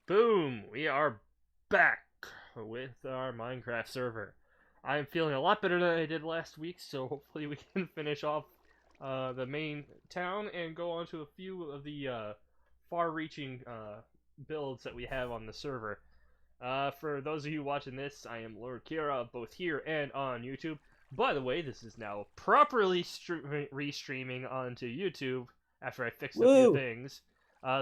Boom! We are back with our Minecraft server. I'm feeling a lot better than I did last week, so hopefully we can finish off the main town and go on to a few of the far-reaching builds that we have on the server. For those of you watching this, I am Lord Kira, both here and on YouTube. By the way, this is now properly restreaming onto YouTube after I fixed a few Woo! things.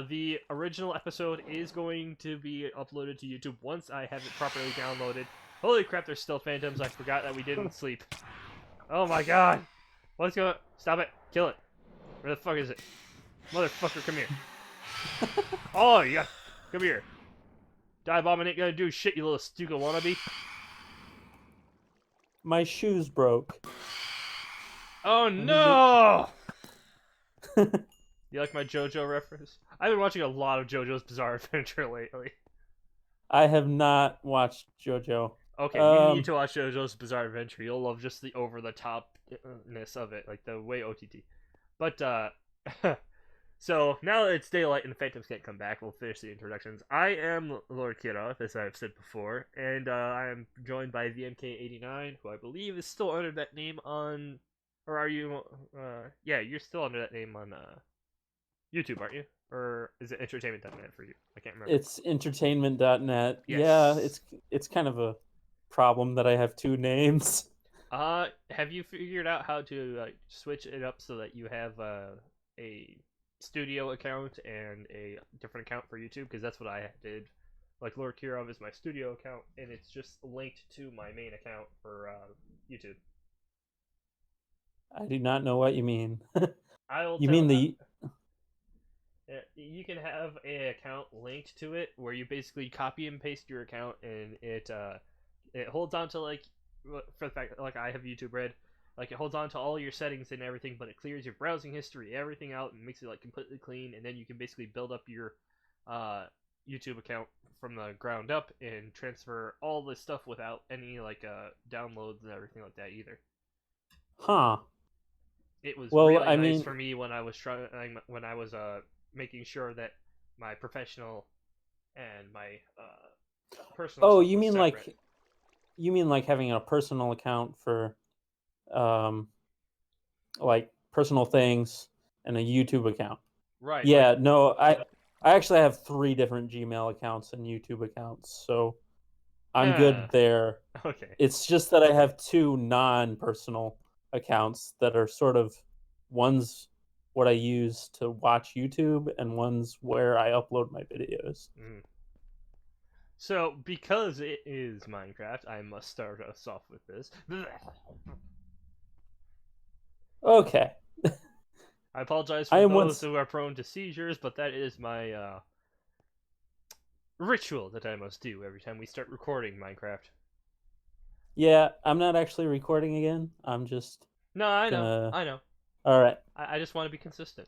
The original episode is going to be uploaded to YouTube once I have it properly downloaded. Holy crap, there's still phantoms. I forgot that we didn't sleep. Oh my god. What's going on? Stop it. Kill it. Where the fuck is it? Motherfucker, come here. Oh, yeah. Come here. Dive bomb ain't gonna do shit, you little Stuka wannabe. My shoes broke. Oh no! You like my JoJo reference? I've been watching a lot of JoJo's Bizarre Adventure lately. I have not watched JoJo. Okay, you need to watch JoJo's Bizarre Adventure. You'll love just the over-the-topness of it, like the way OTT. But, so, now that it's daylight and the Phantoms can't come back, we'll finish the introductions. I am Lord Kira, as I've said before, and I am joined by VMK89, who I believe is still under that name on... Or are you... yeah, you're still under that name on YouTube, aren't you? Or is it entertainment.net for you? I can't remember. It's entertainment.net. Yes. Yeah, it's kind of a problem that I have two names. Have you figured out how to switch it up so that you have a studio account and a different account for YouTube? Because that's what I did. Like, Lord Kirov is my studio account, and it's just linked to my main account for YouTube. I do not know what you mean. You mean the... You can have an account linked to it where you basically copy and paste your account, and it holds on to, like, for the fact like I have YouTube Red, like it holds on to all your settings and everything, but it clears your browsing history, everything out, and makes it like completely clean, and then you can basically build up your YouTube account from the ground up and transfer all this stuff without any like downloads and everything like that either. Huh. It was really nice for me when I was making sure that my professional and my personal. Oh, you mean separate. You mean like having a personal account for like personal things and a YouTube account? Right. Yeah, like, no, I actually have 3 different Gmail accounts and YouTube accounts, so I'm good there. Okay. It's just that I have 2 non-personal accounts that are sort of one's what I use to watch YouTube and one's where I upload my videos. Mm. So, because it is Minecraft, I must start us off with this. Okay. I apologize for those who are prone to seizures, but that is my ritual that I must do every time we start recording Minecraft. Yeah, I'm not actually recording again. I'm just... No, I know. All right. I just want to be consistent.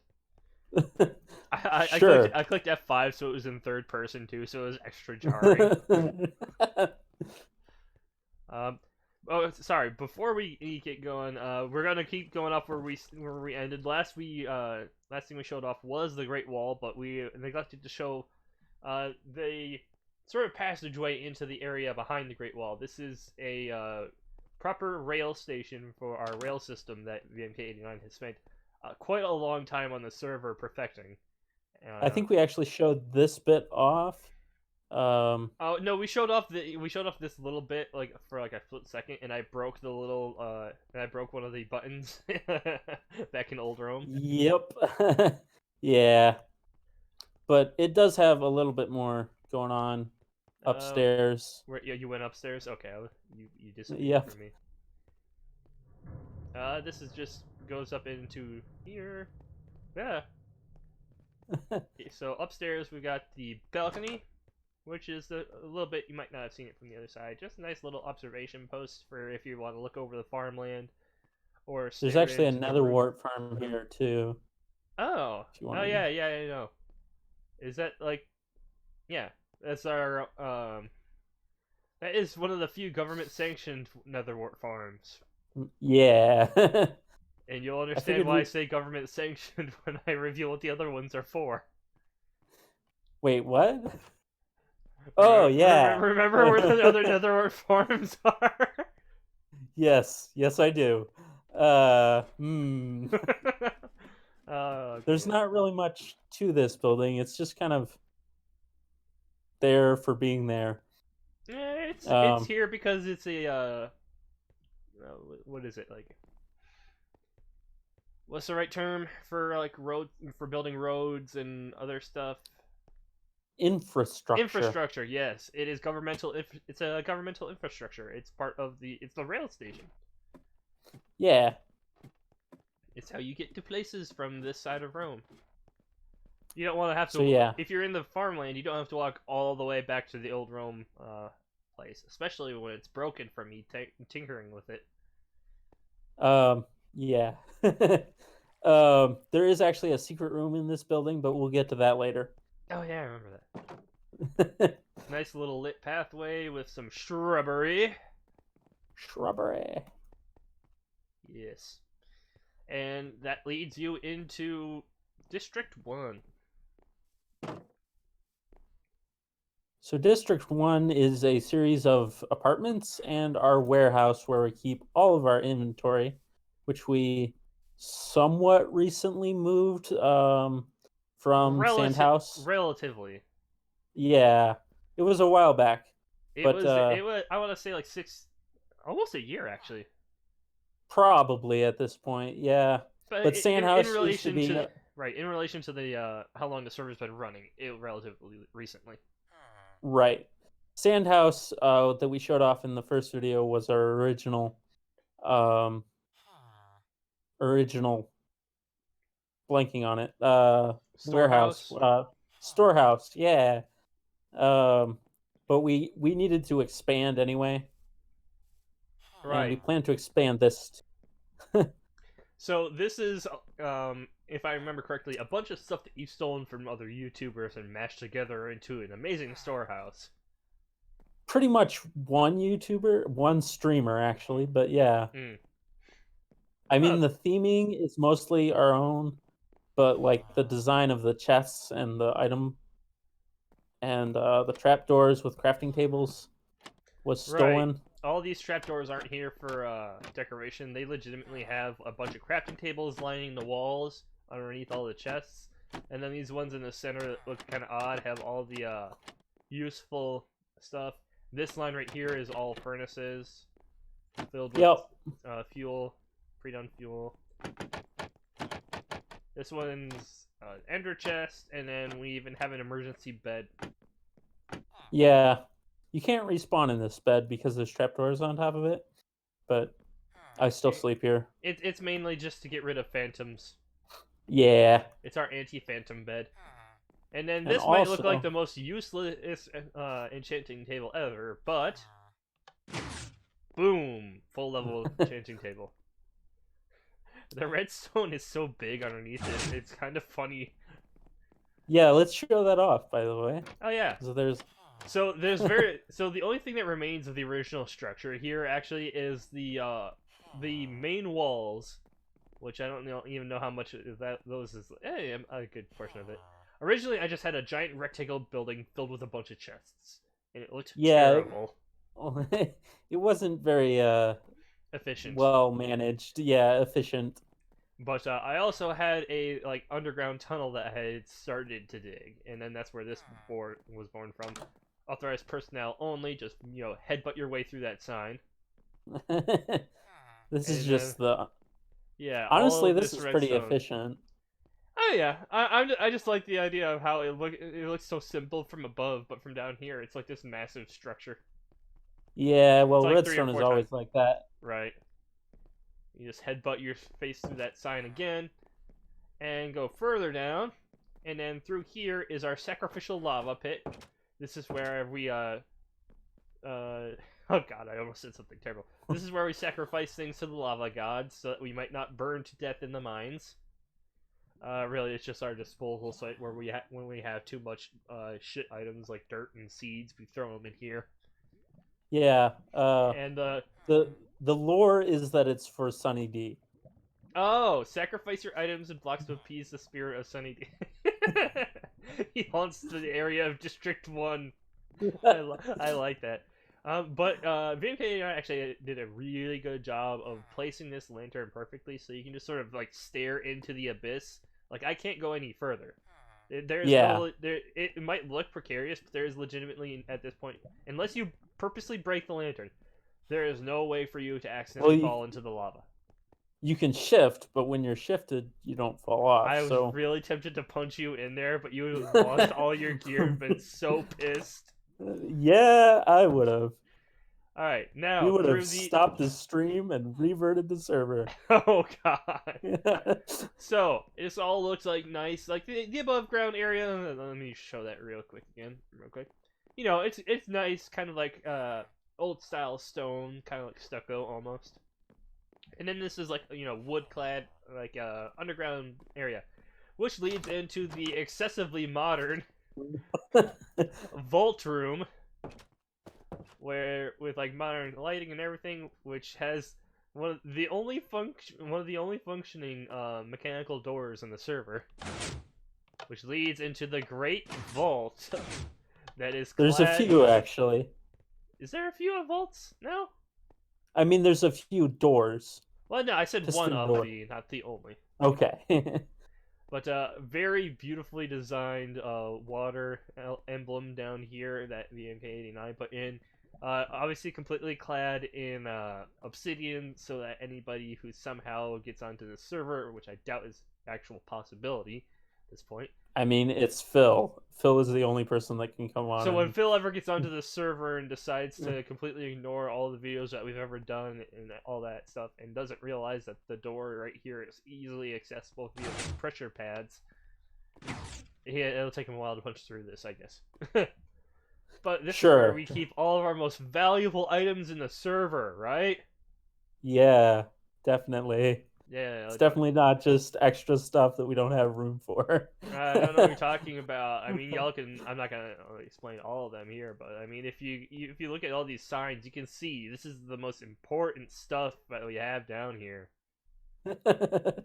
Sure. I clicked F5 so it was in third person too, so it was extra jarring. Um, oh, sorry. Before we get going, we're gonna keep going off where we ended last thing we showed off was the Great Wall, but we neglected to show the sort of passageway into the area behind the Great Wall. This is a proper rail station for our rail system that VMK89 has spent quite a long time on the server perfecting. I think we actually showed this bit off. Oh no, we showed off this little bit like for like a split second, and I broke the little and I broke one of the buttons back in old Rome. Yep. Yeah. But it does have a little bit more going on upstairs. Where you went upstairs? Okay, you disappeared Yep. from me. This is just goes up into here. Yeah. So upstairs we got the balcony, which is a little bit, you might not have seen it from the other side. Just a nice little observation post for if you want to look over the farmland or There's stare actually into the another roof. wart farm here too. Oh, If you oh want yeah, I know. Is that like, yeah, that's our that is one of the few government sanctioned netherwart farms. Yeah. And you'll understand figured why I we- say government sanctioned when I reveal what the other ones are for. Wait, what? Oh, yeah. Remember where the other netherwart farms are? Yes, I do. There's Okay. not really much to this building. It's just kind of there for being there. It's here because it's a what is it like? What's the right term for like road for building roads and other stuff? Infrastructure. Infrastructure, yes, it is governmental. It's a governmental infrastructure. It's part of it's the rail station. Yeah. It's how you get to places from this side of Rome. You don't want to have to. So, yeah. If you're in the farmland, you don't have to walk all the way back to the old Rome place, especially when it's broken from me tinkering with it. Yeah. There is actually a secret room in this building, but we'll get to that later. Oh yeah, I remember that. Nice little lit pathway with some shrubbery. Shrubbery. Yes. And that leads you into District 1. So District 1 is a series of apartments and our warehouse where we keep all of our inventory, which we somewhat recently moved from Sandhouse. Relatively. Yeah, it was a while back. It But, was I want to say like almost a year actually. Probably at this point, yeah. But Sandhouse in relation used to be right, in relation to the how long the server's been running, it relatively recently. right. Sandhouse that we showed off in the first video was our original blanking on it. Warehouse. Storehouse, yeah. But we needed to expand anyway. Right. And we plan to expand this. So this is, if I remember correctly, a bunch of stuff that you've stolen from other YouTubers and mashed together into an amazing storehouse. Pretty much one YouTuber, one streamer actually, but yeah. I mean, the theming is mostly our own, but like the design of the chests and the item and the trapdoors with crafting tables was stolen. Right. All these trapdoors aren't here for decoration. They legitimately have a bunch of crafting tables lining the walls underneath all the chests. And then these ones in the center that look kind of odd have all the useful stuff. This line right here is all furnaces filled with fuel, pre-done fuel. This one's ender chest, and then we even have an emergency bed. Yeah. You can't respawn in this bed because there's trapdoors on top of it, but I still sleep here. It's mainly just to get rid of phantoms. Yeah. It's our anti-phantom bed. And then this might look like the most useless enchanting table ever, but boom, full level enchanting table. The redstone is so big underneath it. It's kind of funny Yeah, let's show that off, by the way. Oh yeah. So there's So so the only thing that remains of the original structure here actually is the main walls, which I don't even know how much of that those is a good portion of it. Originally, I just had a giant rectangle building filled with a bunch of chests, and it looked yeah, terrible, it wasn't very efficient. well managed. Yeah, efficient. But I also had a like underground tunnel that I had started to dig, and then that's where this board was born from. Authorized personnel only. Just headbutt your way through that sign, This is and then just the yeah, all honestly, of this this is pretty redstone. efficient. Oh yeah, I just like the idea of how it looks so simple from above, but from down here it's like this massive structure. Yeah, It's well, like three or redstone is four times always like that. right. You just headbutt your face through that sign again, and go further down, and then through here is our sacrificial lava pit. This is where we oh god, I almost said something terrible. This is where we sacrifice things to the lava gods so that we might not burn to death in the mines. Really, it's just our disposal site where when we have too much shit items like dirt and seeds, we throw them in here. Yeah. And The lore is that it's for Sunny D. oh, sacrifice your items and blocks to appease the spirit of Sunny D. He haunts the area of District 1. I like that. But VMK actually did a really good job of placing this lantern perfectly, so you can just sort of like stare into the abyss. Like I can't go any further. There's Yeah. no there. It might look precarious, but there is legitimately at this point, unless you purposely break the lantern, there is no way for you to accidentally fall into the lava. You can shift, but when you're shifted, you don't fall off. I was So really tempted to punch you in there, but you lost all your gear and been so pissed. yeah, I would have. All right, We now would have through the stopped the stream and reverted the server. oh god. So this all looks like nice, like the above ground area. Let me show that real quick again, real quick. It's nice, kind of like old style stone, kind of like stucco almost. And then this is like wood clad like underground area, which leads into the excessively modern vault room, where with like modern lighting and everything, which has one of the only functioning mechanical doors in the server, which leads into the Great Vault that is There's a clad. few actually. Is there a few vaults now? I mean, there's a few doors. Well, no, I said one Piston of door. the, not the only. Okay. But very beautifully designed water emblem down here that the MK89 put in. Obviously completely clad in obsidian, so that anybody who somehow gets onto the server, which I doubt is actual possibility at this point. I mean, it's Phil. Phil is the only person that can come on. So when Phil ever gets onto the server and decides to completely ignore all the videos that we've ever done and all that stuff, and doesn't realize that the door right here is easily accessible via the pressure pads, it'll take him a while to punch through this, I guess. But this is where we keep all of our most valuable items in the server, right? Yeah, definitely. Yeah, it's definitely not just extra stuff that we don't have room for. I don't know what you're talking about. I mean, y'all can. I'm not gonna explain all of them here, but I mean, if you look at all these signs, you can see this is the most important stuff that we have down here. But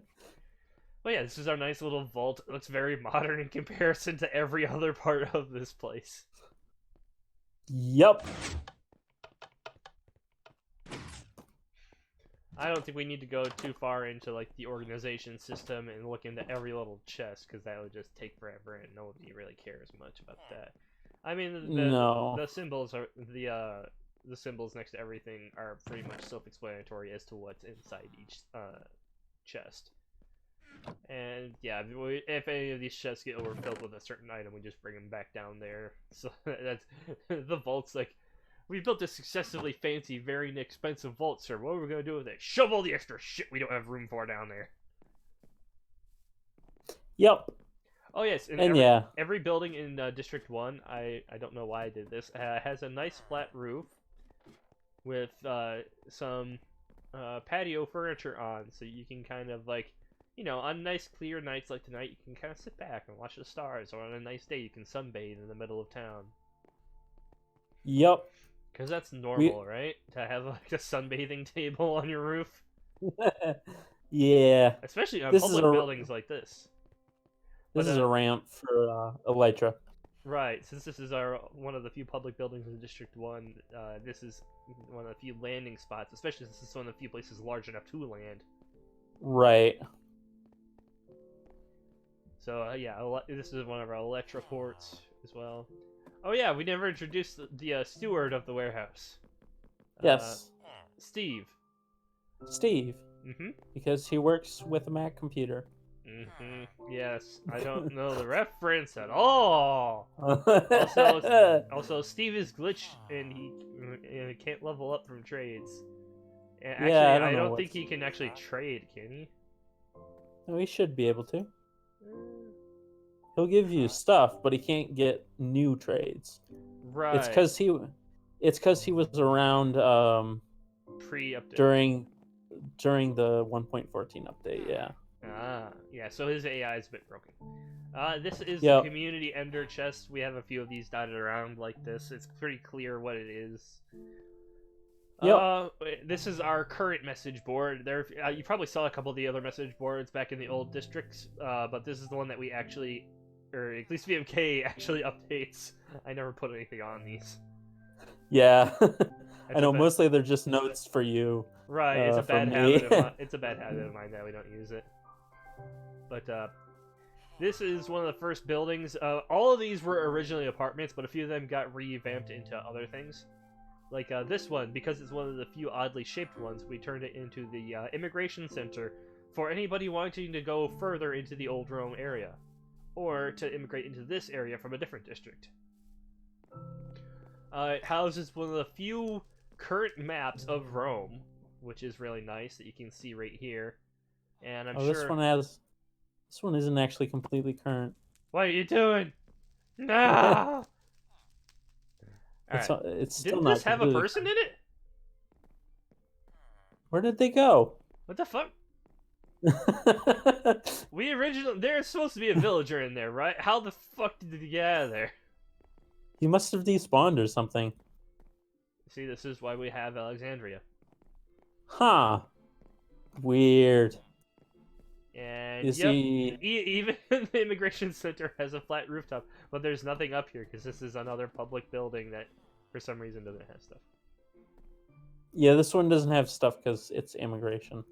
yeah, this is our nice little vault. It looks very modern in comparison to every other part of this place. Yep. I don't think we need to go too far into like the organization system and look into every little chest, because that would just take forever and nobody really cares much about that. I mean, the symbols are the symbols next to everything are pretty much self-explanatory as to what's inside each chest. And yeah, if any of these chests get overfilled with a certain item, we just bring them back down there. So that's the vault's like, we built this excessively fancy, very inexpensive vault, sir. What are we gonna do with it? Shove all the extra shit we don't have room for down there. Yep. Oh yes, and every building in District 1, I don't know why I did this, has a nice flat roof with some patio furniture on, so you can kind of like you know, on nice clear nights like tonight, you can kind of sit back and watch the stars, or on a nice day, you can sunbathe in the middle of town. Yep. Because that's normal, right? To have like a sunbathing table on your roof, Yeah. especially on This is public a buildings like this. this But is a ramp for Elytra. right, since this is our one of the few public buildings in District 1, this is one of the few landing spots, especially since it's one of the few places large enough to land. Right. So, yeah, this is one of our Electra ports as well. Oh, yeah, we never introduced the steward of the warehouse. Yes. Steve. Steve. Mm-hmm. Because he works with a Mac computer. Mm-hmm. Yes, I don't know the reference at all. Also, Steve is glitched and he can't level up from trades. And actually, Yeah, I don't think he can actually trade, can he? No, he should be able to. He'll give you stuff, but he can't get new trades. Right. It's because he was around pre-update during the 1.14 update. Yeah. Yeah. So his AI is a bit broken. This is Yep. the community ender chest. We have a few of these dotted around like this. It's pretty clear what it is. Yep. This is our current message board. There, you probably saw a couple of the other message boards back in the old districts, but this is the one that we actually, or at least VMK actually updates. I never put anything on these. Yeah. I know mostly they're just notes for you. Right, it's a bad habit. It's a bad habit of mine that we don't use it. But this is one of the first buildings. All of these were originally apartments, but a few of them got revamped into other things. Like this one, because it's one of the few oddly shaped ones, we turned it into the immigration center for anybody wanting to go further into the old Rome area, or to immigrate into this area from a different district. It houses one of the few current maps of Rome, which is really nice that you can see right here. And I'm sure this one isn't actually completely current. What are you doing? No. It's still Didn't not this have a person in it? Where did they go? What the fuck? There's supposed to be a villager in there, right? How the fuck did he get out of there? He must have despawned or something. See, this is why we have Alexandria. Huh. Weird. And even the immigration center has a flat rooftop, but there's nothing up here because this is another public building that, for some reason, doesn't have stuff. Yeah, this one doesn't have stuff because it's immigration.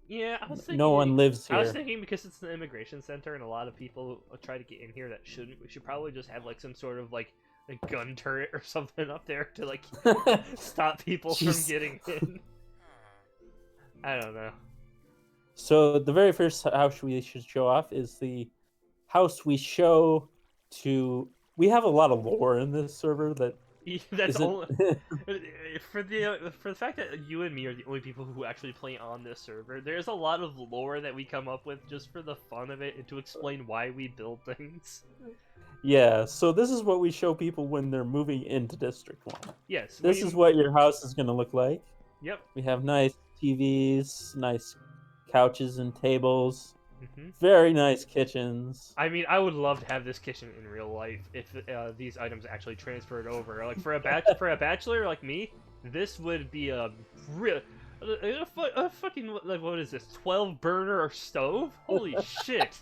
Yeah, I was thinking. No one lives here. I was thinking because it's the immigration center and a lot of people try to get in here that shouldn't. We should probably just have like some sort of like a gun turret or something up there to like stop people from getting in. I don't know. So the very first house we should show off is the house we show to. We have a lot of lore in this server that. That's only for the fact that you and me are the only people who actually play on this server. There's a lot of lore that we come up with just for the fun of it and to explain why we build things. Yeah, so this is what we show people when they're moving into District 1. Yes. This is what your house is going to look like. Yep. We have nice TVs, nice couches and tables. Mm-hmm. Very nice kitchens. I mean, I would love to have this kitchen in real life if these items actually transferred over. Like for a bachelor like me, this would be a fucking like what is this 12 burner stove? Holy shit!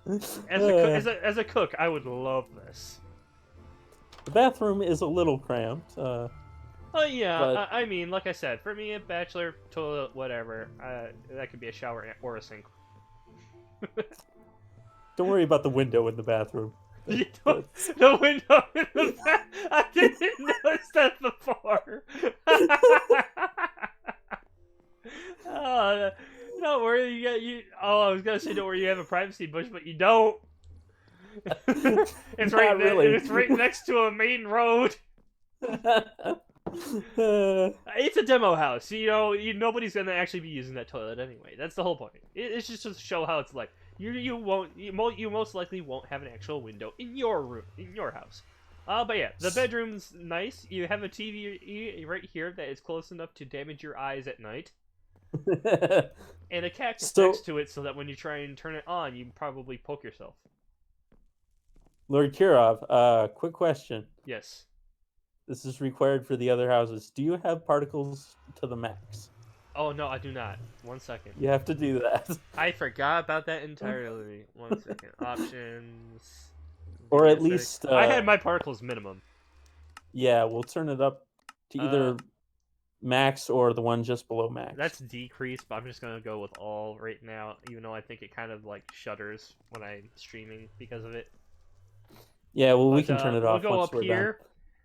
As a cook, I would love this. The bathroom is a little cramped. Oh yeah, but... I mean, like I said, for me, a bachelor toilet, whatever, that could be a shower or a sink. Don't worry about the window in the bathroom. The window in the bathroom. I didn't notice that before. Don't worry, I was gonna say don't worry, you have a privacy bush, but you don't. It's right. Really. It's right next to a main road. It's a demo house, nobody's gonna actually be using that toilet anyway. That's the whole point. It's just to show how it's like. You most likely won't have an actual window in your room, in your house. But yeah, the bedroom's nice. You have a TV right here that is close enough to damage your eyes at night. and a cactus So, next to it, so that when you try and turn it on, you probably poke yourself. Lord Kirov, quick question. Yes. This is required for the other houses. Do you have particles to the max? Oh no, I do not. 1 second. You have to do that. I forgot about that entirely. 1 second. Options. Or Video at settings. least, I had my particles minimum. yeah, we'll turn it up to either max or the one just below max. That's decreased, but I'm just gonna go with all right now, even though I think it kind of like shudders when I'm streaming because of it. Yeah, well, we But, can turn it we'll off go once up we're here.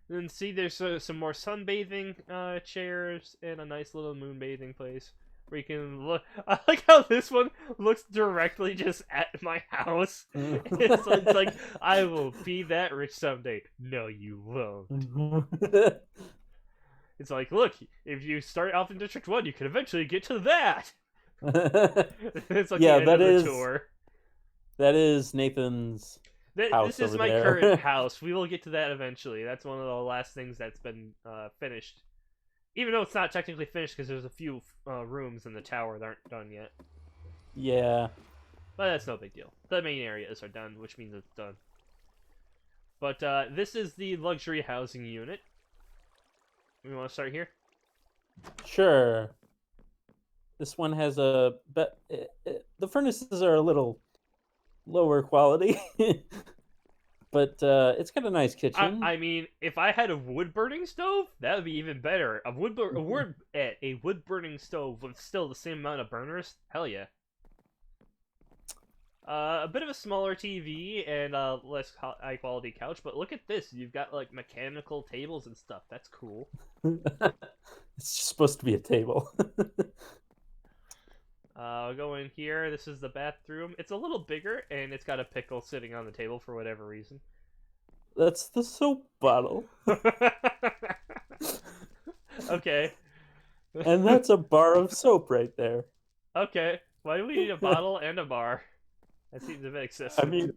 Then see, there's some more sunbathing chairs and a nice little moonbathing place where you can look. I like how this one looks directly just at my house. done. It's like, I will be that rich someday. No, you won't. It's like, look, if you start off in District 1, you can eventually get to that. It's like Yeah, the end of the tour. That is Nathan's house This is over my there. current house. We will get to that eventually. That's one of the last things that's been finished. Even though it's not technically finished because there's a few rooms in the tower that aren't done yet. Yeah. But that's no big deal. The main areas are done, which means it's done. But this is the luxury housing unit. We want to start here? Sure. This one has the furnaces are a little lower quality. But it's got a nice kitchen. I mean, if I had a wood burning stove, that would be even better. A wood burning stove with still the same amount of burners, hell yeah. A bit of a smaller TV and less high quality couch, but look at this. You've got like mechanical tables and stuff. That's cool. It's just supposed to be a table. I'll go in here. This is the bathroom. It's a little bigger, and it's got a pickle sitting on the table for whatever reason. That's the soap bottle. Okay. And that's a bar of soap right there. Okay. Why do we need a bottle and a bar? That seems a bit excessive. I mean,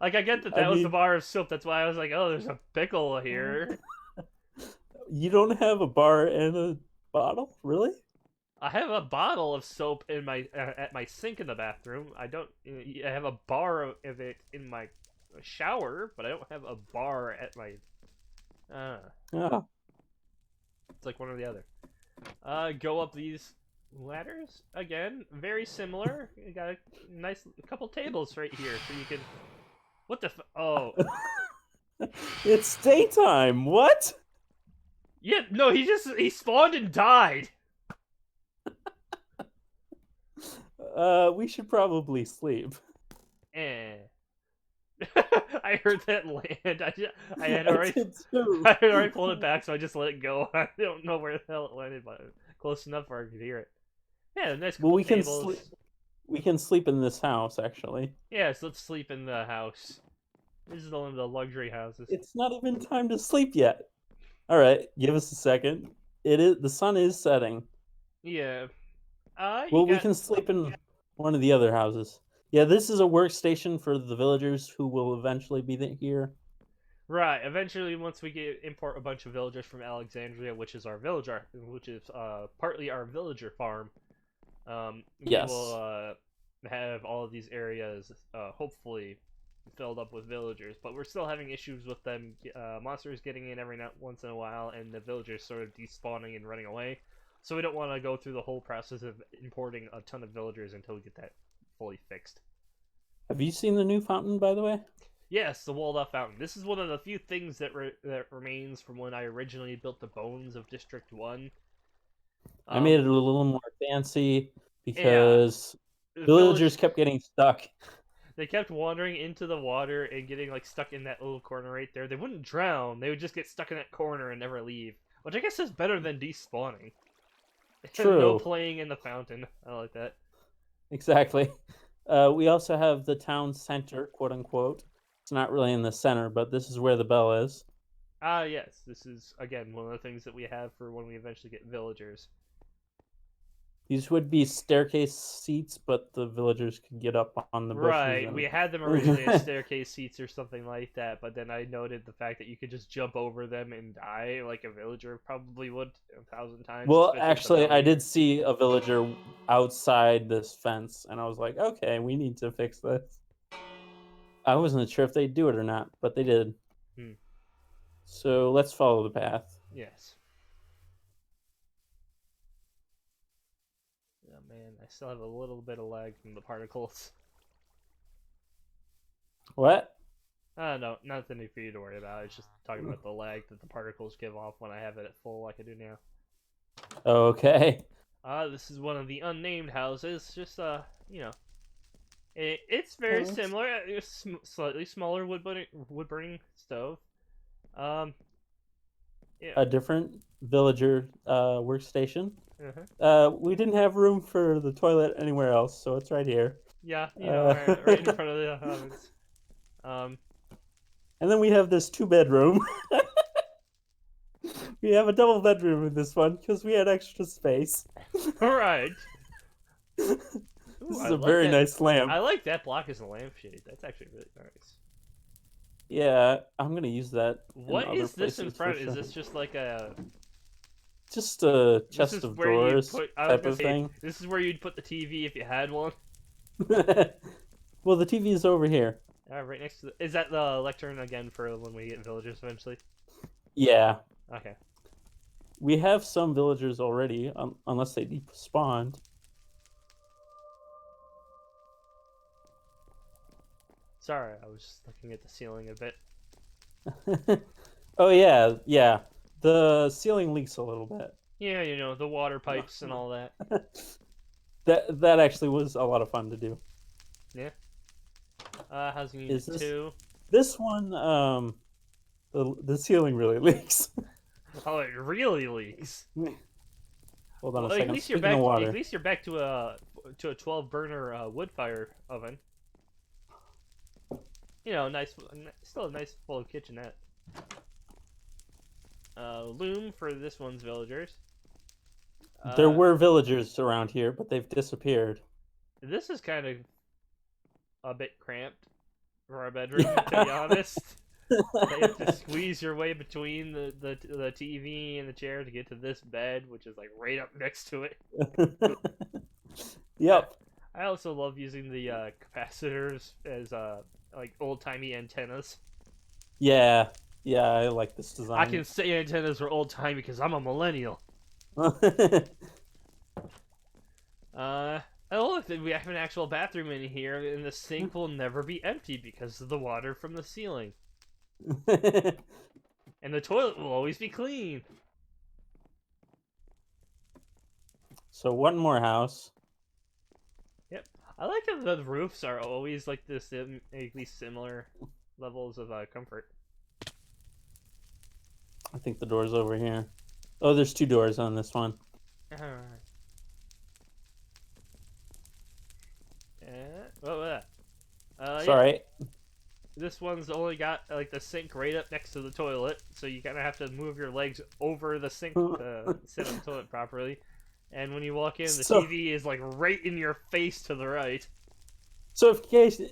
like, I get that was the bar of soap. That's why I was like, oh, there's a pickle here. You don't have a bar and a bottle? Really? I have a bottle of soap in my at my sink in the bathroom. I don't. I have a bar of it in my shower, but I don't have a bar at my. Yeah. It's like one or the other. Go up these ladders again. Very similar. You got a nice couple tables right here, so you can. What the? Oh. It's daytime. What? Yeah. No. He spawned and died. We should probably sleep. I heard that land. I had already did too. I had already pulled it back, so I just let it go. I don't know where the hell it landed, but close enough where I could hear it. Yeah, nice couple Well, tables. we can sleep in this house, actually. Yeah, so let's sleep in the house. This is one of the luxury houses. It's not even time to sleep yet. All right, give us a second. The sun is setting. Yeah. We can sleep in one of the other houses. Yeah, this is a workstation for the villagers who will eventually be here. Right. Eventually, once we import a bunch of villagers from Alexandria, which is partly our villager farm, yes. we will have all of these areas hopefully filled up with villagers. But we're still having issues with them monsters getting in every once in a while, and the villagers sort of despawning and running away. So we don't want to go through the whole process of importing a ton of villagers until we get that fully fixed. Have you seen the new fountain, by the way? Yes, the walled-off fountain. This is one of the few things that remains from when I originally built the bones of District 1. I made it a little more fancy because villagers kept getting stuck. They kept wandering into the water and getting like stuck in that little corner right there. They wouldn't drown. They would just get stuck in that corner and never leave. Which I guess is better than despawning. True. No playing in the fountain. I like that. Exactly. We also have the town center, quote unquote. It's not really in the center, but this is where the bell is. Yes. This is, again, one of the things that we have for when we eventually get villagers. These would be staircase seats, but the villagers could get up on the bushes Right, we and. had them originally as staircase seats or something like that, but then I noted the fact that you could just jump over them and die, like a villager probably would 1,000 times, Well, especially with the actually, I belly. did see a villager outside this fence, and I was like, okay, we need to fix this. I wasn't sure if they'd do it or not, but they did. Hmm. So let's follow the path. Yes. Oh man, I still have a little bit of lag from the particles. What? No, nothing for you to worry about. It's just talking about the lag that the particles give off when I have it at full like I do now. Okay. This is one of the unnamed houses. Just, you know, it's very similar. It's slightly smaller wood burning stove. Um, yeah. A different villager workstation. Uh-huh. We didn't have room for the toilet anywhere else, so it's right here. Yeah, right in front of the ovens. And then we have this 2-bedroom. We have a double bedroom in this one because we had extra space. All right. This Ooh, is a very nice lamp. I like that block as a lampshade. That's actually really nice. Yeah, I'm gonna use that. What is this in front? Is this just like a just a chest of drawers type of thing? This is where you'd put the TV if you had one. Well, the TV is over here. Right next to is that the lectern again for when we get villagers eventually? Yeah. Okay. We have some villagers already, unless they despawned. Sorry, I was just looking at the ceiling a bit. Oh yeah, yeah. The ceiling leaks a little bit. Yeah, you know, the water pipes and all that. That actually was a lot of fun to do. Yeah. Housing unit 2. This one, the ceiling really leaks. Oh, it really leaks. Hold on a second. At least you're back. At least you're back to a 12 burner wood fire oven. You know, nice. Still a nice full kitchenette. Loom for this one's villagers. There were villagers around here, but they've disappeared. This is kind of a bit cramped for our bedroom, to be honest. You have to squeeze your way between the TV and the chair to get to this bed, which is like right up next to it. Yep. I also love using the capacitors as like old-timey antennas. Yeah, I like this design. I can say antennas are old-timey because I'm a millennial. Oh, look, we have an actual bathroom in here, and the sink will never be empty because of the water from the ceiling. And the toilet will always be clean. So one more house. Yep. I like how the roofs are always like this, at least similar levels of comfort. I think the door's over here. Oh, there's 2 doors on this one. Alright. What was that? Sorry. Yeah. This one's only got like the sink right up next to the toilet, so you kind of have to move your legs over the sink to sit on the toilet properly. And when you walk in, the TV is like right in your face to the right. So,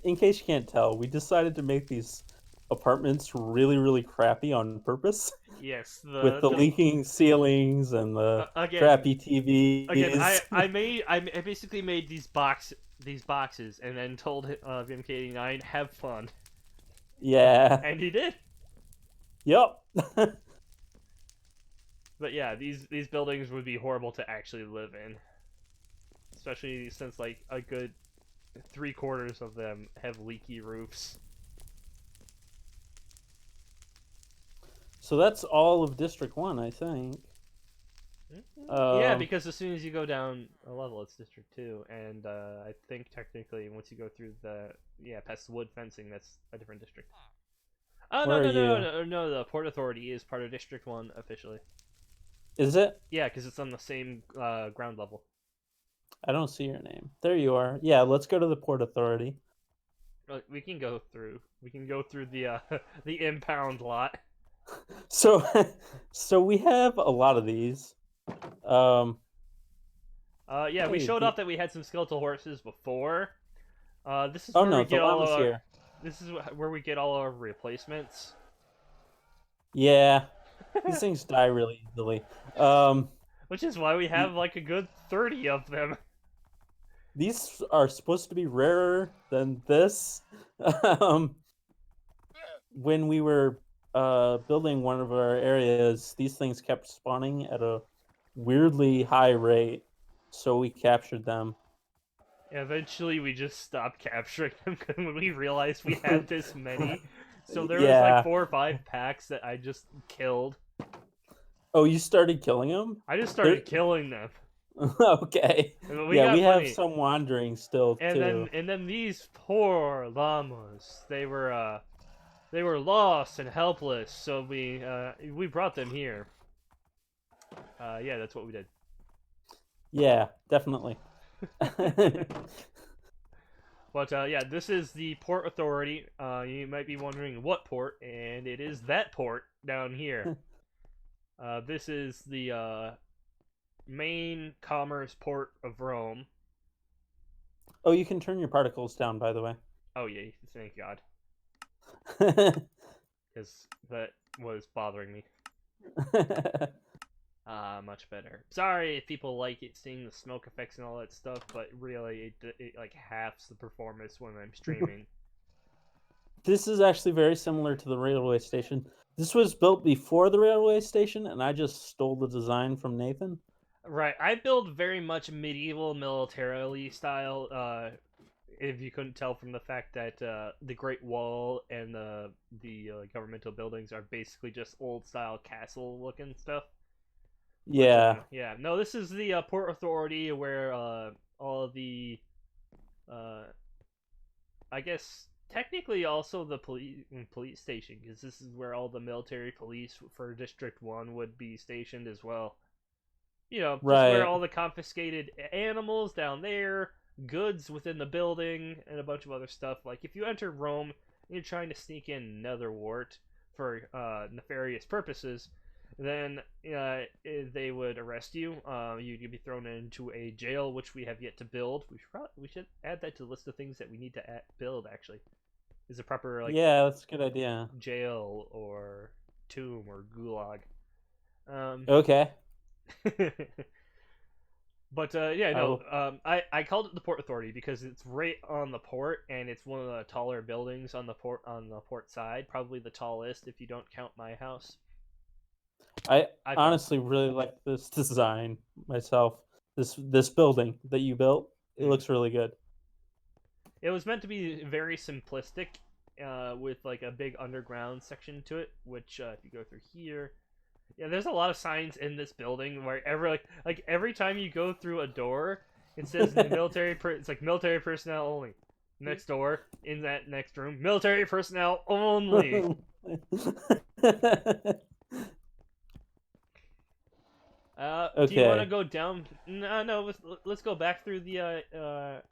in case you can't tell, we decided to make these apartments really, really crappy on purpose. Yes, with the leaking ceilings and the crappy TVs. Again, I basically made these boxes and then told VMK89 have fun. Yeah. And he did. Yep. But yeah, these buildings would be horrible to actually live in, especially since like a good 3/4 of them have leaky roofs. So that's all of District 1, I think. Yeah, because as soon as you go down a level, it's District 2, and I think technically once you go through past the wood fencing, that's a different district. Oh, no, the Port Authority is part of District 1 officially. Is it? Yeah, because it's on the same ground level. I don't see your name. There you are. Yeah, let's go to the Port Authority. We can go through. We can go through the the impound lot. So we have a lot of these. Yeah, we Hey, showed off that we had some skeletal horses before. This is Oh where no, we the get all llama's our. here. This is where we get all our replacements. Yeah, these things die really easily. Which is why we have like a good 30 of them. These are supposed to be rarer than this. um, when we were building one of our areas, these things kept spawning at a weirdly high rate, so we captured them. Eventually, we just stopped capturing them when we realized we had this many. So there was like Yeah. 4 or 5 packs that I just killed. Oh, you started killing them? I just started killing them. Okay. We Yeah, got we plenty. have some wandering still too. And then these poor llamas, they were lost and helpless, so we brought them here. Yeah, that's what we did. Yeah, definitely. But yeah, this is the Port Authority. You might be wondering what port, and it is that port down here. This is the main commerce port of Rome. Oh, you can turn your particles down, by the way. Oh yeah, thank God, because that was bothering me. Much better. Sorry if people like it, seeing the smoke effects and all that stuff, but really, it like halves the performance when I'm streaming. This is actually very similar to the railway station. This was built before the railway station, and I just stole the design from Nathan. Right, I build very much medieval militarily style. If you couldn't tell from the fact that the Great Wall and the governmental buildings are basically just old style castle looking stuff. Yeah. But, yeah. No, this is the Port Authority where all of the, I guess technically also the police station, because this is where all the military police for District 1 would be stationed as well. You know, just where all the confiscated animals down there, goods within the building, and a bunch of other stuff. Like, if you enter Rome and you're trying to sneak in Netherwart for nefarious purposes, then they would arrest you. You'd be thrown into a jail, which we have yet to build. We should add that to the list of things that we need to build, actually. Is a proper, like... Yeah, that's a good idea. Jail, or tomb, or gulag. Okay. But yeah, no. I called it the Port Authority because it's right on the port, and it's one of the taller buildings on the port side, probably the tallest if you don't count my house. I honestly really like this design myself. This building that you built, it looks really good. It was meant to be very simplistic, with like a big underground section to it, which if you go through here. Yeah, there's a lot of signs in this building where every time you go through a door, it says military. It's like military personnel only. Next door, in that next room, military personnel only. Okay. Do you want to go down? No. Let's go back through the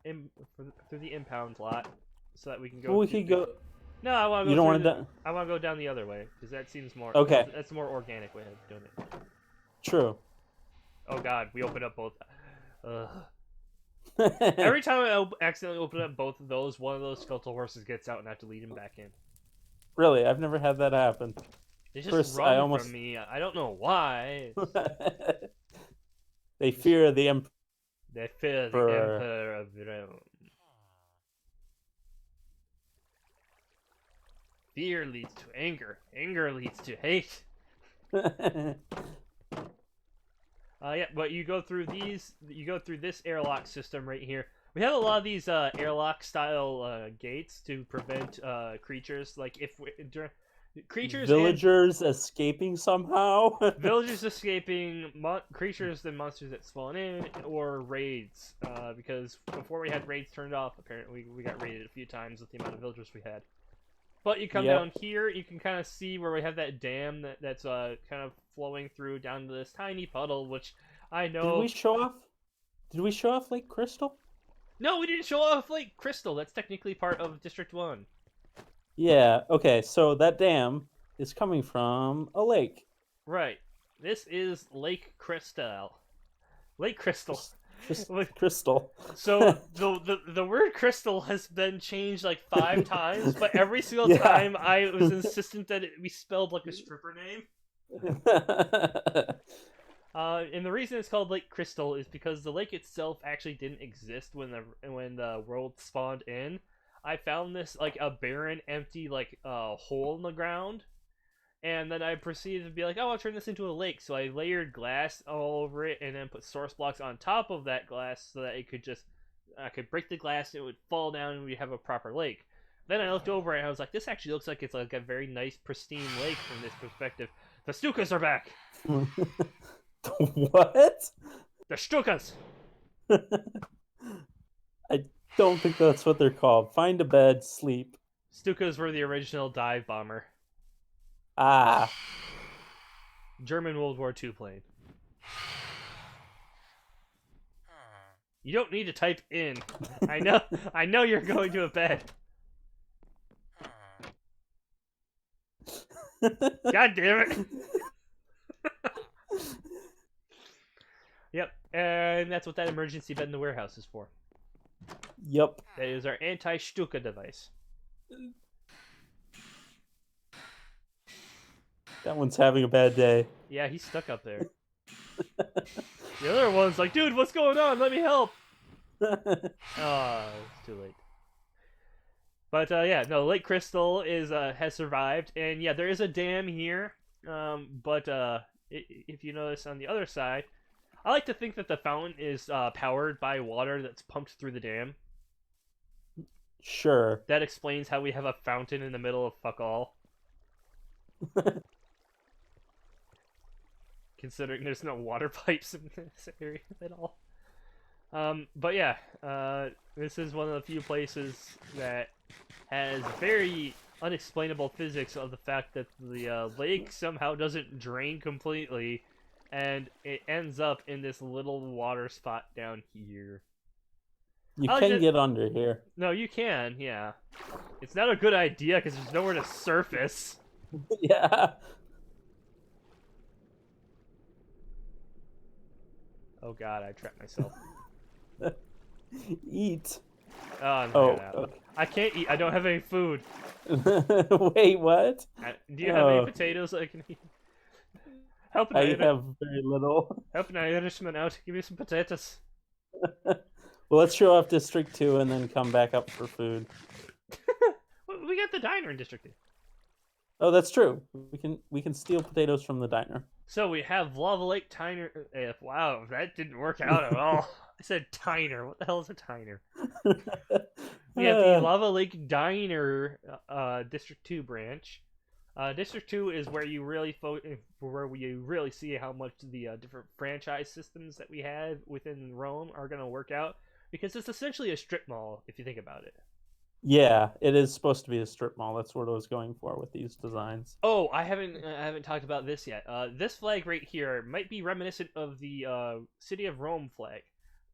through the impound lot, so that we can go. Well, we could go. No, I want to go. You don't want to. I want to go down the other way because that seems more. Okay. That's a more organic way of doing it. True. Oh God, we opened up both. Every time I accidentally open up both of those, one of those skeletal horses gets out, and I have to lead him back in. Really, I've never had that happen. They just run from me. I don't know why. They fear the Emperor. They fear the Emperor of Rome. Fear leads to anger. Anger leads to hate. Yeah, but you go through these. You go through this airlock system right here. We have a lot of these airlock style gates to prevent creatures. Like if villagers escaping somehow. Villagers escaping, creatures and monsters that spawn in, or raids. Because before we had raids turned off, apparently we got raided a few times with the amount of villagers we had. But you come down here, you can kind of see where we have that dam that's kind of flowing through down to this tiny puddle, which I know... Did we show off? Did we show off Lake Crystal? No, we didn't show off Lake Crystal. That's technically part of District 1. Yeah, okay, so that dam is coming from a lake. Right. This is Lake Crystal. Lake Crystal. Crystal. So the word crystal has been changed like 5 times, but every single Yeah. time I was insistent that we spelled like a stripper name. And the reason it's called Lake Crystal is because the lake itself actually didn't exist when the world spawned in. I found this like a barren, empty like hole in the ground, and then I proceeded to be like, oh, I'll turn this into a lake. So I layered glass all over it, and then put source blocks on top of that glass so that it could just I could break the glass, it would fall down, and we'd have a proper lake. Then I looked over and I was like, this actually looks like it's like a very nice, pristine lake from this perspective. The Stukas are back. What? The Stukas. I don't think that's what they're called. Find a bed, sleep. Stukas were the original dive bomber. Ah. German World War II plane. You don't need to type in. I know you're going to a bed. God damn it. Yep, and that's what that emergency bed in the warehouse is for. Yep. That is our anti-Stuka device. That one's having a bad day. Yeah, he's stuck up there. The other one's like, dude, what's going on? Let me help. It's too late. But yeah, no, Lake Crystal has survived, and yeah, there is a dam here. But if you notice on the other side, I like to think that the fountain is powered by water that's pumped through the dam. Sure. That explains how we have a fountain in the middle of fuck all. Considering there's no water pipes in this area at all. But yeah, this is one of the few places that has very unexplainable physics of the fact that the lake somehow doesn't drain completely, and it ends up in this little water spot down here. You can get under here. No, you can, yeah. It's not a good idea because there's nowhere to surface. Yeah. Oh god, I trapped myself. Eat. Oh, I'm out. I can't eat. I don't have any food. Wait, what? Do you have any potatoes I can eat? Help I have very little. Help an Irishman out. Give me some potatoes. Well, let's show off District 2 and then come back up for food. We got the diner in District 2. Oh, that's true. We can steal potatoes from the diner. So we have Lava Lake Tiner. Wow, that didn't work out at all. I said Tiner. What the hell is a Tiner? We have the Lava Lake Diner District 2 branch. District 2 is where you really see how much the different franchise systems that we have within Rome are going to work out, because it's essentially a strip mall if you think about it. Yeah, it is supposed to be a strip mall. That's what I was going for with these designs. Oh, I haven't talked about this yet. This flag right here might be reminiscent of the City of Rome flag.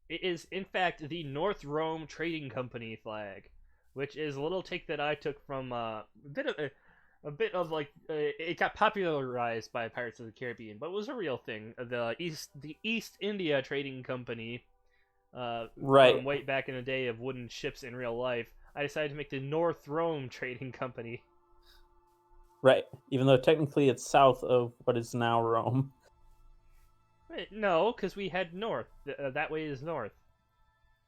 It is, in fact, the North Rome Trading Company flag, which is a little take that I took from a bit of like it got popularized by Pirates of the Caribbean, but it was a real thing. The East India Trading Company, right, from way back in the day of wooden ships in real life. I decided to make the North Rome Trading Company. Right, even though technically it's south of what is now Rome. Wait, no, because we head north. That way is north.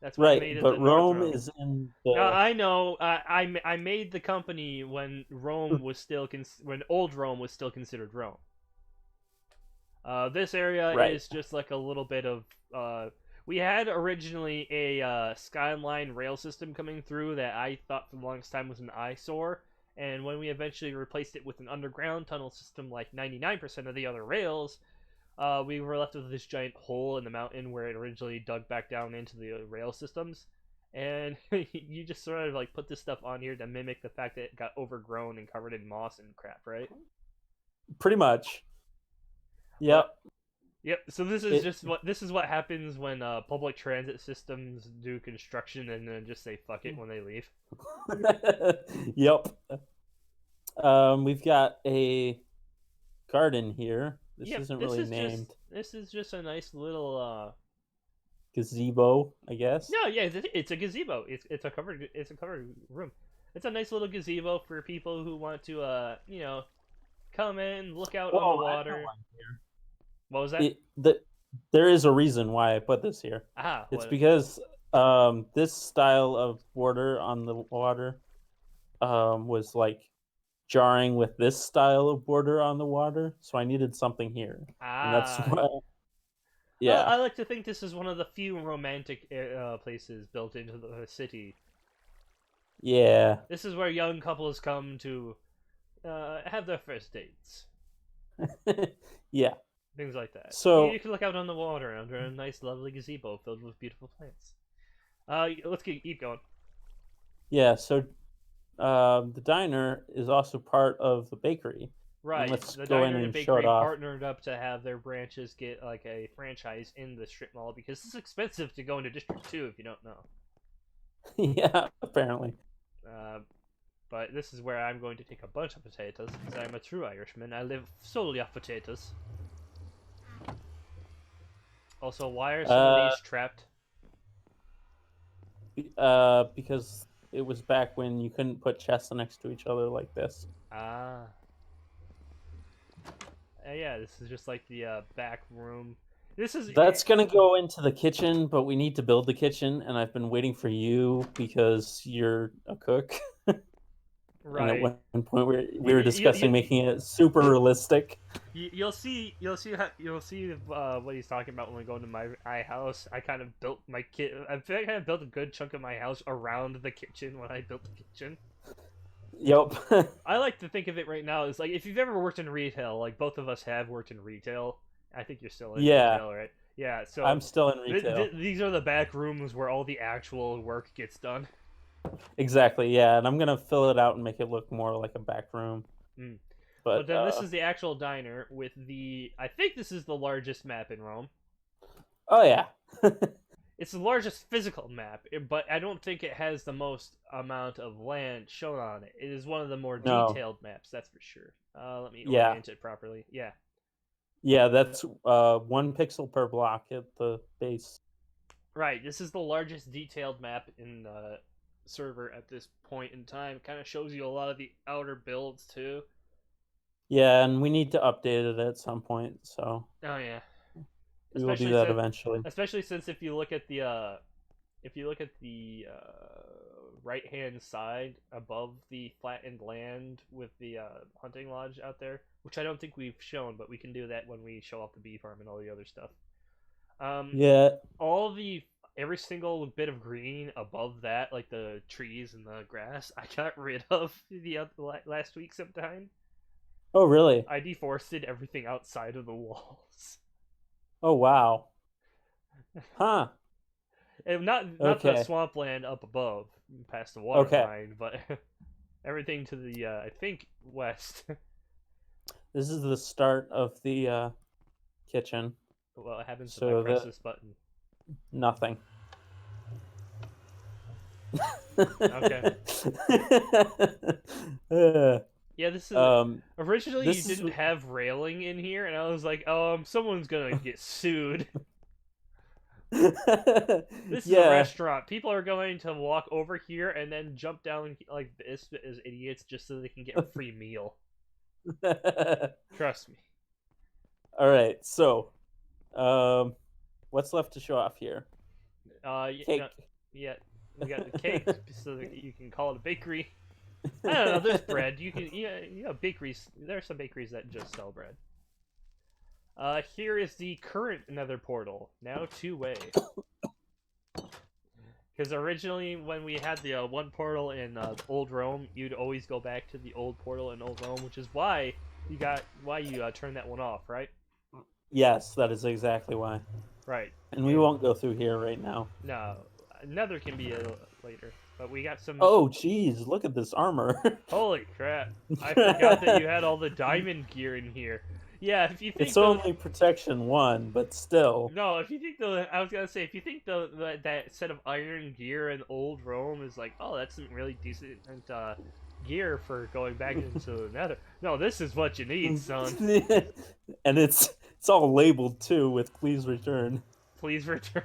That's right, but Rome is in the... I know. I made the company when Rome was still when old Rome was still considered Rome. This area is just like a little bit of. We had originally a Skyline rail system coming through that I thought for the longest time was an eyesore, and when we eventually replaced it with an underground tunnel system like 99% of the other rails, we were left with this giant hole in the mountain where it originally dug back down into the rail systems, and you just sort of like put this stuff on here to mimic the fact that it got overgrown and covered in moss and crap, right? Pretty much. Yep. Yep. So this is what happens when public transit systems do construction and then just say fuck it when they leave. Yep. We've got a garden here. This isn't really named. This is just a nice little gazebo, I guess. No, yeah, it's a gazebo. It's a covered room. It's a nice little gazebo for people who want to come in, look out on the Well, I know water. why here. What was that? There is a reason why I put this here. Ah, It's what? because this style of border on the water was like jarring with this style of border on the water, so I needed something here, and that's Ah, why. Yeah, I like to think this is one of the few romantic places built into the city. yeah, This is where young couples come to have their first dates. yeah. Things like that. You So can look out on the water under a nice, lovely gazebo filled with beautiful plants. Let's keep going. yeah, so the diner is also part of the bakery, and Right, let's the go in diner and and show it bakery off. partnered up to have their branches get like a franchise in the strip mall because it's expensive to go into District 2 if you don't know. Yeah, apparently. Uh, but this is where I'm going to take a bunch of potatoes because I'm a true Irishman. I live solely off potatoes. Also, why are some of Uh, these trapped? because it was back when you couldn't put chests next to each other like this. Ah. Yeah, this is just like the back room. This is That's gonna go into the kitchen, but we need to build the kitchen, and I've been waiting for you because you're a cook. And at right. one point we were discussing You, making it super realistic. you'll see what he's talking about when we go into my house. I kind of built my I feel like I built a good chunk of my house around the kitchen when I built the kitchen. Yep. I like to think of it right now as like if you've ever worked in retail, like both of us have worked in retail. I think you're still in Yeah, retail, right? Yeah. So I'm still in retail. these are the back rooms where all the actual work gets done. Exactly, yeah, and I'm gonna fill it out and make it look more like a back room. Mm. But But then this is the actual diner with the. I think this is the largest map in Rome. oh yeah. It's the largest physical map, but I don't think it has the most amount of land shown on it. It is one of the more No. detailed maps, that's for sure. Let me Yeah. orient it properly. Yeah. Yeah, that's 1 pixel per block at the base. Right, this is the largest detailed map in the server at this point in time. Kind of shows you a lot of the outer builds, too. Yeah, and we need to update it at some point, so Oh, yeah. we will do that eventually. Especially since if you look at the right hand side above the flattened land with the hunting lodge out there, which I don't think we've shown, but we can do that when we show off the bee farm and all the other stuff. Yeah. Every single bit of green above that, like the trees and the grass, I got rid of last week sometime. Oh, really? I deforested everything outside of the walls. Oh, wow. Huh. And not Okay. the swampland up above, past the water line, but everything to the I think west. This is the start of the kitchen. Well, it happens So if I press this button. Nothing. Okay. Uh, Yeah, this is originally this you is- didn't have railing in here, and I was like, someone's gonna get sued. This is a restaurant. People are going to walk over here and then jump down like this as idiots just so they can get a free meal. Trust me. All right, so what's left to show off here? Cake. Yeah, we got the cake so that you can call it a bakery. I don't know. There's bread. You can, bakeries. There are some bakeries that just sell bread. Here is the current Nether portal, now 2-way. Because originally, when we had the one portal in Old Rome, you'd always go back to the old portal in Old Rome, which is why you turned that one off, right? Yes, that is exactly why. Right. And we won't go through here right now. No, Nether can be later. But we got some. Oh, geez, look at this armor. Holy crap! I forgot that you had all the diamond gear in here. Yeah, if you think it's only protection 1, but still. No, if you think I was gonna say, if you think that set of iron gear in Old Rome is like, oh, that's some really decent gear for going back into the Nether. No, this is what you need, son. And it's all labeled too with "Please return." please return.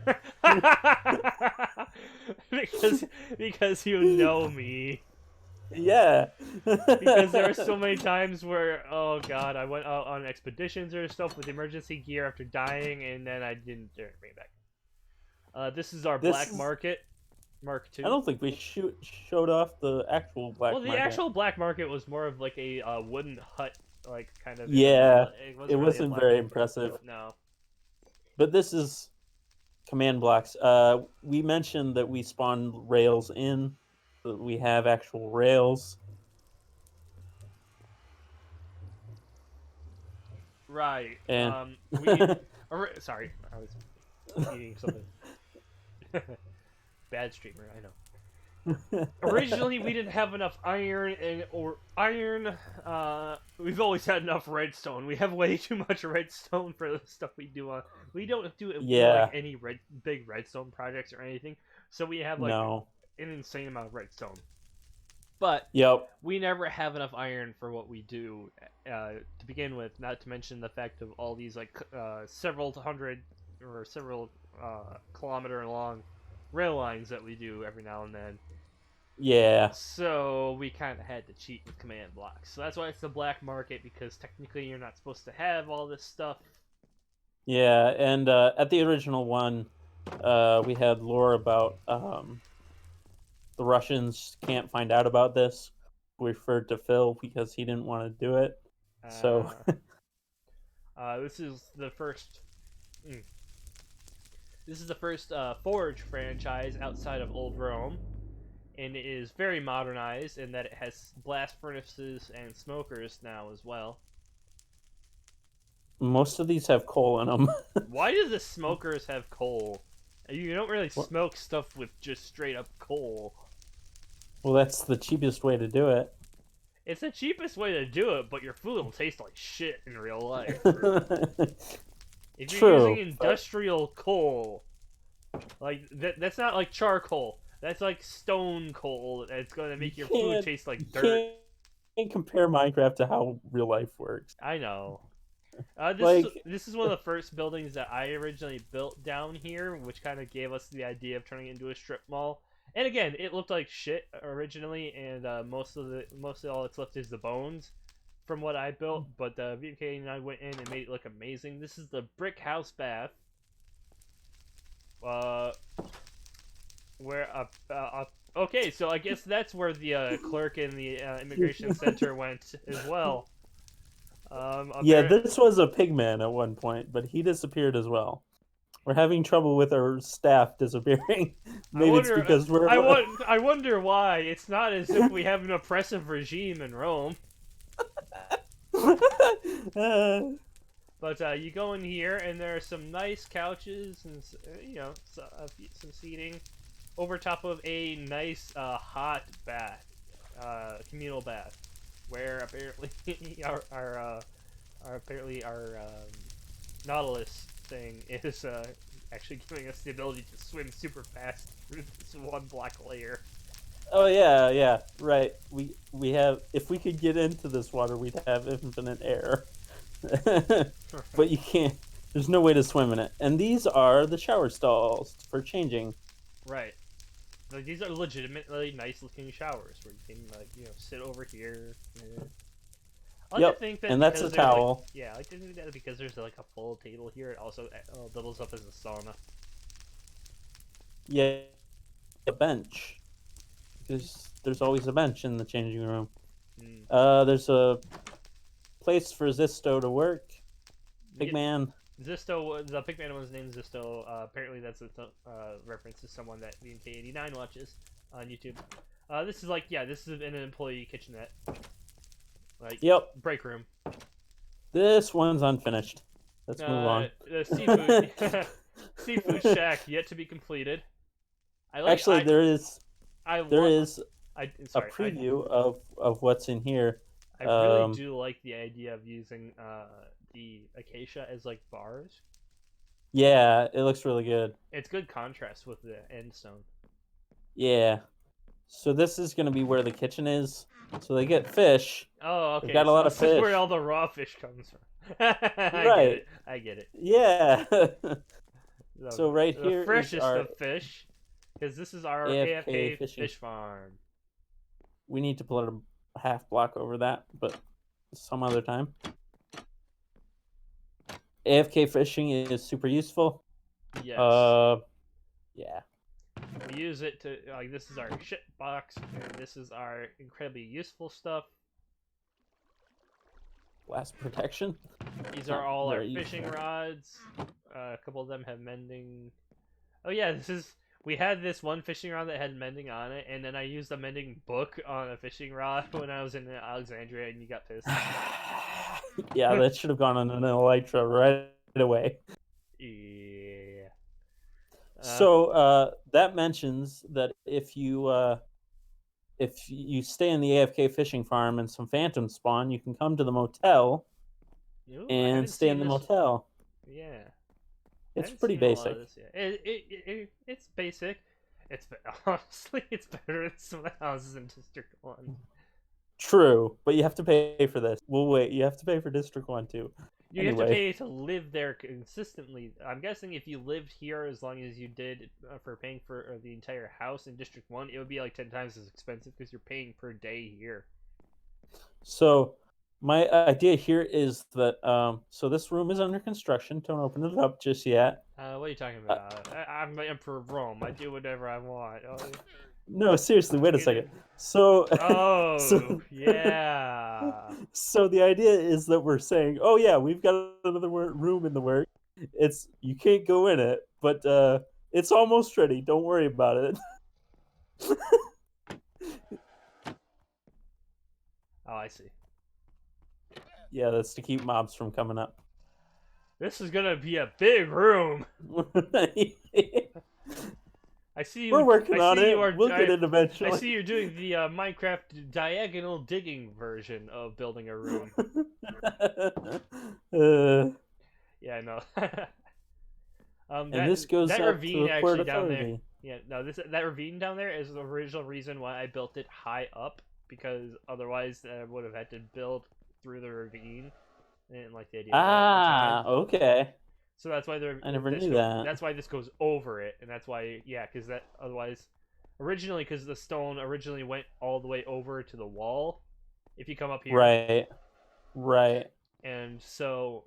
because you know me. Yeah. Because there are so many times where, oh god, I went out on expeditions or stuff with emergency gear after dying, and then I didn't bring it back. This is our black market, Mark II. I don't think we showed off the actual black market. Well, the actual black market was more of like a wooden hut, like kind of. Yeah, it wasn't very impressive. No. But this is command blocks. We mentioned that we spawned rails in. That we have actual rails. Right. And sorry, I was eating something. Bad streamer, I know. Originally, we didn't have enough iron, we've always had enough redstone. We have way too much redstone for the stuff we do. We don't do like any big redstone projects or anything, so we have like an insane amount of redstone. But we never have enough iron for what we do to begin with. Not to mention the fact of all these like several hundred or several kilometer long rail lines that we do every now and then. Yeah. So we kind of had to cheat with command blocks. So that's why it's the black market, because technically you're not supposed to have all this stuff. Yeah, and at the original one, we had lore about the Russians can't find out about this. We referred to Phil because he didn't want to do it. So this is the first. This is the first Forge franchise outside of Old Rome, and it is very modernized in that it has blast furnaces and smokers now as well. Most of these have coal in them. Why do the smokers have coal? You don't really smoke stuff with just straight up coal. Well, that's the cheapest way to do it. It's the cheapest way to do it, but your food will taste like shit in real life. If you're using industrial coal, like that's not like charcoal. That's like stone coal. That's going to make your food taste like dirt. You can't compare Minecraft to how real life works. I know. This is one of the first buildings that I originally built down here, which kind of gave us the idea of turning it into a strip mall. And again, it looked like shit originally, and mostly all that's left is the bones from what I built. But VK and I went in and made it look amazing. This is the brick house bath. Okay, so I guess that's where the clerk in the immigration center went as well. Yeah, this was a pigman at one point, but he disappeared as well. We're having trouble with our staff disappearing. Maybe it's because we're... I wonder why. It's not as if we have an oppressive regime in Rome. But you go in here, and there are some nice couches and, some seating over top of a nice hot bath, communal bath, where apparently our Nautilus thing is actually giving us the ability to swim super fast through this one black layer. Oh yeah, right. We have, if we could get into this water, we'd have infinite air. But you can't. There's no way to swim in it. And these are the shower stalls for changing. Right. Like, these are legitimately nice looking showers where you can sit over here. Yeah. I like to think that, and that's a towel. I like to think that because there's like a full table here, it also doubles up as a sauna. Yeah, a bench. Because there's always a bench in the changing room. There's a place for Zisto to work. Pigman. Zisto, the Pigman one's named Zisto. Apparently that's a reference to someone that VMK89 watches on YouTube. This is an employee kitchenette. Break room. This one's unfinished. Let's move on. The seafood shack yet to be completed. There is a preview of what's in here. I really do like the idea of using the acacia as like bars. Yeah, it looks really good. It's good contrast with the end stone. Yeah. So this is going to be where the kitchen is. So they get fish. Oh, okay. They've got a lot of fish. This is where all the raw fish comes from. Right. I get it. Yeah. The So right the here is freshest our of fish, because this is our AFK AFK fishing. fish farm. We need to put a half block over that, but some other time. AFK fishing is super useful. Yes. Yeah. We use it to, like, this is our shit box, and this is our incredibly useful stuff. Blast protection. These Not are all our very fishing useful. rods. A couple of them have mending. Oh yeah, we had this one fishing rod that had mending on it, and then I used a mending book on a fishing rod when I was in Alexandria, and you got pissed. Yeah, that should have gone on an elytra right away. Yeah. So that mentions that if you stay in the AFK fishing farm and some phantoms spawn, you can come to the motel Ooh, I and haven't stay seen in the this. motel. Yeah. I It's haven't pretty seen a lot of basic. this yet. It's basic. Honestly, it's better than some of the houses in District 1. True, but you have to pay for this. We'll wait. You have to pay for District 1 too. You have to pay to live there consistently. I'm guessing if you lived here as long as you did for paying for the entire house in District 1, it would be like 10 times as expensive because you're paying per day here. So my idea here is that so this room is under construction. Don't open it up just yet. What are you talking about? I'm the Emperor of Rome. I do whatever I want. No, seriously, wait a second. So Oh, yeah. So the idea is that we're saying, oh yeah, we've got another room in the work. You can't go in it, but it's almost ready. Don't worry about it. Oh, I see. Yeah, that's to keep mobs from coming up. This is gonna be a big room. I see you. We're working on it. We'll get it eventually. I see you're doing the Minecraft diagonal digging version of building a room. Yeah, no. And this goes that up ravine to the Port actually down there. Authority. Yeah, no, that ravine down there is the original reason why I built it high up, because otherwise I would have had to build through the ravine. I didn't like the idea. Okay. So that's why I never knew that. That's why this goes over it, and that's why, yeah, because that otherwise, originally, because the stone originally went all the way over to the wall. If you come up here, right, and so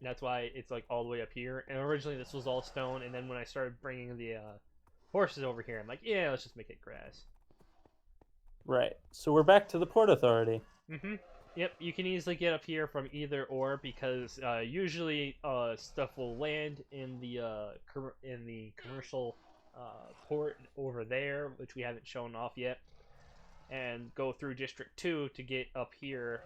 that's why it's like all the way up here. And originally this was all stone, and then when I started bringing the horses over here, I'm like, yeah, let's just make it grass. Right. So we're back to the Port Authority. Mm-hmm. Yep, you can easily get up here from either or, because usually stuff will land in the commercial port over there, which we haven't shown off yet, and go through District 2 to get up here,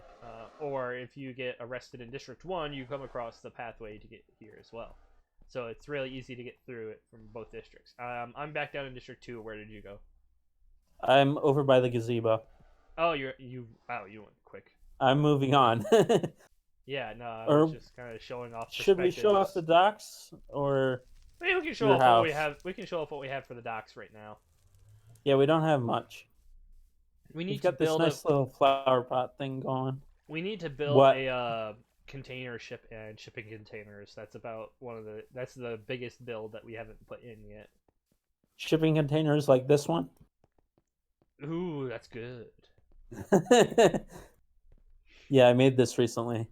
or if you get arrested in District 1, you come across the pathway to get here as well. So it's really easy to get through it from both districts. I'm back down in District 2. Where did you go? I'm over by the gazebo. Oh, you went quick. I'm moving on. Yeah, no, I was just kind of showing off. Should we show off the docks, or maybe we can show off what we have? We can show off what we have for the docks right now. Yeah, we don't have much. We need to build this nice little flower pot thing going. We need to build a container ship and shipping containers. That's about that's the biggest build that we haven't put in yet. Shipping containers like this one? Ooh, that's good. Yeah, I made this recently.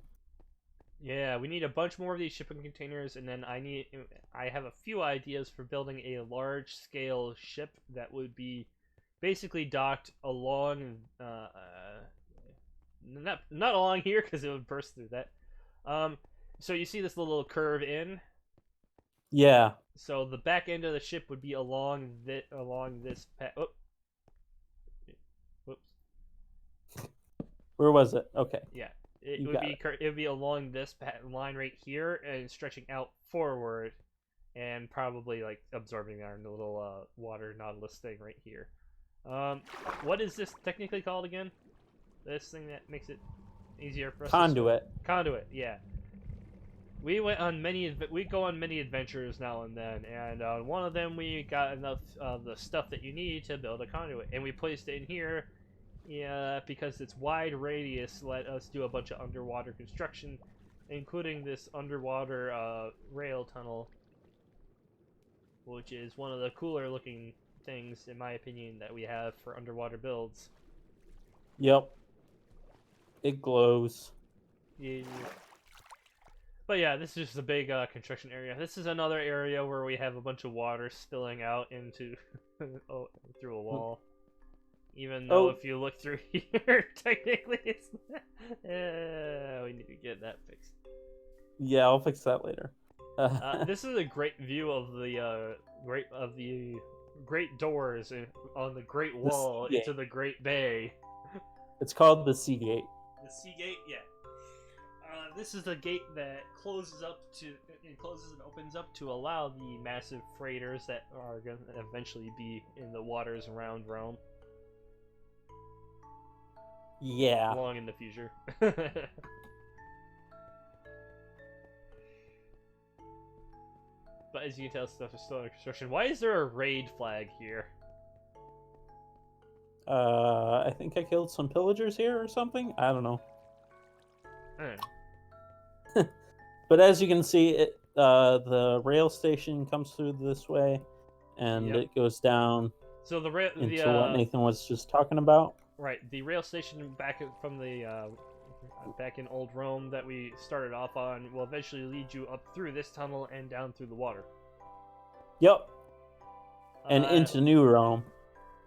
Yeah, we need a bunch more of these shipping containers, and then I have a few ideas for building a large-scale ship that would be basically docked along, not along here, because it would burst through that. So you see this little curve in? Yeah. So the back end of the ship would be along this path. Oh. Whoops. Where was it? Okay. Yeah, it would be along this line right here and stretching out forward, and probably like absorbing our little water nautilus thing right here. What is this technically called again? This thing that makes it easier for us. Conduit. Conduit. Yeah. We go on many adventures now and then, and on one of them we got enough of the stuff that you need to build a conduit, and we placed it in here. Yeah, because its wide radius let us do a bunch of underwater construction, including this underwater rail tunnel, which is one of the cooler looking things, in my opinion, that we have for underwater builds. Yep. It glows. Yeah. But yeah, this is just a big construction area. This is another area where we have a bunch of water spilling out into oh, through a wall. Even though if you look through here, technically it's we need to get that fixed. Yeah, I'll fix that later. This is a great view of the great doors on the Great Wall into the Great Bay. It's called the Sea Gate. The Sea Gate, yeah. This is the gate that closes and opens up to allow the massive freighters that are going to eventually be in the waters around Rome. Yeah. Long in the future. But as you can tell, stuff is still under construction. Why is there a raid flag here? I think I killed some pillagers here or something. I don't know. But as you can see, the rail station comes through this way, and it goes down. So the into what Nathan was just talking about. Right, the rail station back from the back in Old Rome that we started off on will eventually lead you up through this tunnel and down through the water. Yep. And into New Rome,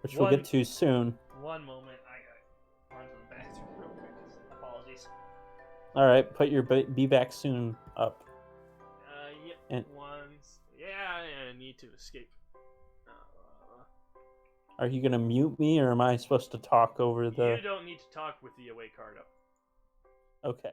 which we'll get to soon. One moment, I got onto the bathroom real quick. Apologies. All right, put your "be back soon" up. Yep. I need to escape. Are you gonna mute me, or am I supposed to talk over the? You don't need to talk with the away card up. Okay.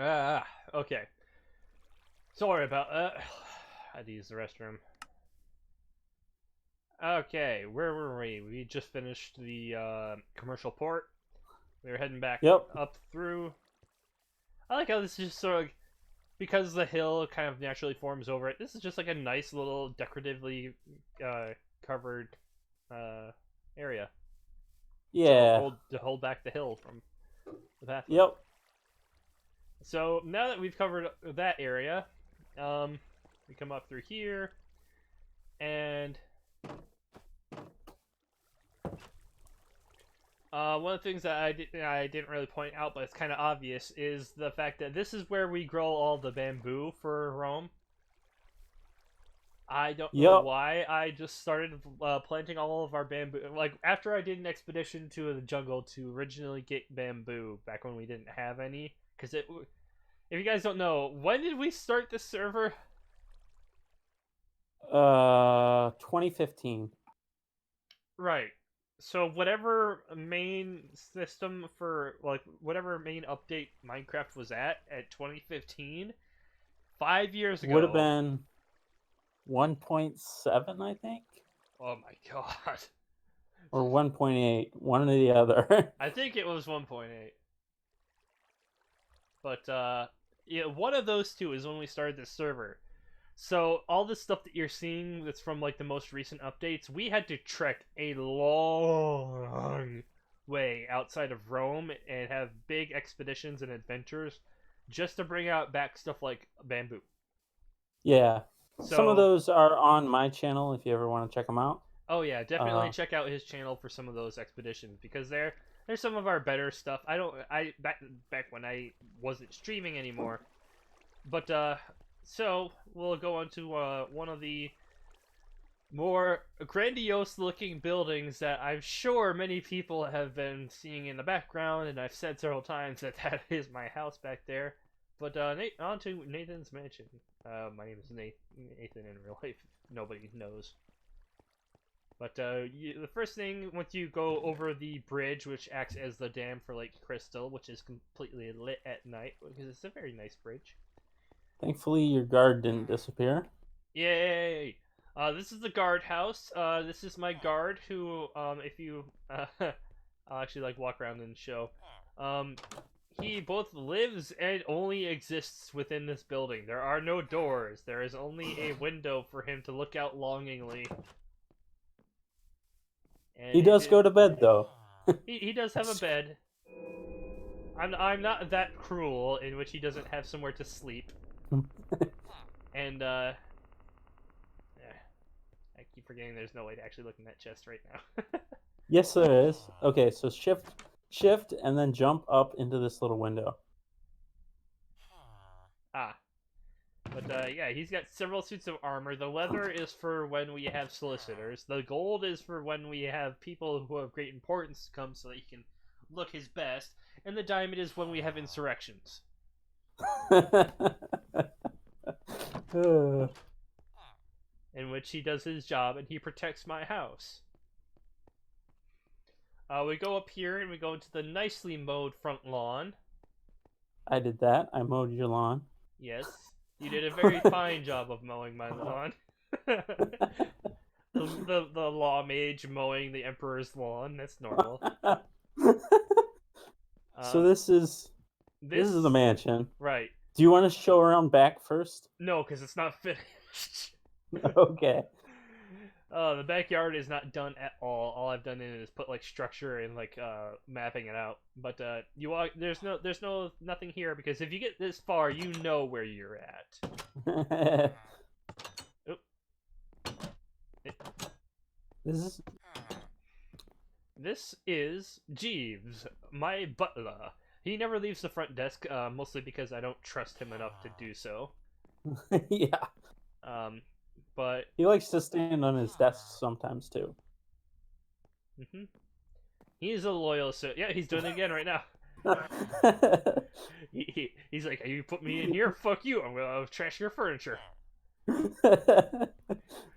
Okay. Sorry about that. I had to use the restroom. Okay, where were we? We just finished the commercial port. We were heading back Yep. up through. I like how this is just sort of, because the hill kind of naturally forms over it. This is just like a nice little decoratively covered area. Yeah. To hold back the hill from the pathway. Yep. So now that we've covered that area, we come up through here, and one of the things that I didn't really point out, but it's kind of obvious, is the fact that this is where we grow all the bamboo for Rome. I don't know why I just started planting all of our bamboo. Like, after I did an expedition to the jungle to originally get bamboo, back when we didn't have any. Because if you guys don't know, when did we start this server? 2015. Right. So whatever main system for, like, whatever main update Minecraft was at 2015, 5 years ago. Would have been 1.7, I think. Oh my god. Or 1.8, one or the other. I think it was 1.8. But yeah, one of those two is when we started this server. So all this stuff that you're seeing that's from like the most recent updates, we had to trek a long way outside of Rome and have big expeditions and adventures just to bring out back stuff like bamboo. Yeah. So, some of those are on my channel if you ever want to check them out. Oh yeah, definitely check out his channel for some of those expeditions, because there's some of our better stuff. Back when I wasn't streaming anymore. But so we'll go on to one of the more grandiose looking buildings that I'm sure many people have been seeing in the background, and I've said several times that is my house back there. But on to Nathan's mansion. My name is Nathan in real life. Nobody knows. But the first thing, once you go over the bridge, which acts as the dam for Lake Crystal, which is completely lit at night, because it's a very nice bridge. Thankfully, your guard didn't disappear. Yay! This is the guard house. This is my guard, who, if you, I'll actually, like, walk around and show. He both lives and only exists within this building. There are no doors. There is only a window for him to look out longingly. And he does go to bed, though. he does have a bed. I'm not that cruel in which he doesn't have somewhere to sleep. And yeah, I keep forgetting there's no way to actually look in that chest right now. Yes, there is. Okay, so shift, and then jump up into this little window. But yeah, he's got several suits of armor. The leather is for when we have solicitors. The gold is for when we have people who have great importance come so that he can look his best. And the diamond is when we have insurrections. In which he does his job and he protects my house. We go up here and we go into the nicely mowed front lawn. I did that. I mowed your lawn. Yes. You did a very fine job of mowing my lawn. the law mage mowing the emperor's lawn. That's normal. So this is the mansion. Right. Do you want to show around back first? No, because it's not finished. Okay. The backyard is not done at all. All I've done in it is put like structure and like mapping it out. But you walk. There's nothing here, because if you get this far, you know where you're at. This is Jeeves, my butler. He never leaves the front desk, mostly because I don't trust him enough to do so. Yeah. But he likes to stand on his desk sometimes too. He's a loyal yeah, he's doing it again right now. He's like, you put me in here, fuck you, I'm gonna trash your furniture.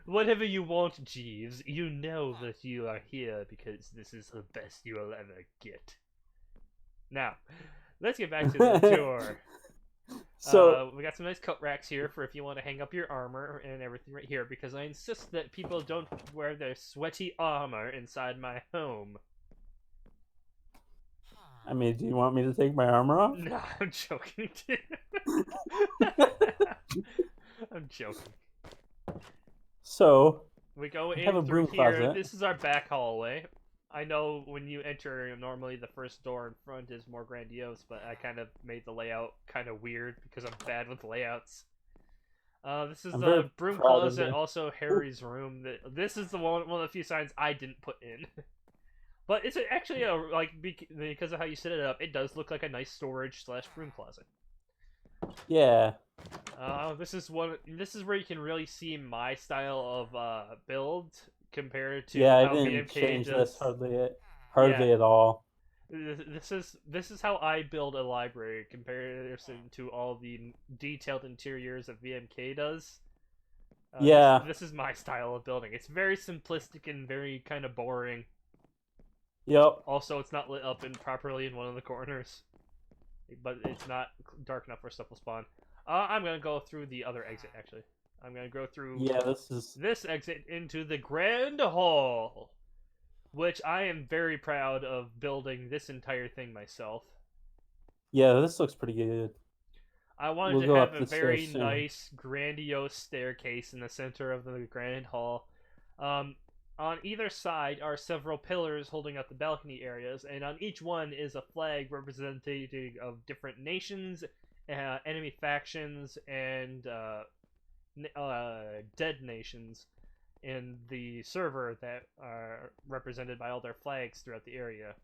Whatever you want, Jeeves, you know that you are here because this is the best you will ever get. Now, let's get back to the tour. So We got some nice coat racks here for if you want to hang up your armor and everything right here, because I insist that people don't wear their sweaty armor inside my home. I mean, do you want me to take my armor off? No, I'm joking. I'm joking. So We go I have in a through broom here. closet. This is our back hallway. I know when you enter, normally the first door in front is more grandiose, but I kind of made the layout kind of weird because I'm bad with layouts. This is I'm the very broom proud of closet, you. also Harry's room. This is the one of the few signs I didn't put in. But it's actually a because of how you set it up, it does look like a nice storage slash broom closet. Yeah. This is where you can really see my style of build compared to Yeah, I how didn't BMK change does. this hardly Yeah, at all. this is how I build a library comparison to all the detailed interiors that VMK does. Yeah. This is my style of building. It's very simplistic and very kind of boring. Yep. Also, it's not lit up properly in one of the corners, but it's not dark enough where stuff will spawn. I'm gonna go through the other exit. Actually, I'm gonna go through Yeah, this is this exit into the Grand Hall, which I am very proud of building this entire thing myself. yeah, this looks pretty good. I wanted We'll to go have up a the very stairs soon. nice, grandiose staircase in the center of the Grand Hall. On either side are several pillars holding up the balcony areas, and on each one is a flag representative of different nations, enemy factions, and dead nations in the server that are represented by all their flags throughout the area.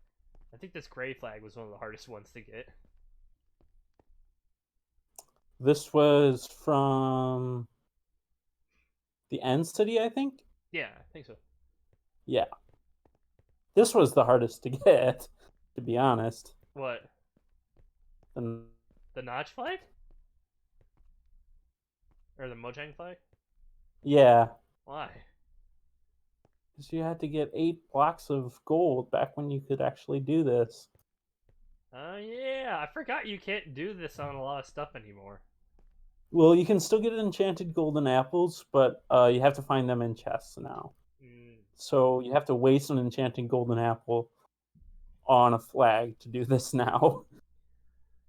I think this gray flag was one of the hardest ones to get. This was from the End City, I think. Yeah, I think so. Yeah. This was the hardest to get, to be honest. What? And The Notch flag? Or the Mojang flag? yeah, Why? because you had to get 8 blocks of gold back when you could actually do this. Oh, yeah, I forgot you can't do this on a lot of stuff anymore. Well, you can still get enchanted golden apples, but you have to find them in chests now. So you have to waste an enchanted golden apple on a flag to do this now.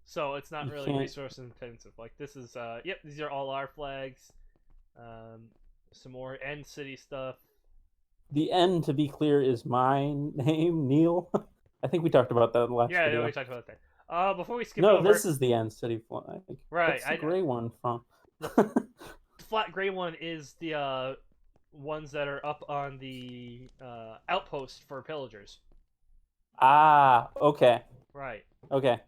So it's not You really can't. resource intensive. Like, this is, yep, these are all our flags. Some more End City stuff. The N, to be clear, is my name, Neil. I think we talked about that in the last Yeah, video. we talked about that. Before we skip No, over... this is the End City flag. Right. That's the gray one from... The flat gray one is the, ones that are up on the, outpost for pillagers. Ah, okay. Right. Okay.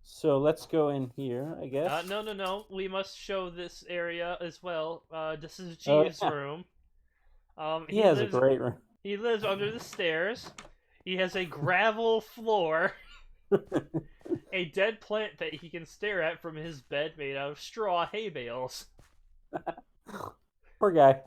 So let's go in here, I guess. No. We must show this area as well. This is Oh, G's yeah. room. He has a great room. He lives under the stairs. He has a gravel floor, a dead plant that he can stare at from his bed made out of straw hay bales. Poor guy.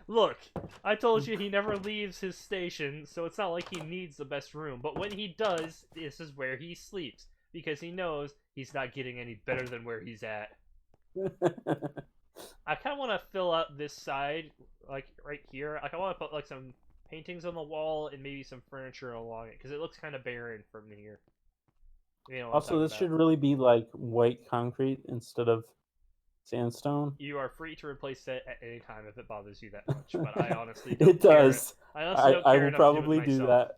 Look, I told you he never leaves his station, so it's not like he needs the best room. But when he does, this is where he sleeps, because he knows he's not getting any better than where he's at. I kind of want to fill out this side, like, right here. Like, I want to put, like, some paintings on the wall and maybe some furniture along it, because it looks kind of barren from here. You know what Also, this should really be, like, white concrete instead of sandstone. You are free to replace it at any time if it bothers you that much, but I honestly don't It does. I honestly don't care will enough probably to do it do myself.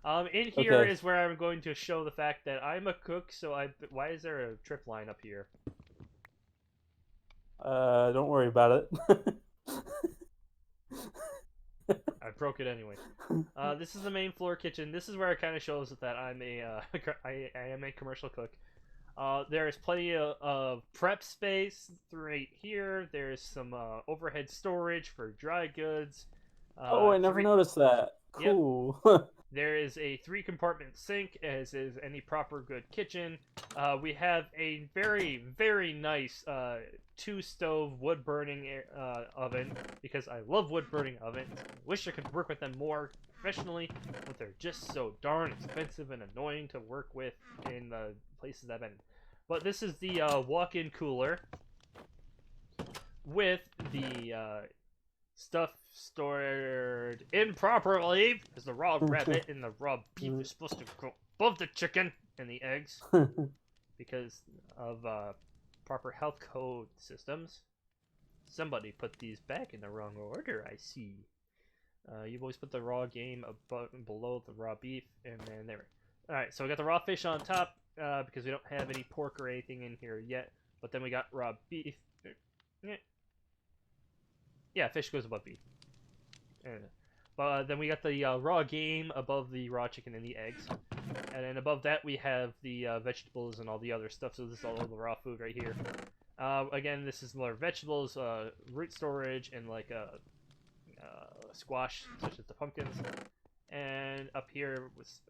that. In here is where I'm going to show the fact that I'm a cook, so why is there a trip line up here? Don't worry about it. I broke it anyway. This is the main floor kitchen. This is where it kind of shows that I'm I am a commercial cook. There is plenty of prep space right here. There's some overhead storage for dry goods. Oh, I never noticed that. Cool. Yep. There is a 3-compartment sink, as is any proper good kitchen. We have a very, very nice 2-stove wood-burning oven, because I love wood-burning ovens. I wish I could work with them more professionally, but they're just so darn expensive and annoying to work with in the places I've been. But this is the walk-in cooler with the stuff stored improperly. Because the raw rabbit and the raw beef is supposed to go above the chicken and the eggs because of proper health code systems. Somebody put these back in the wrong order, I see. You've always put the raw game above and below the raw beef, and then there. Alright, so we got the raw fish on top, because we don't have any pork or anything in here yet. But then we got raw beef. Yeah, fish goes above beef. But then we got the raw game above the raw chicken and the eggs. And then above that we have the vegetables and all the other stuff, so this is all the raw food right here. Again, this is more vegetables, root storage, and like squash, such as the pumpkins. And up here was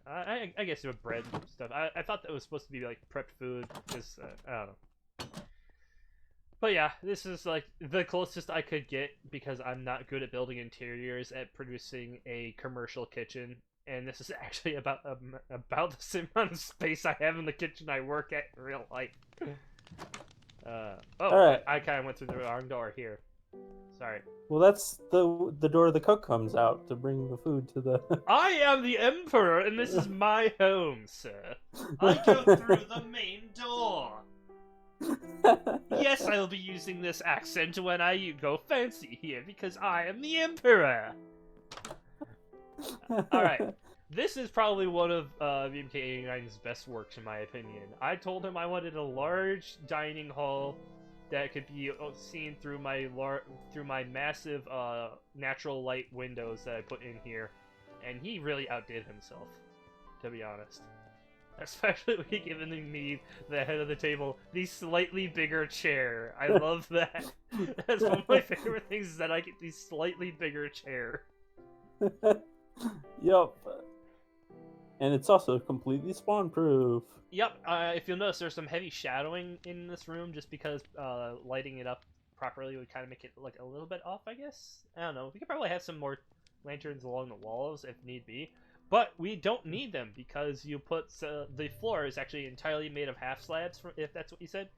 I guess with bread stuff. I thought that was supposed to be like prepped food, because I don't know. But yeah, this is like the closest I could get because I'm not good at building interiors at producing a commercial kitchen. And this is actually about the same amount of space I have in the kitchen I work at in real life. Alright. I kind of went through the wrong door here. Sorry. Well, that's the door the cook comes out to bring the food to the... I am the Emperor, and this is my home, sir. I go through the main door. Yes, I'll be using this accent when I go fancy here, because I am the Emperor. Alright, this is probably one of VMK89's best works, in my opinion. I told him I wanted a large dining hall that could be seen through my massive natural light windows that I put in here, and he really outdid himself, to be honest. Especially when he given me the head of the table, the slightly bigger chair. I love that. That's one of my favorite things, is that I get the slightly bigger chair. Yup. And it's also completely spawn-proof. Yep, if you'll notice, there's some heavy shadowing in this room, just because lighting it up properly would kind of make it like a little bit off, I guess? I don't know. We could probably have some more lanterns along the walls if need be. But we don't need them, because you put the floor is actually entirely made of half slabs, if that's what you said?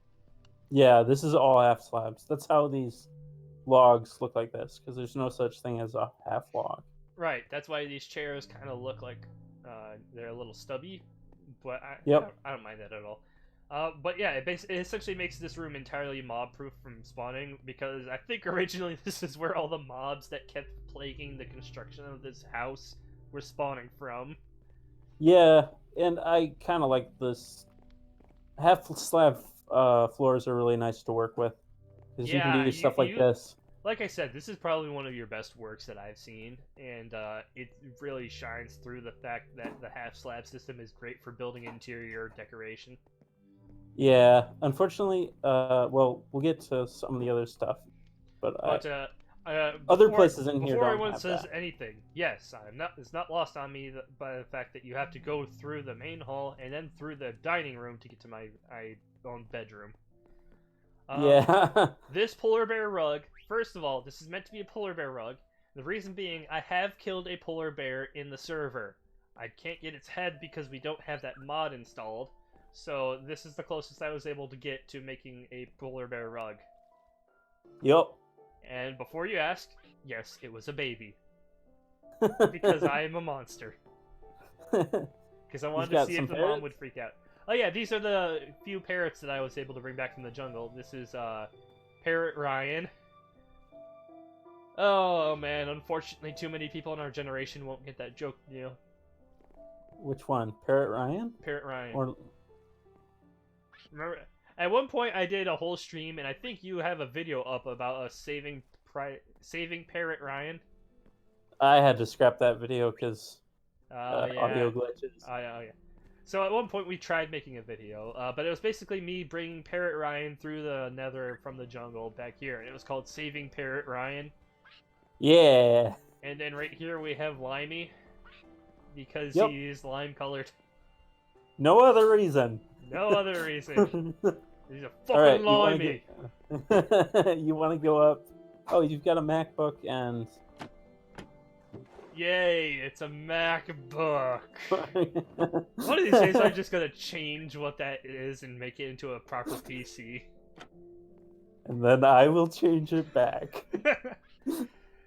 Yeah, this is all half slabs. That's how these logs look like this, because there's no such thing as a half log. Right, that's why these chairs kind of look like they're a little stubby, but I don't mind that at all. But yeah, it essentially makes this room entirely mob-proof from spawning, because I think originally this is where all the mobs that kept plaguing the construction of this house were spawning from. Yeah, and I kind of like this. Half slab floors are really nice to work with, because you can do stuff like this. Like I said, this is probably one of your best works that I've seen, and it really shines through the fact that the half slab system is great for building interior decoration. Yeah, unfortunately, well, we'll get to some of the other stuff, but other places in here before don't anyone have says that. anything, yes, it's not lost on me by the fact that you have to go through the main hall and then through the dining room to get to my own bedroom. Yeah. This polar bear rug, first of all, this is meant to be a polar bear rug. The reason being, I have killed a polar bear in the server. I can't get its head because we don't have that mod installed, so this is the closest I was able to get to making a polar bear rug. Yep. And before you ask, yes, it was a baby. Because I am a monster. Because I wanted to see if the mom would freak out. Oh yeah, these are the few parrots that I was able to bring back from the jungle. This is Parrot Ryan. Oh man, unfortunately too many people in our generation won't get that joke, you know. Which one? Parrot Ryan? Parrot Ryan. Or... Remember, at one point I did a whole stream, and I think you have a video up about us saving Parrot Ryan. I had to scrap that video because yeah. audio glitches. Oh yeah. So at one point we tried making a video, but it was basically me bringing Parrot Ryan through the nether from the jungle back here, and it was called Saving Parrot Ryan. Yeah. And then right here we have Limey, because he's lime colored. No other reason. No other reason. He's a fucking limey. You want to go up? Oh, you've got a MacBook and... Yay, it's a MacBook. One of these days I'm just gonna change what that is and make it into a proper PC. And then I will change it back.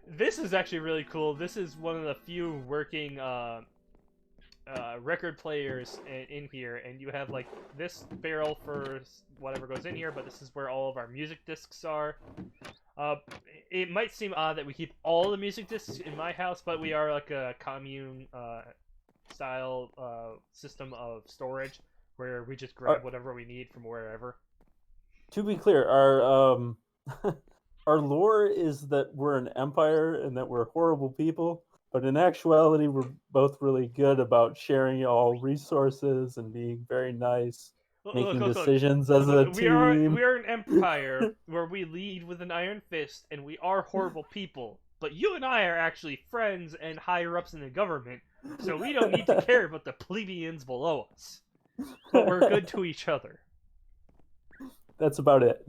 This is actually really cool. This is one of the few working record players in here, and you have like this barrel for whatever goes in here, but this is where all of our music discs are. It might seem odd that we keep all the music discs in my house, but we are like a commune style system of storage where we just grab whatever we need from wherever. To be clear, our our lore is that we're an empire and that we're horrible people, but in actuality, we're both really good about sharing all resources and being very nice, making decisions as a team. We are an empire where we lead with an iron fist, and we are horrible people. But you and I are actually friends and higher ups in the government, so we don't need to care about the plebeians below us. But we're good to each other. That's about it.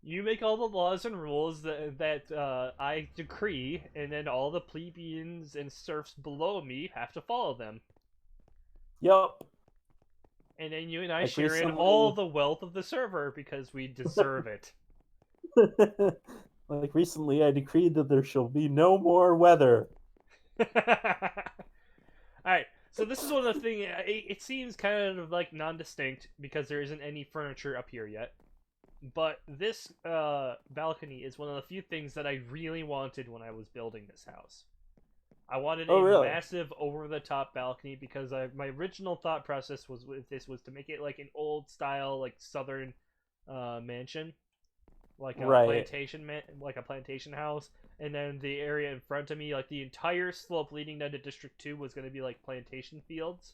You make all the laws and rules that I decree, and then all the plebeians and serfs below me have to follow them. Yup. And then you and I share in all the wealth of the server because we deserve it. Like recently, I decreed that there shall be no more weather. Alright, so this is one of the things. It seems kind of like non-distinct because there isn't any furniture up here yet. But this balcony is one of the few things that I really wanted when I was building this house. I wanted a massive over-the-top balcony because my original thought process was with this was to make it like an old-style, like southern mansion, like a plantation house, and then the area in front of me, like the entire slope leading down to District 2, was going to be like plantation fields.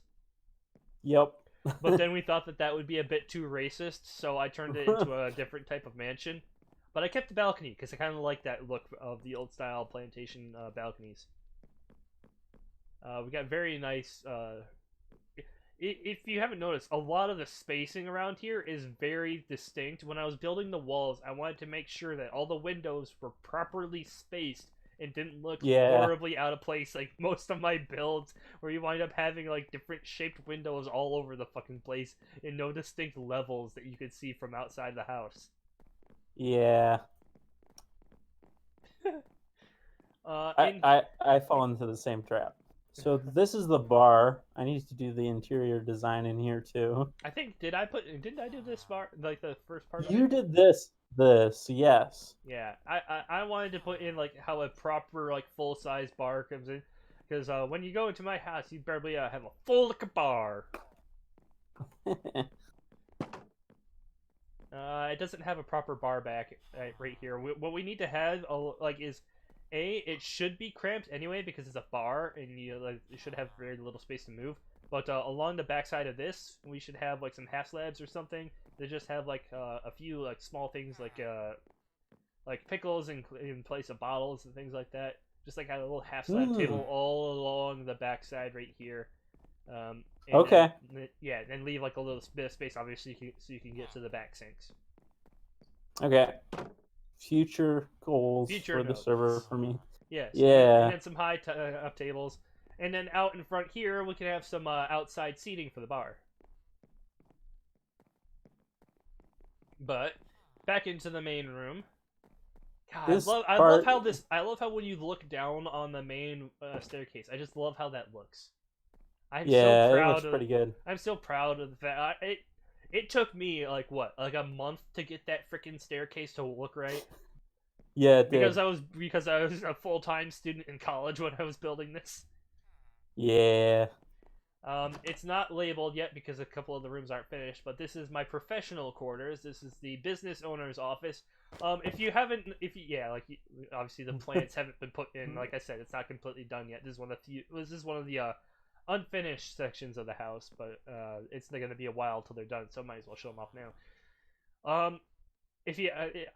Yep. But then we thought that would be a bit too racist, so I turned it into a different type of mansion. But I kept the balcony, because I kind of like that look of the old-style plantation balconies. We got very nice... If you haven't noticed, a lot of the spacing around here is very distinct. When I was building the walls, I wanted to make sure that all the windows were properly spaced and didn't look horribly out of place like most of my builds, where you wind up having like different shaped windows all over the fucking place and no distinct levels that you could see from outside the house. Yeah. I fall into the same trap. So this is the bar. I need to do the interior design in here too. I think didn't I do this bar, like the first part of it? You did this, yes. Yeah, I wanted to put in like how a proper like full size bar comes in, because when you go into my house, you barely have a full like bar. It doesn't have a proper bar back right here. What we need to have is it should be cramped anyway because it's a bar and you should have very little space to move. But along the backside of this, we should have like some half slabs or something. They just have like a few like small things like pickles in place of bottles and things like that. Just like a little half slab table all along the backside right here. Okay. Then leave like a little bit of space, obviously, so you can get to the back sinks. Okay. Future goals for the server for me. Yes. Yeah. And then some high up tables. And then out in front here, we can have some outside seating for the bar. But back into the main room. God, I love how when you look down on the main staircase, I just love how that looks. I'm so proud. It looks pretty good. I'm so proud of the fact it took me like a month to get that freaking staircase to look right. Yeah, it did. Because I was a full-time student in college when I was building this. Yeah. It's not labeled yet because a couple of the rooms aren't finished, but this is my professional quarters. This is the business owner's office. Obviously the plants haven't been put in. Like I said, it's not completely done yet. This is one of the unfinished sections of the house, but it's going to be a while till they're done, so I might as well show them off now. I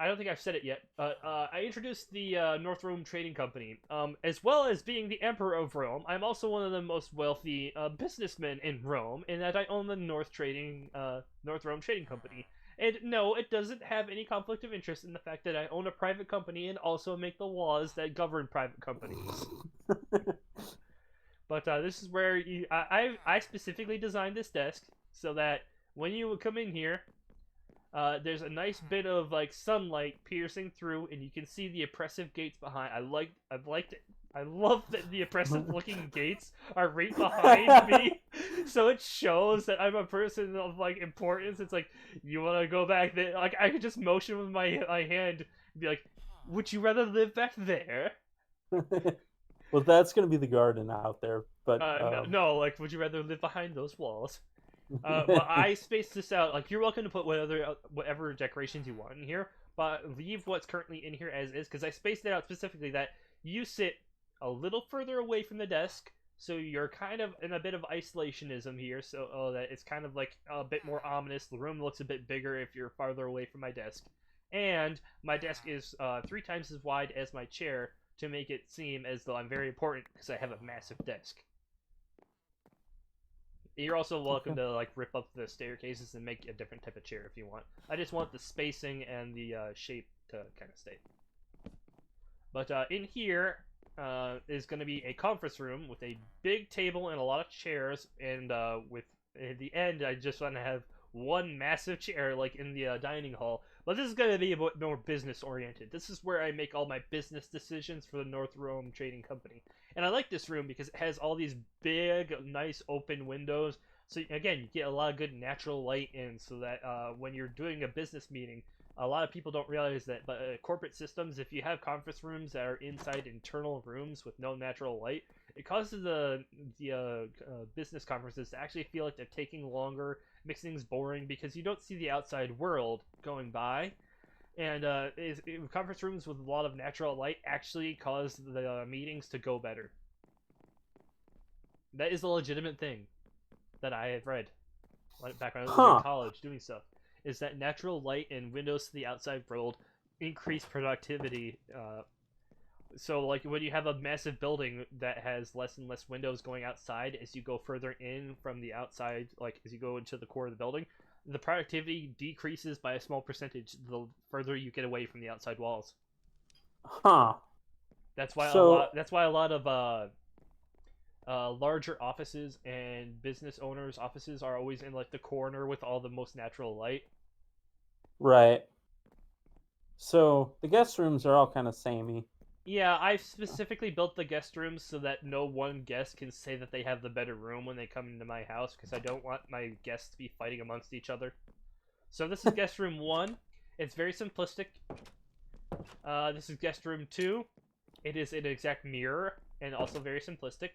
don't think I've said it yet, but I introduced the North Rome Trading Company. As well as being the Emperor of Rome, I'm also one of the most wealthy businessmen in Rome, in that I own the North Rome Trading Company. And no, it doesn't have any conflict of interest in the fact that I own a private company and also make the laws that govern private companies. But this is where I specifically designed this desk so that when you would come in here, there's a nice bit of like sunlight piercing through, and you can see the oppressive gates behind. I've liked it. I love that the oppressive looking gates are right behind me, so it shows that I'm a person of like importance. It's like, you want to go back there? Like I could just motion with my hand and be like, would you rather live back there? Well, that's gonna be the garden out there, but No, like, would you rather live behind those walls? But I spaced this out. Like, you're welcome to put whatever decorations you want in here, but leave what's currently in here as is, because I spaced it out specifically that you sit a little further away from the desk, so you're kind of in a bit of isolationism here, so that it's kind of like a bit more ominous. The room looks a bit bigger if you're farther away from my desk. And my desk is 3 times as wide as my chair to make it seem as though I'm very important because I have a massive desk. You're also welcome to like rip up the staircases and make a different type of chair if you want. I just want the spacing and the shape to kind of stay. But in here is going to be a conference room with a big table and a lot of chairs, and with at the end I just want to have one massive chair like in the dining hall. But this is going to be a bit more business oriented. This is where I make all my business decisions for the North Rome Trading Company. And I like this room because it has all these big, nice open windows. So again, you get a lot of good natural light in, so that when you're doing a business meeting, a lot of people don't realize that, but corporate systems, if you have conference rooms that are inside internal rooms with no natural light, it causes the business conferences to actually feel like they're taking longer, makes things boring because you don't see the outside world going by. And conference rooms with a lot of natural light actually cause the meetings to go better. That is a legitimate thing that I have read back when I was in college doing stuff. Is that natural light and windows to the outside world increase productivity. So, like, when you have a massive building that has less and less windows going outside as you go further in from the outside, like, as you go into the core of the building, the productivity decreases by a small percentage the further you get away from the outside walls. That's why a lot of larger offices and business owners' offices are always in, like, the corner with all the most natural light. Right. So the guest rooms are all kind of samey. Yeah, I've specifically built the guest rooms so that no one guest can say that they have the better room when they come into my house, because I don't want my guests to be fighting amongst each other. So this is guest room 1. It's very simplistic. This is guest room 2. It is an exact mirror, and also very simplistic.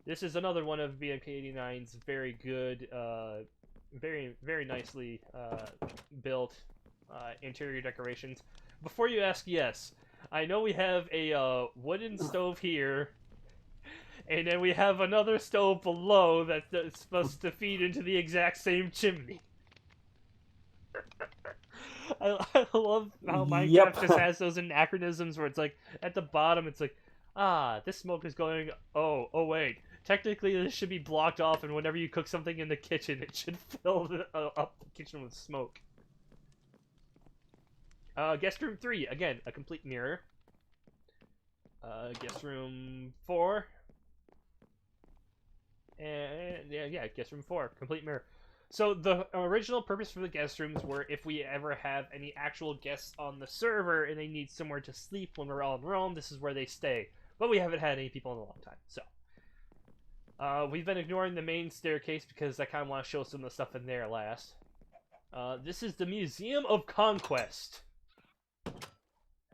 This is another one of BMK89's very good, very, very nicely built interior decorations. Before you ask, yes, I know we have a wooden stove here, and then we have another stove below that's supposed to feed into the exact same chimney. I love how Minecraft just has those anachronisms where it's like, at the bottom it's like, this smoke is going, oh wait, technically this should be blocked off, and whenever you cook something in the kitchen, it should fill up the kitchen with smoke. Guest room 3, again, a complete mirror. Guest room 4. And, yeah, guest room 4, complete mirror. So the original purpose for the guest rooms were if we ever have any actual guests on the server and they need somewhere to sleep when we're all in Rome, this is where they stay. But we haven't had any people in a long time, so. We've been ignoring the main staircase because I kind of want to show some of the stuff in there last. This is the Museum of Conquest.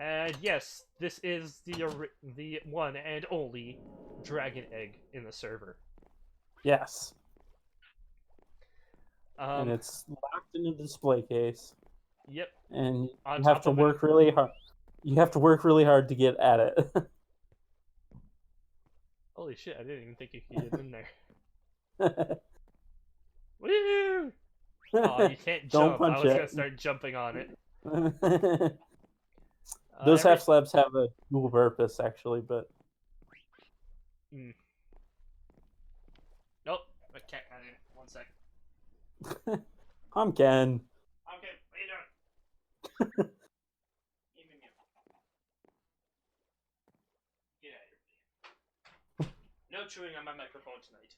And yes, this is the one and only dragon egg in the server. Yes. And it's locked in a display case. Yep. And you have to work really hard. You have to work really hard to get at it. Holy shit, I didn't even think you could get in there. Woo! Oh, you can't jump. I was going to start jumping on it. Those half slabs have a dual purpose, actually, but... Nope, my cat got in. 1 sec. I'm Ken. Okay, what are you doing? Get out of here. No chewing on my microphone tonight.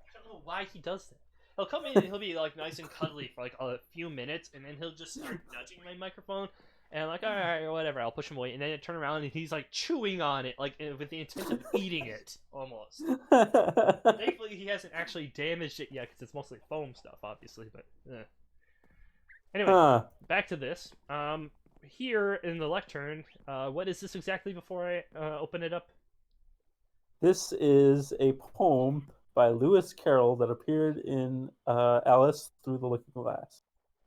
I don't know why he does that. He'll come in and he'll be like nice and cuddly for like a few minutes, and then he'll just start nudging my microphone. And I'm like, all right, whatever. I'll push him away, and then I turn around and he's like chewing on it, like with the intent of eating it, almost. Thankfully, he hasn't actually damaged it yet because it's mostly foam stuff, obviously. But anyway, back to this. Here in the lectern, what is this exactly before I open it up? This is a poem by Lewis Carroll that appeared in Alice Through the Looking Glass.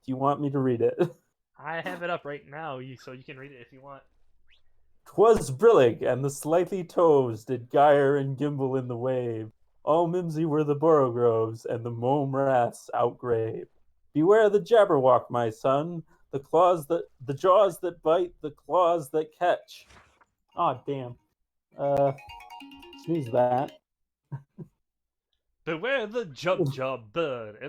Do you want me to read it? I have it up right now, so you can read it if you want. 'Twas brillig, and the slightly toves did gyre and gimble in the wave. All mimsy were the borogoves, and the mome raths outgrave. Beware the Jabberwock, my son, the jaws that bite, the claws that catch. Aw, oh, damn. Sneeze that. Beware the Jubjub bird,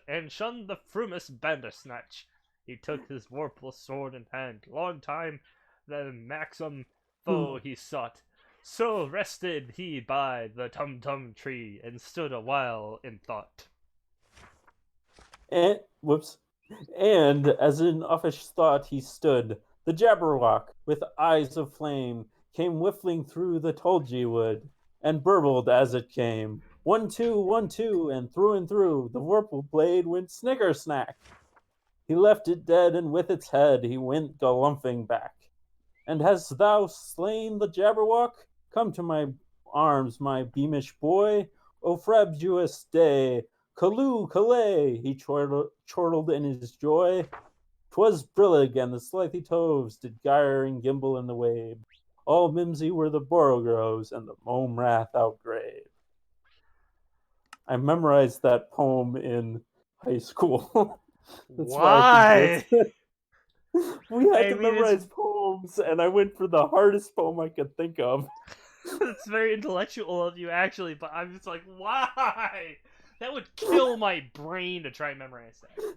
and shun the Frumis Bandersnatch. He took his warpless sword in hand, long time the maxim foe he sought. So rested he by the Tum-Tum tree, and stood a while in thought. And as in uffish thought he stood, the Jabberwock, with eyes of flame, came whiffling through the tulgey wood, and burbled as it came. 1, 2, 1, 2, and through, the vorpal blade went snicker-snack. He left it dead, and with its head he went galumphing back. And hast thou slain the Jabberwock? Come to my arms, my beamish boy. O frabjous day! Callooh, callay! He chortled in his joy. 'Twas brillig, and the slithy toves did gyre and gimble in the wave. All mimsy were the borogoves, and the mome rath outgrave. I memorized that poem in high school. That's why? We had to memorize poems, and I went for the hardest poem I could think of. It's very intellectual of you, actually, but I'm just like, why? That would kill my brain to try and memorize that.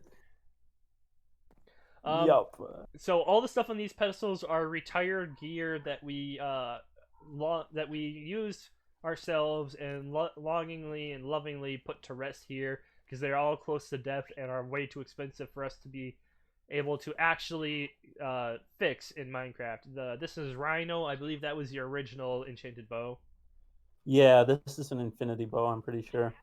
Yup. So all the stuff on these pedestals are retired gear that we used ourselves and longingly and lovingly put to rest here because they're all close to death and are way too expensive for us to be able to actually fix in Minecraft. This is Rhino. I believe that was your original enchanted bow. Yeah, this is an infinity bow, I'm pretty sure.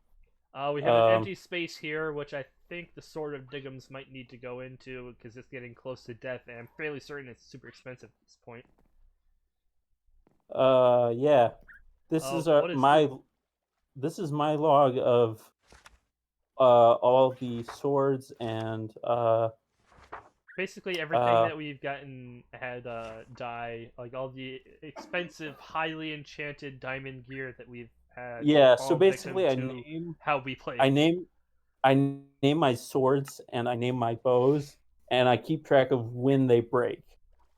We have an empty space here, which I think the Sword of Diggums might need to go into because it's getting close to death, and I'm fairly certain it's super expensive at this point. Yeah. This is this is my log of all the swords and basically everything that we've gotten had dye, like all the expensive, highly enchanted diamond gear that we've had. Yeah, so basically I name how we play. I name my swords and I name my bows, and I keep track of when they break.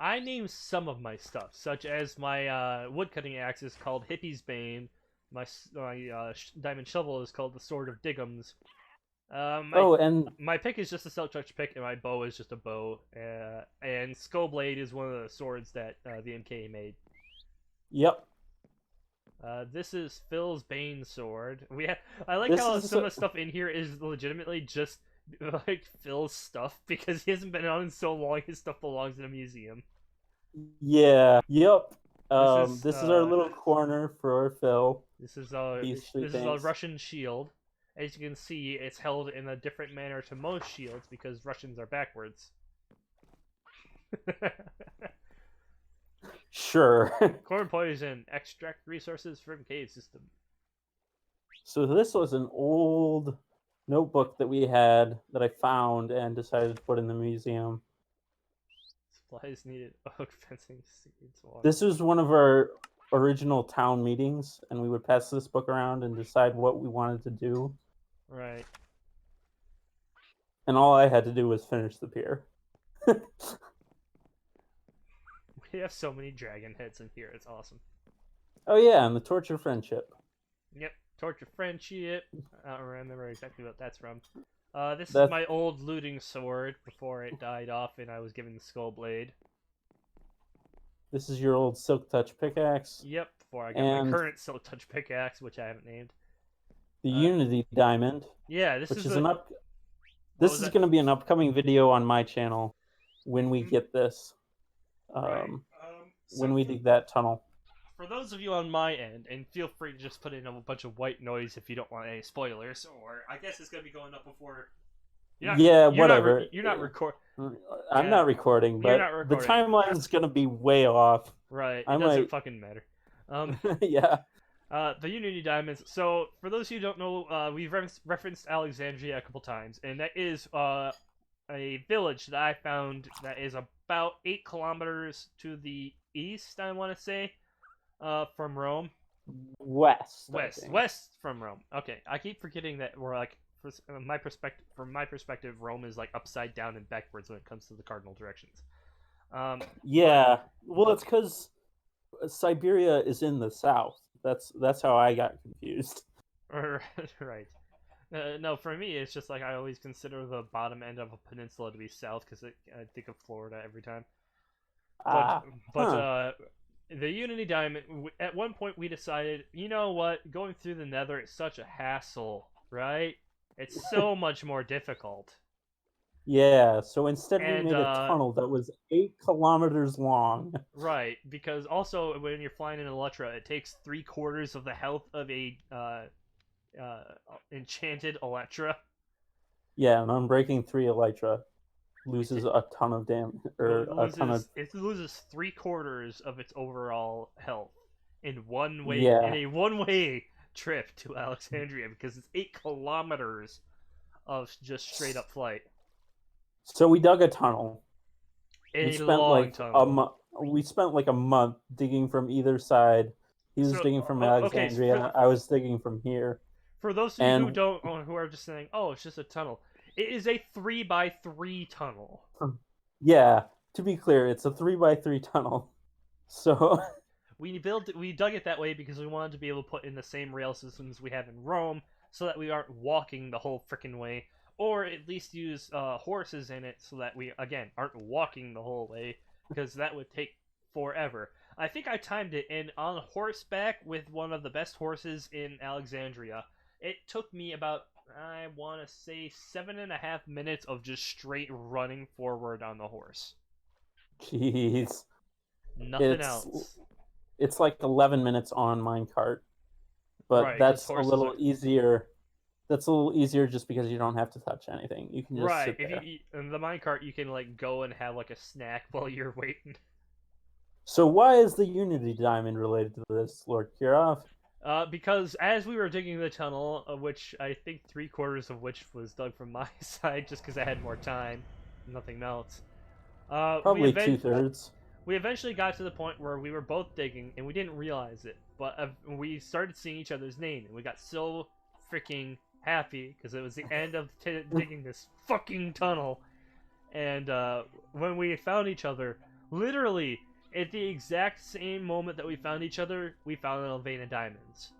I name some of my stuff, such as my woodcutting axe is called Hippie's Bane. My diamond shovel is called the Sword of Diggums. My pick is just a Silk Touch pick, and my bow is just a bow. And Skullblade is one of the swords that the MK made. Yep. This is Phil's Bane sword. I like how some of the stuff in here is legitimately just like Phil's stuff because he hasn't been on in so long. His stuff belongs in a museum. Yeah. Yep. This is our little corner for Phil. This is a Russian shield. As you can see, it's held in a different manner to most shields because Russians are backwards. Sure. Corn poison. Extract resources from cave system. So this was an old notebook that we had that I found and decided to put in the museum. Supplies needed. Oak fencing seeds. This was one of our original town meetings, and we would pass this book around and decide what we wanted to do. Right. And all I had to do was finish the pier. We have so many dragon heads in here. It's awesome. Oh yeah, and the Torch of Friendship. Yep, Torture Friendship. I don't remember exactly what that's from. This is That's my old looting sword before it died off and I was given the Skull Blade. this is your old Silk Touch pickaxe, Yep, before I got my and current Silk Touch pickaxe, which I haven't named. the Uh, Unity Diamond, yeah, this which is is a. an up. What This was is that? going to be an upcoming video on my channel when we Mhm. get this. Right. When So we dig that tunnel. for those of you on my end, and feel free to just put in a bunch of white noise if you don't want any spoilers, or I guess it's gonna be going up before. Yeah, whatever. You're not record. I'm Yeah, not recording, you're but not the recording. timeline's gonna be way off. Right. I It doesn't might. fucking matter. Um. Yeah. The Unity Diamonds. So, for those of you who don't know, we've referenced Alexandria a couple times, and that is a village that I found that is about 8 kilometers to the east, I want to say, from Rome. West. West from Rome. Okay, I keep forgetting that we're like, from my perspective, Rome is like upside down and backwards when it comes to the cardinal directions. Yeah. Well, it's because Siberia is in the south. That's how I got confused. Right. No, for me, it's just like I always consider the bottom end of a peninsula to be south because I think of Florida every time. But the Unity Diamond. At one point, we decided, you know what? Going through the Nether is such a hassle, right? It's so much more difficult. Yeah. So instead, we And made a tunnel that was 8 kilometers long. right, because also when you're flying in Elytra, it takes 3/4 of the health of a enchanted Elytra. Yeah, and Unbreaking 3 Elytra loses a ton of damage, or a ton of. It loses 3/4 of its overall health in Yeah. a one way trip to Alexandria because it's 8 kilometers of just straight up flight. So we dug a tunnel. A We spent long like tunnel. we spent like a month digging from either side. He was So digging from okay, Alexandria. I was digging from here. for those of you who And don't, who are just saying, "Oh, it's just a tunnel," it is a 3x3 tunnel. yeah, to be clear, it's a 3x3 tunnel. So We dug it that way because we wanted to be able to put in the same rail systems we have in Rome, so that we aren't walking the whole freaking way, or at least use horses in it, so that we again aren't walking the whole way, because that would take forever. I think I timed it, and on horseback with one of the best horses in Alexandria, it took me about, I want to say, 7.5 minutes of just straight running forward on the horse. jeez. Nothing else. It's like 11 minutes on minecart. But Right, that's a horses little are... easier. That's a little easier just because you don't have to touch anything. You can just Right, sit there. in the minecart, you can like go and have like a snack while you're waiting. So why is the Unity Diamond related to this, Lord Kirov? Because as we were digging the tunnel, which I think 3/4 of which was dug from my side, just because I had more time, nothing else. Probably 2/3. We eventually got to the point where we were both digging and we didn't realize it, but we started seeing each other's name and we got so freaking happy because it was the end of digging this fucking tunnel. And when we found each other, literally at the exact same moment that we found each other, we found a vein of diamonds.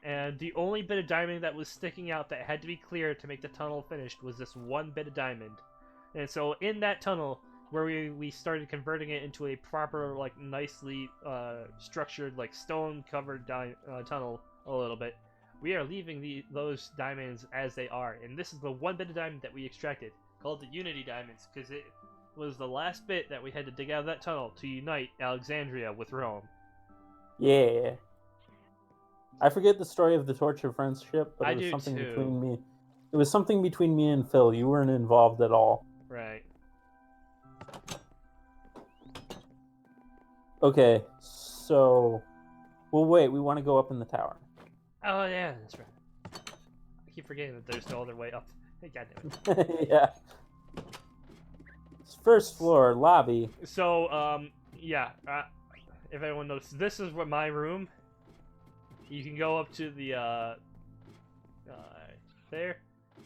And the only bit of diamond that was sticking out that had to be cleared to make the tunnel finished was this one bit of diamond. And so in that tunnel, where we started converting it into a proper, like, nicely structured, like, stone-covered tunnel a little bit, we are leaving those diamonds as they are. And this is the one bit of diamond that we extracted, called the Unity Diamonds, because it was the last bit that we had to dig out of that tunnel to unite Alexandria with Rome. Yeah. I forget the story of the torture friendship, but I it was do something too. between me. It was something between me and Phil. You weren't involved at all. Right. Okay, so... Well, wait, we want to go up in the tower. Oh, yeah, that's right. I keep forgetting that there's no other way up. God damn it. Yeah. First floor, lobby. So, yeah, if anyone knows, this is what my room. You can go up to the, there.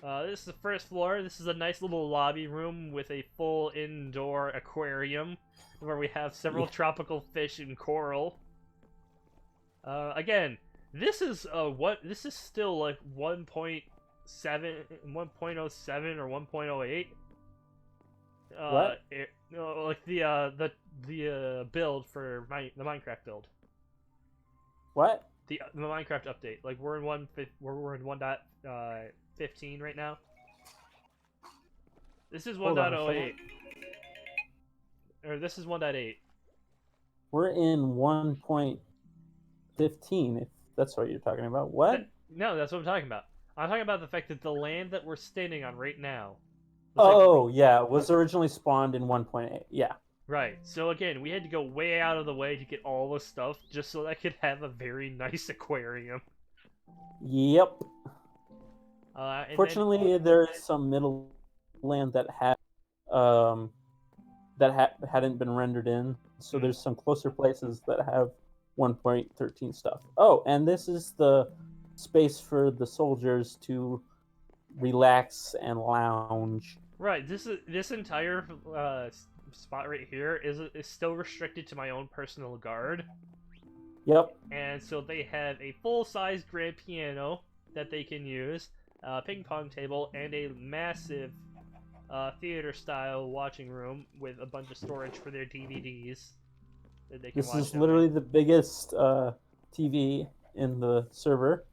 This is the first floor. This is a nice little lobby room with a full indoor aquarium where we have several tropical fish and coral. Again, This is what this is still like 1.7, 1.07 or 1.08. What? No, like the build for the Minecraft build. What? The Minecraft update. Like we're in we're in 1.15 right now. This is Hold on a 1.08. second. Or this is 1.8. We're in 1.15, if that's what you're talking about. What? No, that's what I'm talking about. I'm talking about the fact that the land that we're standing on right now. Oh, yeah, it was originally spawned in 1.8. Yeah. Right. So again, we had to go way out of the way to get all the stuff just so I could have a very nice aquarium. Yep. Fortunately, Then... there is some middle land that hadn't been rendered in, so there's some closer places that have 1.13 stuff. Oh, and this is the space for the soldiers to relax and lounge. Right. This entire spot right here is still restricted to my own personal guard. Yep. And so they have a full-size grand piano that they can use, a ping pong table, and a massive theater-style watching room with a bunch of storage for their DVDs that they can watch. This is literally the biggest TV in the server.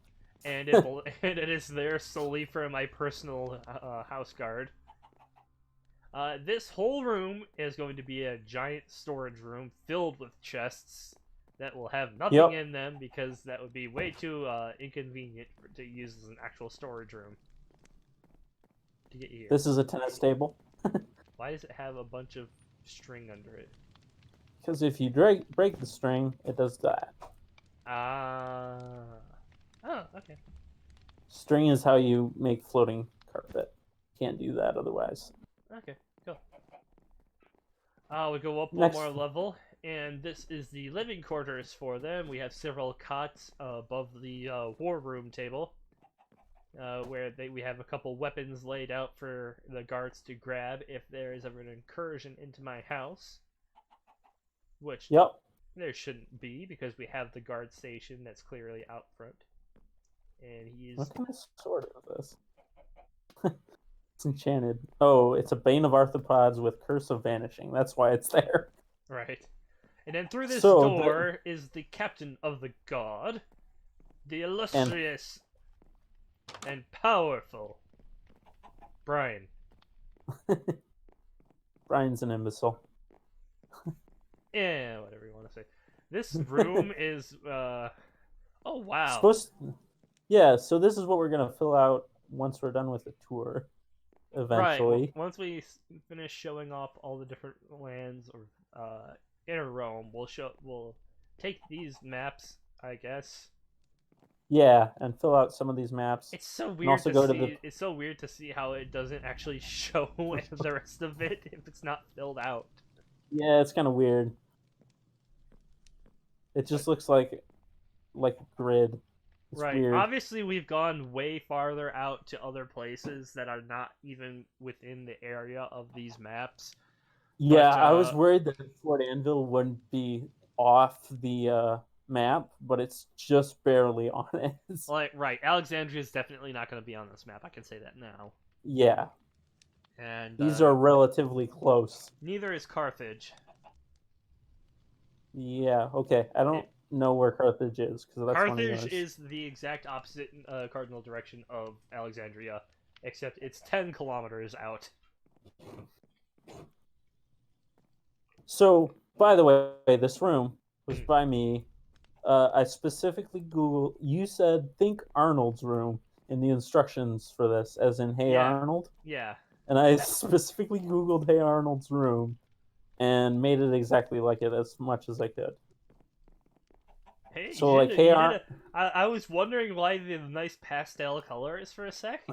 And it is there solely for my personal house guard. This whole room is going to be a giant storage room filled with chests that will have nothing in them because that would be way too inconvenient to use as an actual storage room. To get here. This is a tennis table. Why does it have a bunch of string under it? Because if you break the string, it does that. Oh, okay. String is how you make floating carpet. Can't do that otherwise. Okay, cool. We go up one more level, and this is the living quarters for them. We have several cots above the war room table, where we have a couple weapons laid out for the guards to grab if there is ever an incursion into my house. Which there shouldn't be, because we have the guard station that's clearly out front. And he's... What kind of sword is this? It's enchanted. Oh, it's a Bane of Arthropods with Curse of Vanishing. That's why it's there. Right. And then through this door is the captain of the guard, the illustrious and powerful Brian. Brian's an imbecile. Yeah, whatever you want to say. This room is, oh, wow. Yeah, so this is what we're going to fill out once we're done with the tour, eventually. Right, once we finish showing off all the different lands or inner Rome, we'll take these maps, I guess. Yeah, and fill out some of these maps. It's so weird to see. It's so weird to see how it doesn't actually show the rest of it if it's not filled out. Yeah, it's kind of weird. It just looks like a grid. It's right. Weird. Obviously, we've gone way farther out to other places that are not even within the area of these maps. Yeah, I was worried that Fort Anvil wouldn't be off the map, but it's just barely on it. Right. Alexandria is definitely not going to be on this map. I can say that now. Yeah. And these are relatively close. Neither is Carthage. Yeah. Okay. I don't know where Carthage is because that's Carthage is the exact opposite cardinal direction of Alexandria, except it's 10 kilometers out. So, by the way, this room was by me. I specifically Googled. You said think Arnold's room in the instructions for this, as in Hey Arnold. Yeah. And I specifically Googled Hey Arnold's room, and made it exactly like it as much as I could. Hey, so like, hey, I was wondering why the nice pastel color is for a sec,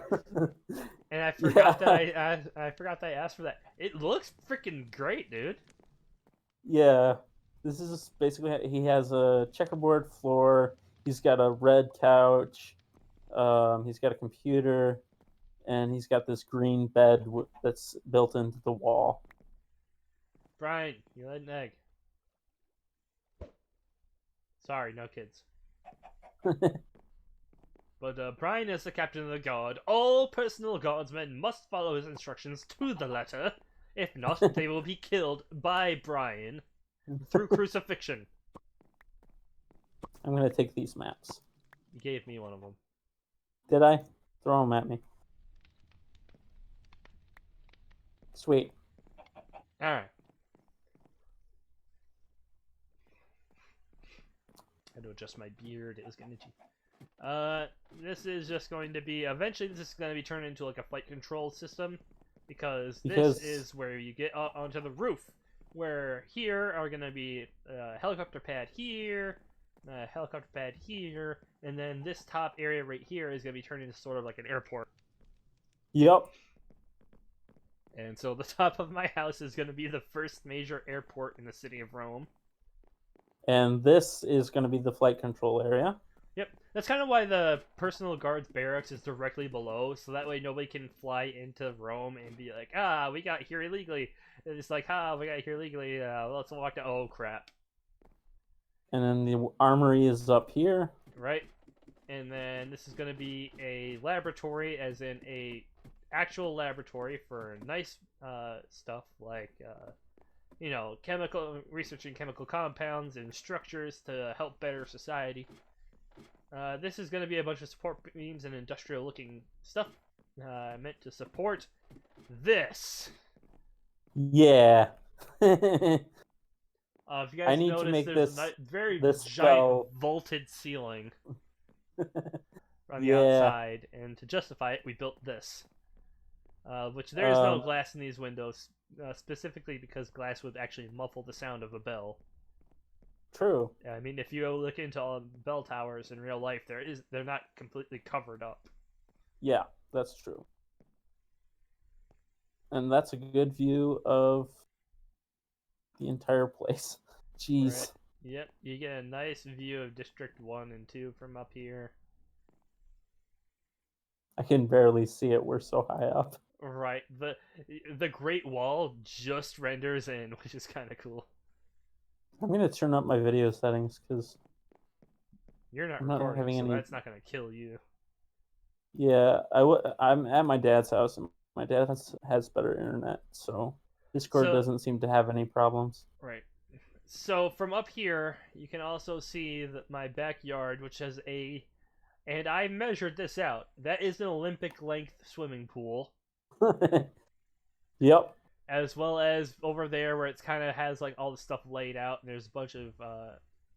and I forgot that I forgot that I asked for that. It looks freaking great, dude. Yeah, this is basically, he has a checkerboard floor. He's got a red couch. He's got a computer, and he's got this green bed that's built into the wall. Brian, you laid an egg. Sorry, no kids. But Brian is the captain of the guard. All personal guardsmen must follow his instructions to the letter. If not, they will be killed by Brian through crucifixion. I'm gonna take these maps. You gave me one of them. Did I? Throw them at me. Sweet. Alright. I had to adjust my beard. It was getting itchy. This is just going to be... Eventually, this is going to be turned into like a flight control system. Because this is where you get up onto the roof. Where here are going to be a helicopter pad here, a helicopter pad here, and then this top area right here is going to be turned into sort of like an airport. Yep. And so the top of my house is going to be the first major airport in the city of Rome. And this is going to be the flight control area. Yep, that's kind of why the personal guards barracks is directly below, so that way nobody can fly into Rome and be like, ah, we got here illegally. And it's like, ah, we got here illegally, let's walk down. Oh, crap. And then the armory is up here. Right, and then this is going to be a laboratory, as in a actual laboratory for nice stuff like, you know, researching chemical compounds and structures to help better society. This is going to be a bunch of support beams and industrial-looking stuff meant to support this. Yeah. If you guys notice, there's a very giant vaulted ceiling on the outside, and to justify it, we built this. Which there is no glass in these windows, specifically because glass would actually muffle the sound of a bell. True. I mean, if you look into all bell towers in real life, they're not completely covered up. Yeah, that's true. And that's a good view of the entire place. Jeez. Right. Yep, you get a nice view of District 1 and 2 from up here. I can barely see it, we're so high up. Right, the Great Wall just renders in, which is kind of cool. I'm going to turn up my video settings because you're not recording, so that's not going to kill you. Yeah, I'm at my dad's house, and my dad has better internet, so Discord doesn't seem to have any problems. Right. So from up here, you can also see my backyard, which has and I measured this out. That is an Olympic-length swimming pool. Yep. As well as over there where it's kind of has like all the stuff laid out, and there's a bunch of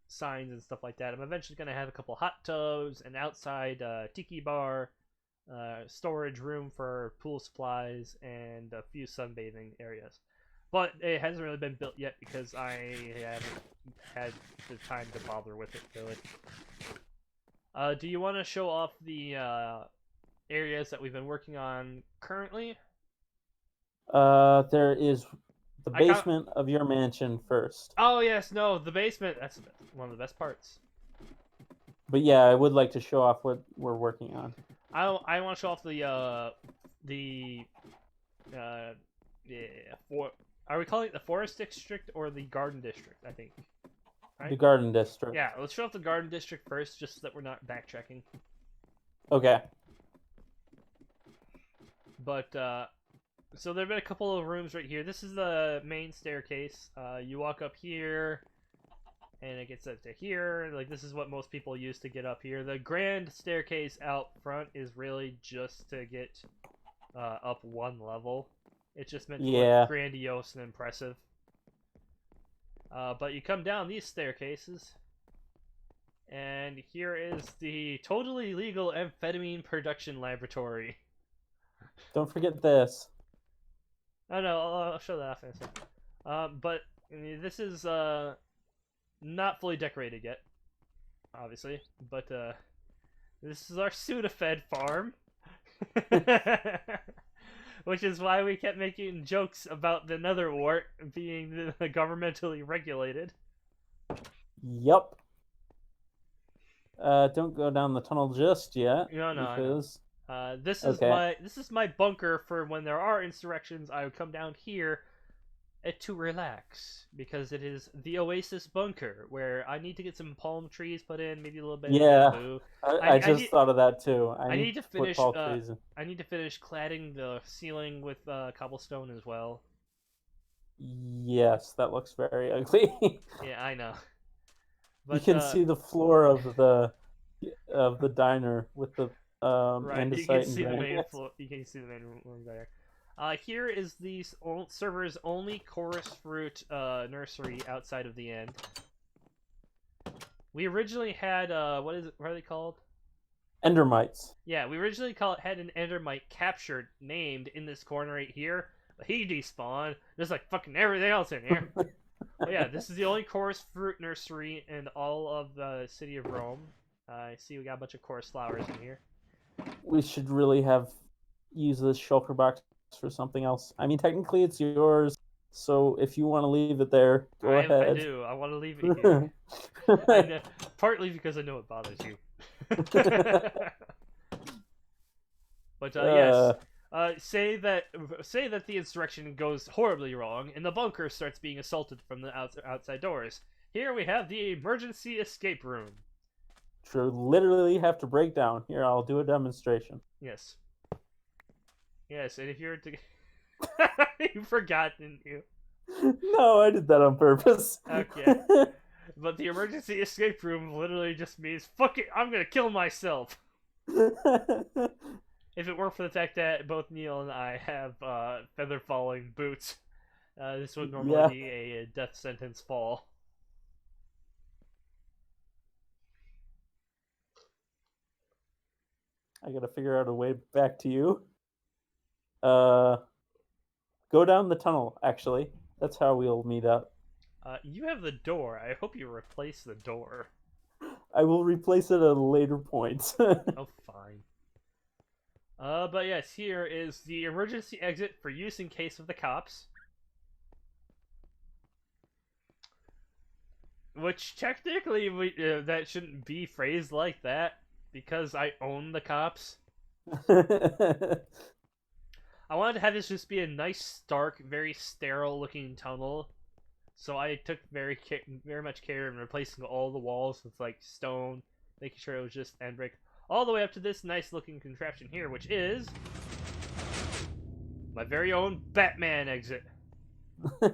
signs and stuff like that. I'm eventually going to have a couple hot tubs, an outside tiki bar, storage room for pool supplies, and a few sunbathing areas. But it hasn't really been built yet because I haven't had the time to bother with it, really. Do you want to show off the areas that we've been working on currently? There is the basement of your mansion first. Oh, yes, no, the basement. That's one of the best parts. But yeah, I would like to show off what we're working on. I want to show off are we calling it the Forest District or the Garden District, I think? Right? The Garden District. Yeah, let's show off the Garden District first, just so that we're not backtracking. Okay. But, so there have been a couple of rooms right here. This is the main staircase. You walk up here, and it gets up to here. Like, this is what most people use to get up here. The grand staircase out front is really just to get up one level. It's just meant to look grandiose and impressive. But you come down these staircases, and here is the totally legal amphetamine production laboratory. Don't forget this. Oh no, I'll show that off in a second. But this is not fully decorated yet, obviously. But this is our Sudafed farm. Which is why we kept making jokes about the Nether Wart being governmentally regulated. Yep. Don't go down the tunnel just yet. No, because... this is my bunker for when there are insurrections. I would come down here to relax because it is the Oasis bunker where I need to get some palm trees put in, maybe a little bit of Yeah, bamboo. I I just need thought of that too. I I need need to to put finish tall trees in. I need to finish cladding the ceiling with cobblestone as well. Yes, that looks very ugly. Yeah, I know. You But can see the floor of the diner with the right, you can andesite and see the main granite. floor. You can see the main room there. Here is the server's only chorus fruit nursery outside of the end. We originally had what is it? What are they called? Endermites. Yeah, we originally had an endermite captured, named in this corner right here. But he despawned, just like fucking everything else in here. But yeah, this is the only chorus fruit nursery in all of the city of Rome. I see we got a bunch of chorus flowers in here. We should really have used this shulker box for something else. I mean, technically it's yours, so if you want to leave it there, go ahead. I do. I want to leave it here. I know, partly because I know it bothers you. But yes, say that the insurrection goes horribly wrong and the bunker starts being assaulted from the outside doors. Here we have the emergency escape room. True, literally have to break down. Here, I'll do a demonstration. Yes. Yes, and if you're to... you forgot, didn't you? No, I did that on purpose. Okay. But the emergency escape room literally just means, fuck it, I'm gonna kill myself. If it weren't for the fact that both Neil and I have feather falling boots, this would normally be a death sentence fall. I gotta figure out a way back to you. Go down the tunnel, actually. That's how we'll meet up. You have the door. I hope you replace the door. I will replace it at a later point. Oh, fine. But yes, here is the emergency exit for use in case of the cops. Which, technically, that shouldn't be phrased like that, because I own the cops. I wanted to have this just be a nice, stark, very sterile-looking tunnel. So I took very much care in replacing all the walls with, like, stone, making sure it was just end brick, all the way up to this nice-looking contraption here, which is my very own Batman exit. Which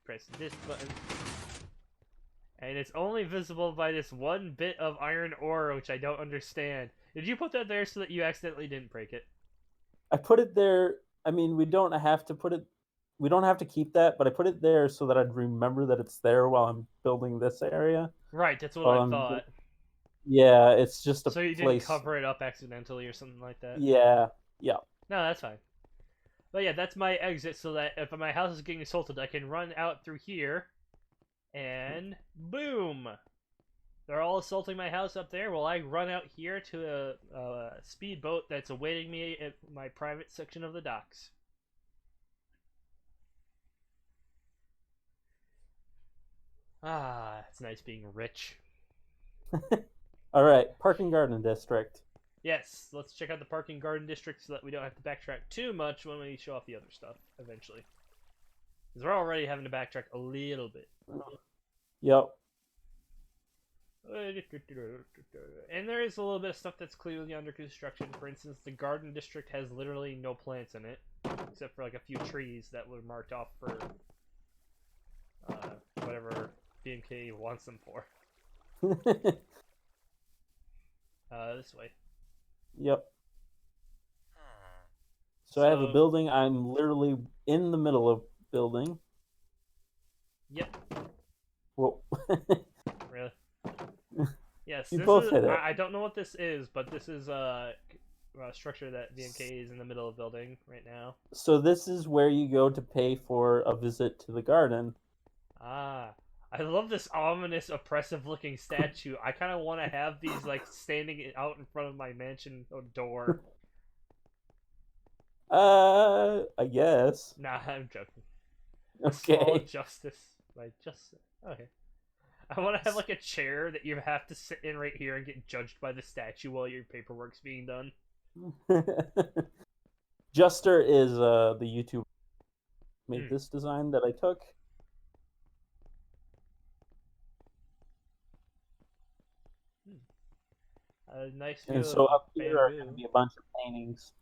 press this button. And it's only visible by this one bit of iron ore, which I don't understand. Did you put that there so that you accidentally didn't break it? I put it there. I mean, we don't have to put it. We don't have to keep that, but I put it there so that I'd remember that it's there while I'm building this area. Right, that's what I thought. Yeah, it's just a place. So you didn't cover it up accidentally or something like that? Yeah, yeah. No, that's fine. But yeah, that's my exit so that if my house is getting assaulted, I can run out through here. And boom! They're all assaulting my house up there. Well, I run out here to a speedboat that's awaiting me at my private section of the docks. Ah, it's nice being rich. All right, Parking Garden District. Yes, let's check out the Parking Garden District so that we don't have to backtrack too much when we show off the other stuff eventually. Because we're already having to backtrack a little bit. Yep. And there is a little bit of stuff that's clearly under construction. For instance, the Garden District has literally no plants in it, except for like a few trees that were marked off for whatever BMK wants them for. This way. Yep. So I have a building. I'm literally in the middle of building. Yep. Whoa. Really? Yes. You both hit it. I don't know what this is, but this is a structure that BMK is in the middle of building right now. So this is where you go to pay for a visit to the garden. Ah. I love this ominous, oppressive-looking statue. I kind of want to have these, like, standing out in front of my mansion door. I guess. Nah, I'm joking. Okay. Small justice. Like, just... Okay. I want to have, like, a chair that you have to sit in right here and get judged by the statue while your paperwork's being done. Juster is the YouTuber who made Hmm. this design that I took. A nice And view so of up here are going to bamboo. be a bunch of paintings.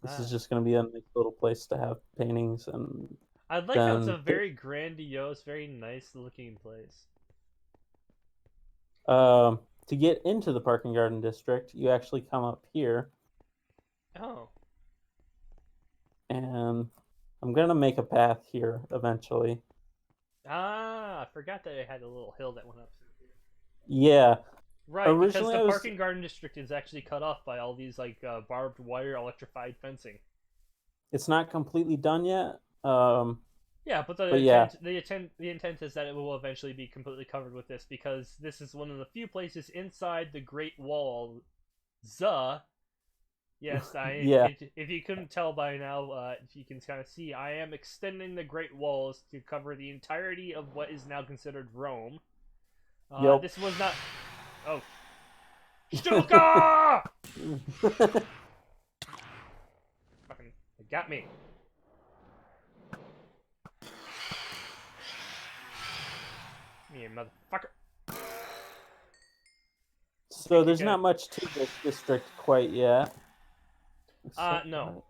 This is Ah. just going to be a nice little place to have paintings, and I like how it's a then very grandiose, very nice looking place. to get into the Park and Garden District, you actually come up here, Oh. and I'm going to make a path here eventually. Ah, I forgot that it had a little hill that went up through here. Yeah, Right, because originally the I Park was. and Garden District is actually cut off by all these like barbed wire electrified fencing. It's not completely done yet. Yeah, but But yeah, the intent is that it will eventually be completely covered with this because this is one of the few places inside the Great Wall. Yes, yeah, if you couldn't tell by now, if you can kind of see, I am extending the Great Walls to cover the entirety of what is now considered Rome. yep. This was not. Oh, Stuka! Fucking, it got me. Me, motherfucker. So there's Okay. not much to this district quite yet. No.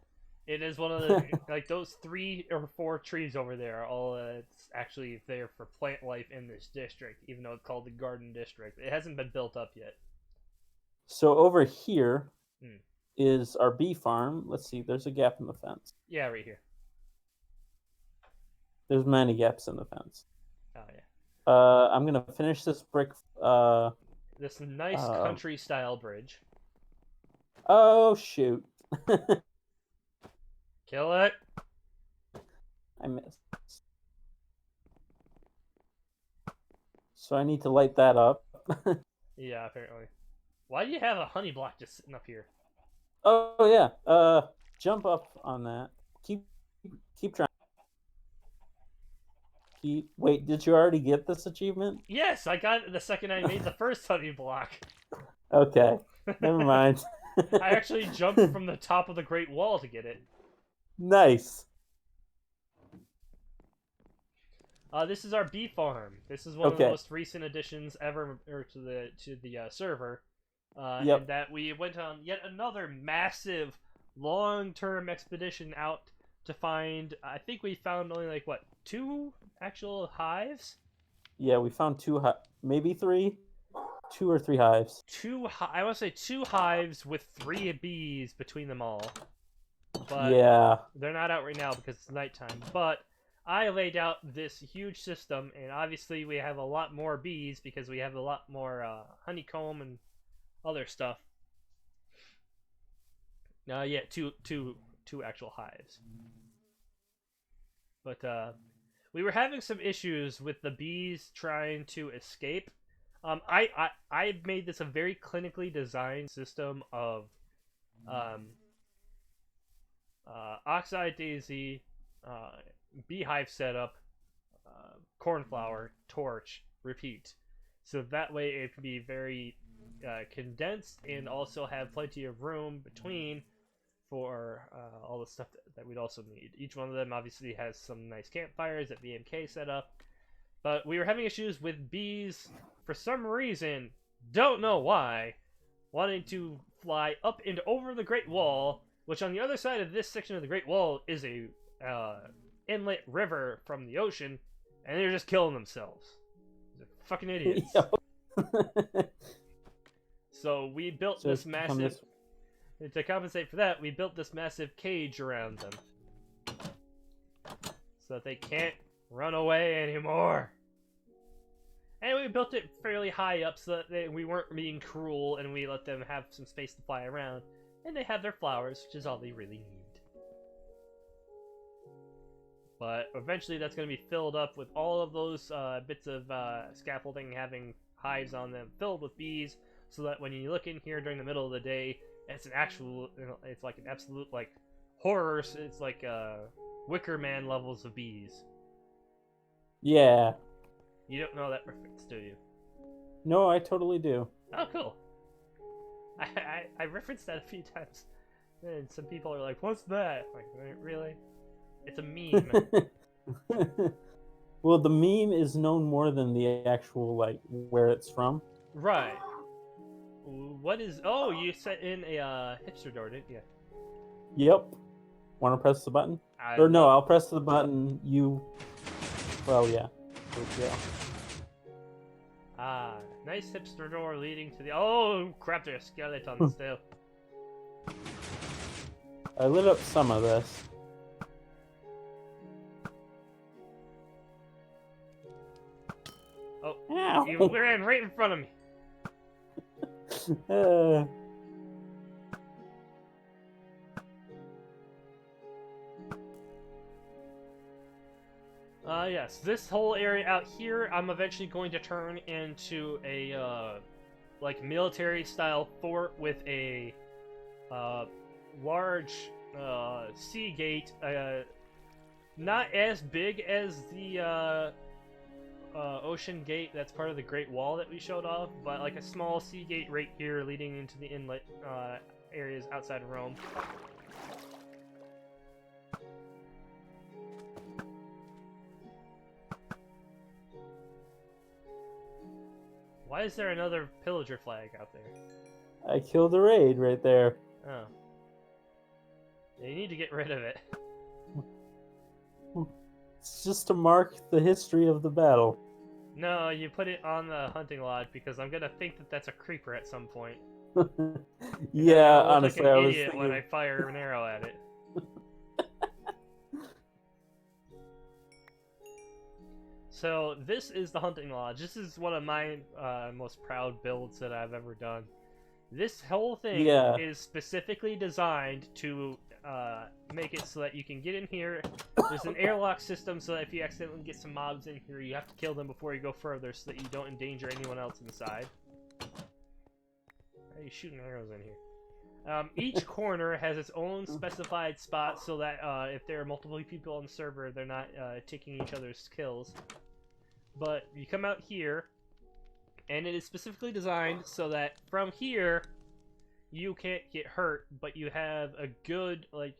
It is one of the like those 3 or 4 trees over there. All it's actually there for plant life in this district, even though it's called the Garden District. It hasn't been built up yet. So over here is Hmm. our bee farm. Let's see. There's a gap in the fence. Yeah, right here. There's many gaps in the fence. Oh yeah. I'm gonna finish this brick. This nice country style bridge. Oh shoot! Kill it. I missed. So I need to light that up. Yeah, apparently. Why do you have a honey block just sitting up here? Oh yeah. Jump up on that. Keep trying. Wait, did you already get this achievement? Yes, I got it the second I made the first honey block. Okay. Never mind. I actually jumped from the top of the Great Wall to get it. Nice. This is our bee farm. This is one of the most recent additions ever to the server. Yep. And that we went on yet another massive long-term expedition out to find. I think we found only like what 2 actual hives. Yeah, we found 2, maybe 3, 2 or 3 hives. I want to say 2 hives with 3 bees between them all. But yeah, they're not out right now because it's nighttime. But I laid out this huge system, and obviously we have a lot more bees because we have a lot more honeycomb and other stuff. Yeah, two actual hives. But we were having some issues with the bees trying to escape. I made this a very clinically designed system of oxeye daisy, beehive setup, cornflower, torch, repeat. So that way it can be very condensed and also have plenty of room between for all the stuff that we'd also need. Each one of them obviously has some nice campfires that BMK set up. But we were having issues with bees for some reason, don't know why, wanting to fly up and over the Great Wall, which on the other side of this section of the Great Wall is a inlet river from the ocean, and they're just killing themselves. They're fucking idiots. So we built this massive... To compensate for that, we built this massive cage around them. So that they can't run away anymore. And we built it fairly high up so that we weren't being cruel and we let them have some space to fly around. And they have their flowers, which is all they really need. But eventually that's going to be filled up with all of those bits of scaffolding having hives on them filled with bees, so that when you look in here during the middle of the day, it's an actual, it's like an absolute like horror. It's like Wicker Man levels of bees. Yeah. You don't know that reference, do you? No, I totally do. Oh, cool. I referenced that a few times And some people are like, "What's that?" Like, really? It's a meme. Well, the meme is known more than the actual like where it's from. Right. What is? Oh, you set in a hipster door, didn't you? Yep. Want to press the button? Or no, I'll press the button. You. Well, yeah. Yeah. Ah, nice hipster door leading to the. Oh crap! There's skeletons still. I lit up some of this. Oh, Ow. you ran right in front of me. Yes, this whole area out here, I'm eventually going to turn into a, like, military-style fort with a, large, sea gate, not as big as the, ocean gate that's part of the Great Wall that we showed off, but like a small sea gate right here leading into the inlet, areas outside of Rome. Why is there another pillager flag out there? I killed a raid right there. Oh. You need to get rid of it. It's just to mark the history of the battle. No, you put it on the hunting lodge because I'm gonna think that that's a creeper at some point. Yeah, I honestly, like I an was idiot thinking... when I fire an arrow at it. So this is the hunting lodge. This is one of my most proud builds that I've ever done. This whole thing is specifically designed to make it so that you can get in here. There's an airlock system so that if you accidentally get some mobs in here, you have to kill them before you go further so that you don't endanger anyone else inside. Why are you shooting arrows in here? Each corner has its own specified spot so that if there are multiple people on the server, they're not taking each other's kills. But you come out here, and it is specifically designed so that from here, you can't get hurt, but you have a good, like,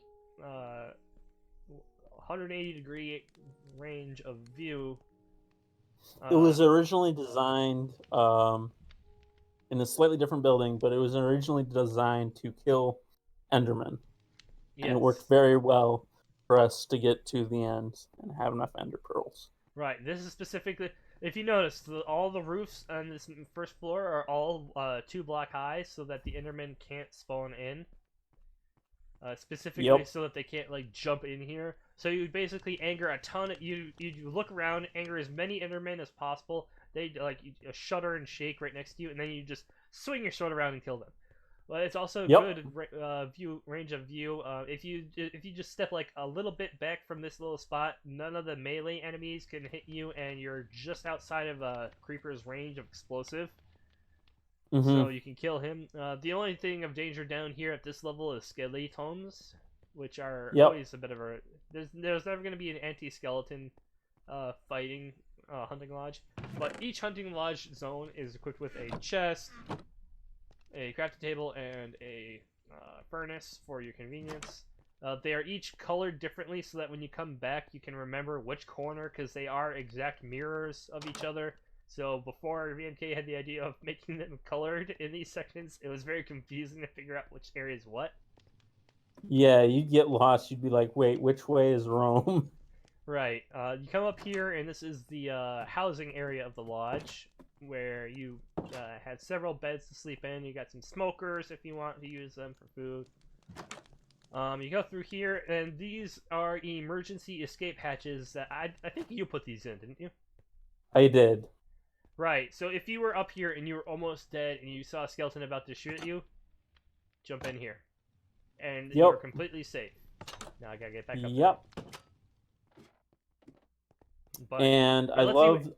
180-degree range of view. It was originally designed in a slightly different building, but it was originally designed to kill Endermen. Yes. And it worked very well for us to get to the end and have enough Ender Pearls. Right, this is specifically... If you notice, all the roofs on this first floor are all 2 block high so that the Endermen can't spawn in. Specifically so that they can't, like, jump in here. So you basically anger a ton of... You look around, anger as many Endermen as possible. They, like, shudder and shake right next to you, and then you just swing your sword around and kill them. But it's also a good range of view. If you just step like a little bit back from this little spot, none of the melee enemies can hit you, and you're just outside of a creeper's range of explosive. So you can kill him. The only thing of danger down here at this level is skeletons, which are always a bit of a... There's never going to be an anti-skeleton fighting hunting lodge, but each hunting lodge zone is equipped with a chest, a crafting table, and a furnace for your convenience. They are each colored differently so that when you come back you can remember which corner, because they are exact mirrors of each other. So before VMK had the idea of making them colored in these sections, it was very confusing to figure out which area is what. Yeah, you'd get lost. You'd be like, wait, which way is Rome? Right. You come up here, and this is the housing area of the lodge, where you have several beds to sleep in. You got some smokers if you want to use them for food. You go through here, and these are emergency escape hatches that I think you put these in, didn't you? I did. Right, so if you were up here and you were almost dead and you saw a skeleton about to shoot at you, jump in here. And you're completely safe. Now I gotta get back up there. But and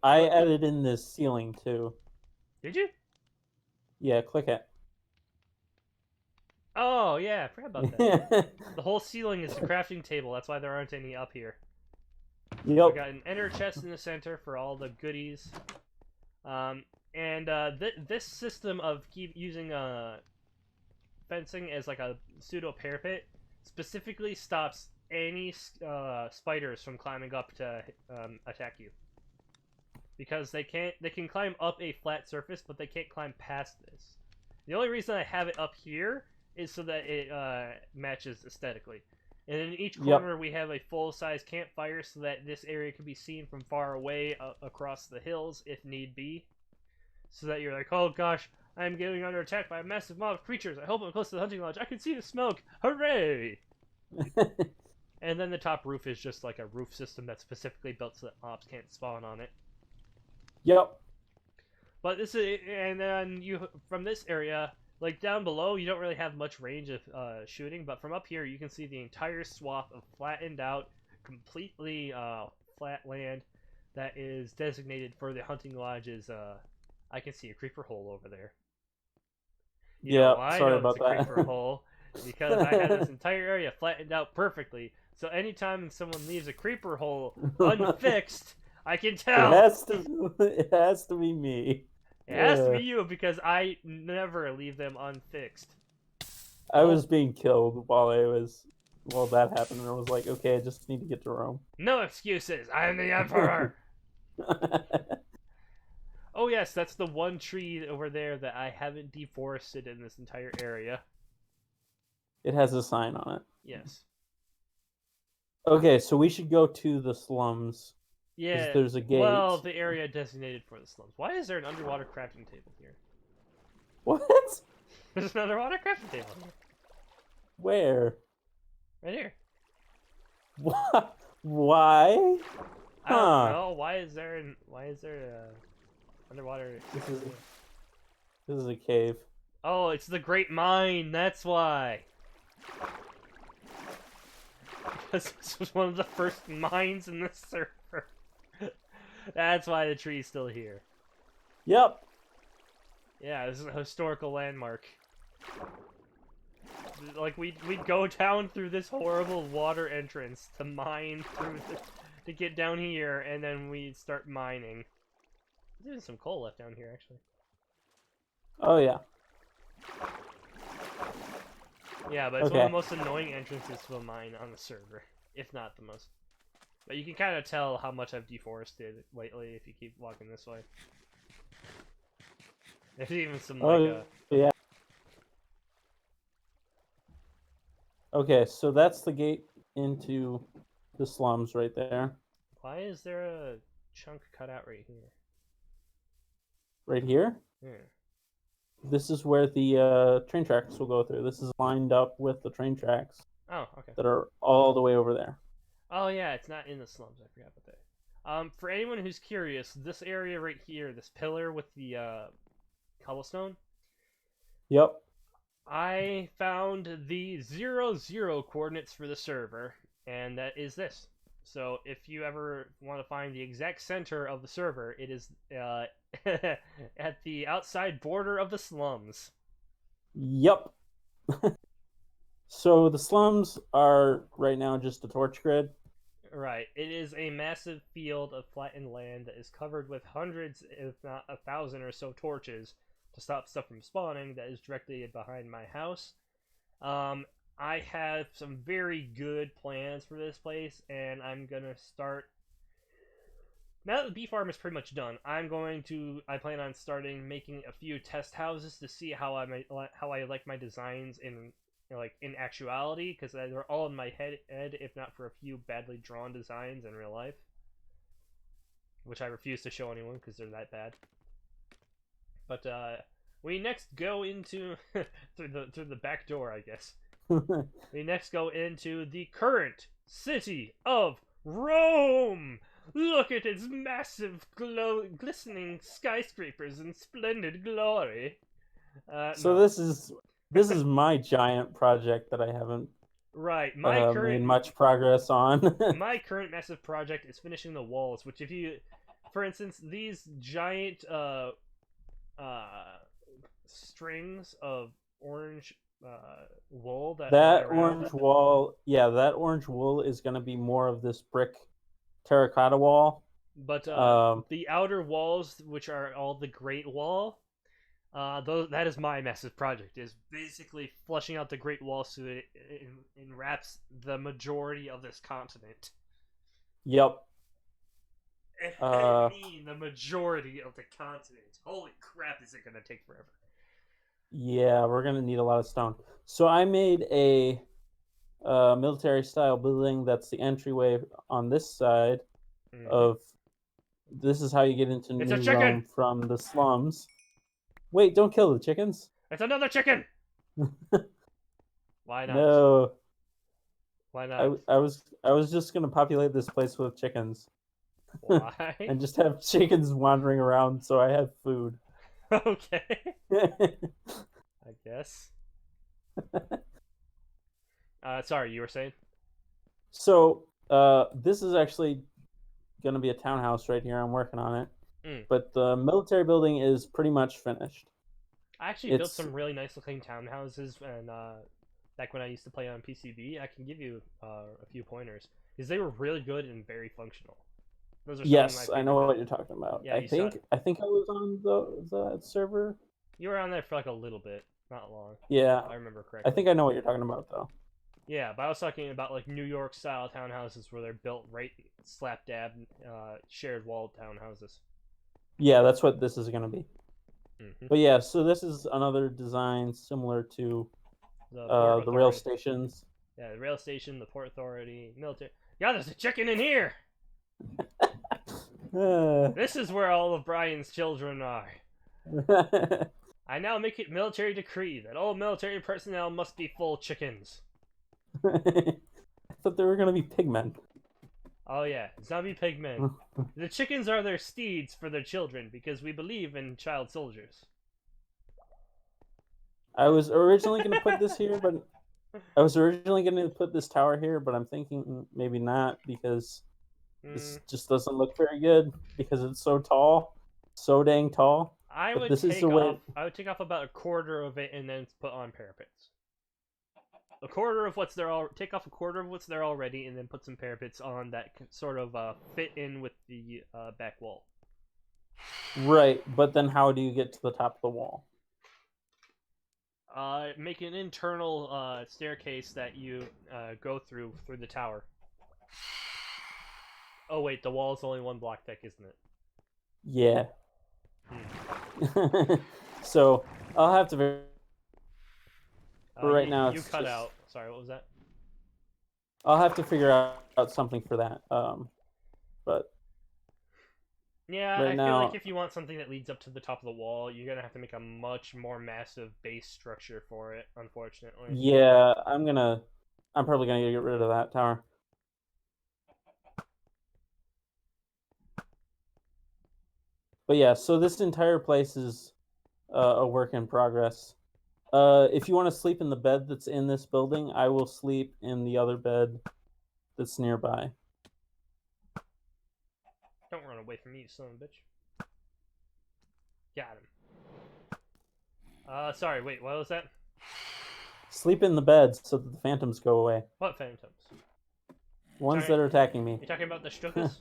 I added in this ceiling too. Did you? Yeah, click it. Oh, yeah, I forgot about that. The whole ceiling is a crafting table, that's why there aren't any up here. I got an ender chest in the center for all the goodies. And this system of keep using fencing as like a pseudo parapet specifically stops any spiders from climbing up to attack you. Because they can climb up a flat surface, but they can't climb past this. The only reason I have it up here is so that it matches aesthetically. And in each corner we have a full-size campfire so that this area can be seen from far away across the hills if need be. So that you're like, oh gosh, I'm getting under attack by a massive mob of creatures. I hope I'm close to the hunting lodge. I can see the smoke. Hooray! And then the top roof is just like a roof system that's specifically built so that mobs can't spawn on it. Yep. But this is, and then you from this area, like down below, you don't really have much range of shooting. But from up here, you can see the entire swath of flattened out, completely flat land that is designated for the hunting lodges. I can see a creeper hole over there. Sorry about that. Creeper hole because I have this entire area flattened out perfectly. So anytime someone leaves a creeper hole unfixed, I can tell. It has to be me. It has to be you because I never leave them unfixed. I was being killed while that happened, and I was like, okay, I just need to get to Rome. No excuses. I am the Emperor. Oh yes, that's the one tree over there that I haven't deforested in this entire area. It has a sign on it. Yes. Okay, so we should go to the slums. Yeah. There's a gate. Well, the area designated for the slums. Why is there an underwater crafting table here? What? There's an underwater crafting table here. Where? Right here. What? Why? I don't know. Why is there underwater? This is a cave. Oh, it's the Great Mine. That's why. Because this was one of the first mines in the server. That's why the tree's still here. Yep. Yeah, this is a historical landmark. Like we'd go down through this horrible water entrance to mine through to get down here, and then we'd start mining. There's some coal left down here, actually. Oh yeah. Yeah, but it's one of the most annoying entrances to a mine on the server, if not the most. But you can kind of tell how much I've deforested lately if you keep walking this way. There's even some yeah. Okay, so that's the gate into the slums right there. Why is there a chunk cut out right here? Right here? Yeah. This is where the train tracks will go through. This is lined up with the train tracks. Oh, okay. That are all the way over there. Oh yeah, it's not in the slums. I forgot about that. For anyone who's curious, this area right here, this pillar with the cobblestone. Yep. I found the 0, 0 coordinates for the server, and that is this. So if you ever want to find the exact center of the server, it is at the outside border of the slums. Yep. So the slums are right now just a torch grid. Right. It is a massive field of flattened land that is covered with hundreds, if not 1,000 or so torches to stop stuff from spawning that is directly behind my house. I have some very good plans for this place, and I'm gonna start. Now that the bee farm is pretty much done, I plan on starting making a few test houses to see how I like my designs in actuality, because they're all in my head, if not for a few badly drawn designs in real life, which I refuse to show anyone because they're that bad. But we next go into through the back door, I guess. We next go into the current city of Rome. Look at its massive, glistening skyscrapers and splendid glory. So no. This is my giant project that I haven't made much progress on. My current massive project is finishing the walls. Which, if you, for instance, these giant strings of orange wool that orange wool, yeah, that orange wool is going to be more of this brick terracotta wall. But the outer walls, which are all the Great Wall, That is my massive project. Is basically flushing out the Great Wall so it enwraps the majority of this continent. Yep. I mean the majority of the continent. Holy crap! Is it gonna take forever? Yeah, we're gonna need a lot of stone. So I made a military style building that's the entryway on this side of. This is how you get into It's a New chicken! Rome from the slums. Wait, don't kill the chickens. It's another chicken. Why not? No, Why not? I was just gonna populate this place with chickens Why? and just have chickens wandering around so I have food. Okay. I guess. Sorry, you were saying? So, this is actually gonna be a townhouse right here. I'm working on it, but the military building is pretty much finished. I actually built some really nice looking townhouses, and back when I used to play on PCB, I can give you a few pointers because they were really good and very functional. Those are yes, I know what you're talking about. Yeah, I think I was on the server. You were on there for like a little bit, not long. Yeah, I remember correctly. I think I know what you're talking about though. Yeah, but I was talking about like New York style townhouses where they're built right slap dab shared wall townhouses. Yeah, that's what this is gonna be. But yeah, so this is another design similar to the rail stations. Yeah, the rail station, the Port Authority, military. Yeah, there's a chicken in here! This is where all of Brian's children are. I now make it military decree that all military personnel must be full chickens. I thought they were gonna be pigmen. Oh yeah, zombie pigmen. The chickens are their steeds for their children because we believe in child soldiers. I was originally gonna put this here, but I was originally gonna put this tower here, but I'm thinking maybe not because this just doesn't look very good because it's so tall, so dang tall. I would take off about a quarter of it and then put on parapets. A quarter of what's there take off a quarter of what's there already, and then put some parapets on that sort of fit in with the back wall. Right, but then how do you get to the top of the wall? Make an internal staircase that you go through the tower. Oh wait, the wall is only one block thick, isn't it? Yeah. So I'll have to. Right now, you cut out. Sorry, what was that? I'll have to figure out something for that. But yeah, I feel like if you want something that leads up to the top of the wall, you're gonna have to make a much more massive base structure for it. Unfortunately. Yeah, I'm probably gonna get rid of that tower. But yeah, so this entire place is a work in progress. If you want to sleep in the bed that's in this building, I will sleep in the other bed that's nearby. Don't run away from me, you son of a bitch. Got him. Sorry, wait, what was that? Sleep in the bed so that the phantoms go away. What phantoms? Ones that are attacking me. You talking about the Stukas?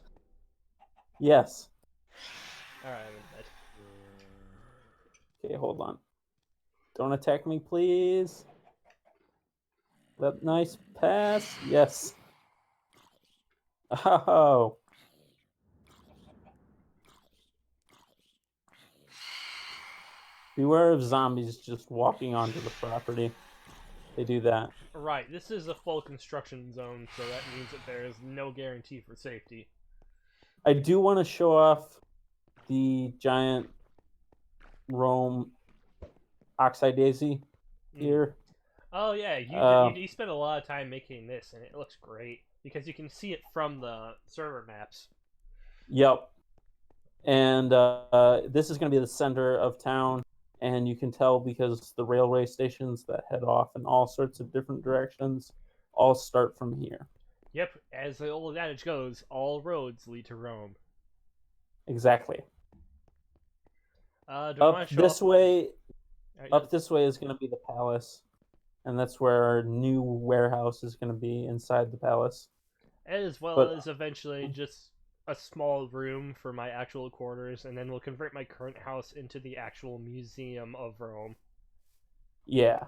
Yes. Alright, I'm in bed. Okay, hold on. Don't attack me, please. That nice pass. Yes. Oh. Beware of zombies just walking onto the property. They do that. Right, this is a full construction zone, so that means that there is no guarantee for safety. I do want to show off the giant Rome oxide daisy here. Oh yeah, you spent a lot of time making this, and it looks great because you can see it from the server maps. Yep. And this is going to be the center of town, and you can tell because the railway stations that head off in all sorts of different directions all start from here. Yep, as the old adage goes, all roads lead to Rome. Exactly. Up this way is going to be the palace, and that's where our new warehouse is going to be inside the palace. As well as eventually just a small room for my actual quarters, and then we'll convert my current house into the actual Museum of Rome. Yeah.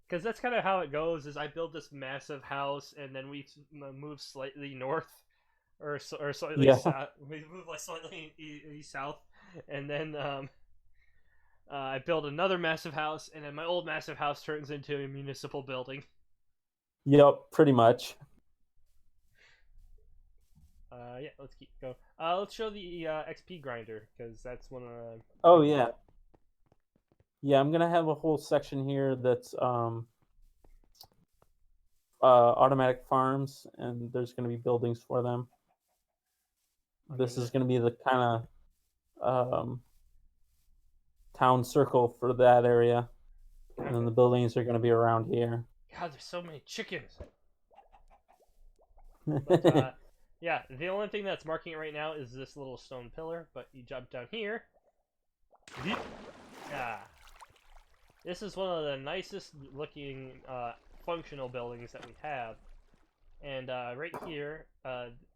Because that's kind of how it goes. Is I build this massive house, and then we move slightly north, or slightly south. We move like slightly south, and then I build another massive house, and then my old massive house turns into a municipal building. Yep, pretty much. Yeah, let's keep going. Let's show the XP grinder, because that's one of the... Oh, yeah. Yeah, I'm gonna have a whole section here that's automatic farms, and there's gonna be buildings for them. This is gonna be the kind of town circle for that area, and then the buildings are gonna be around here. God, there's so many chickens. But, yeah, the only thing that's marking it right now is this little stone pillar, but you jump down here. Yeah. This is one of the nicest looking functional buildings that we have. And right here,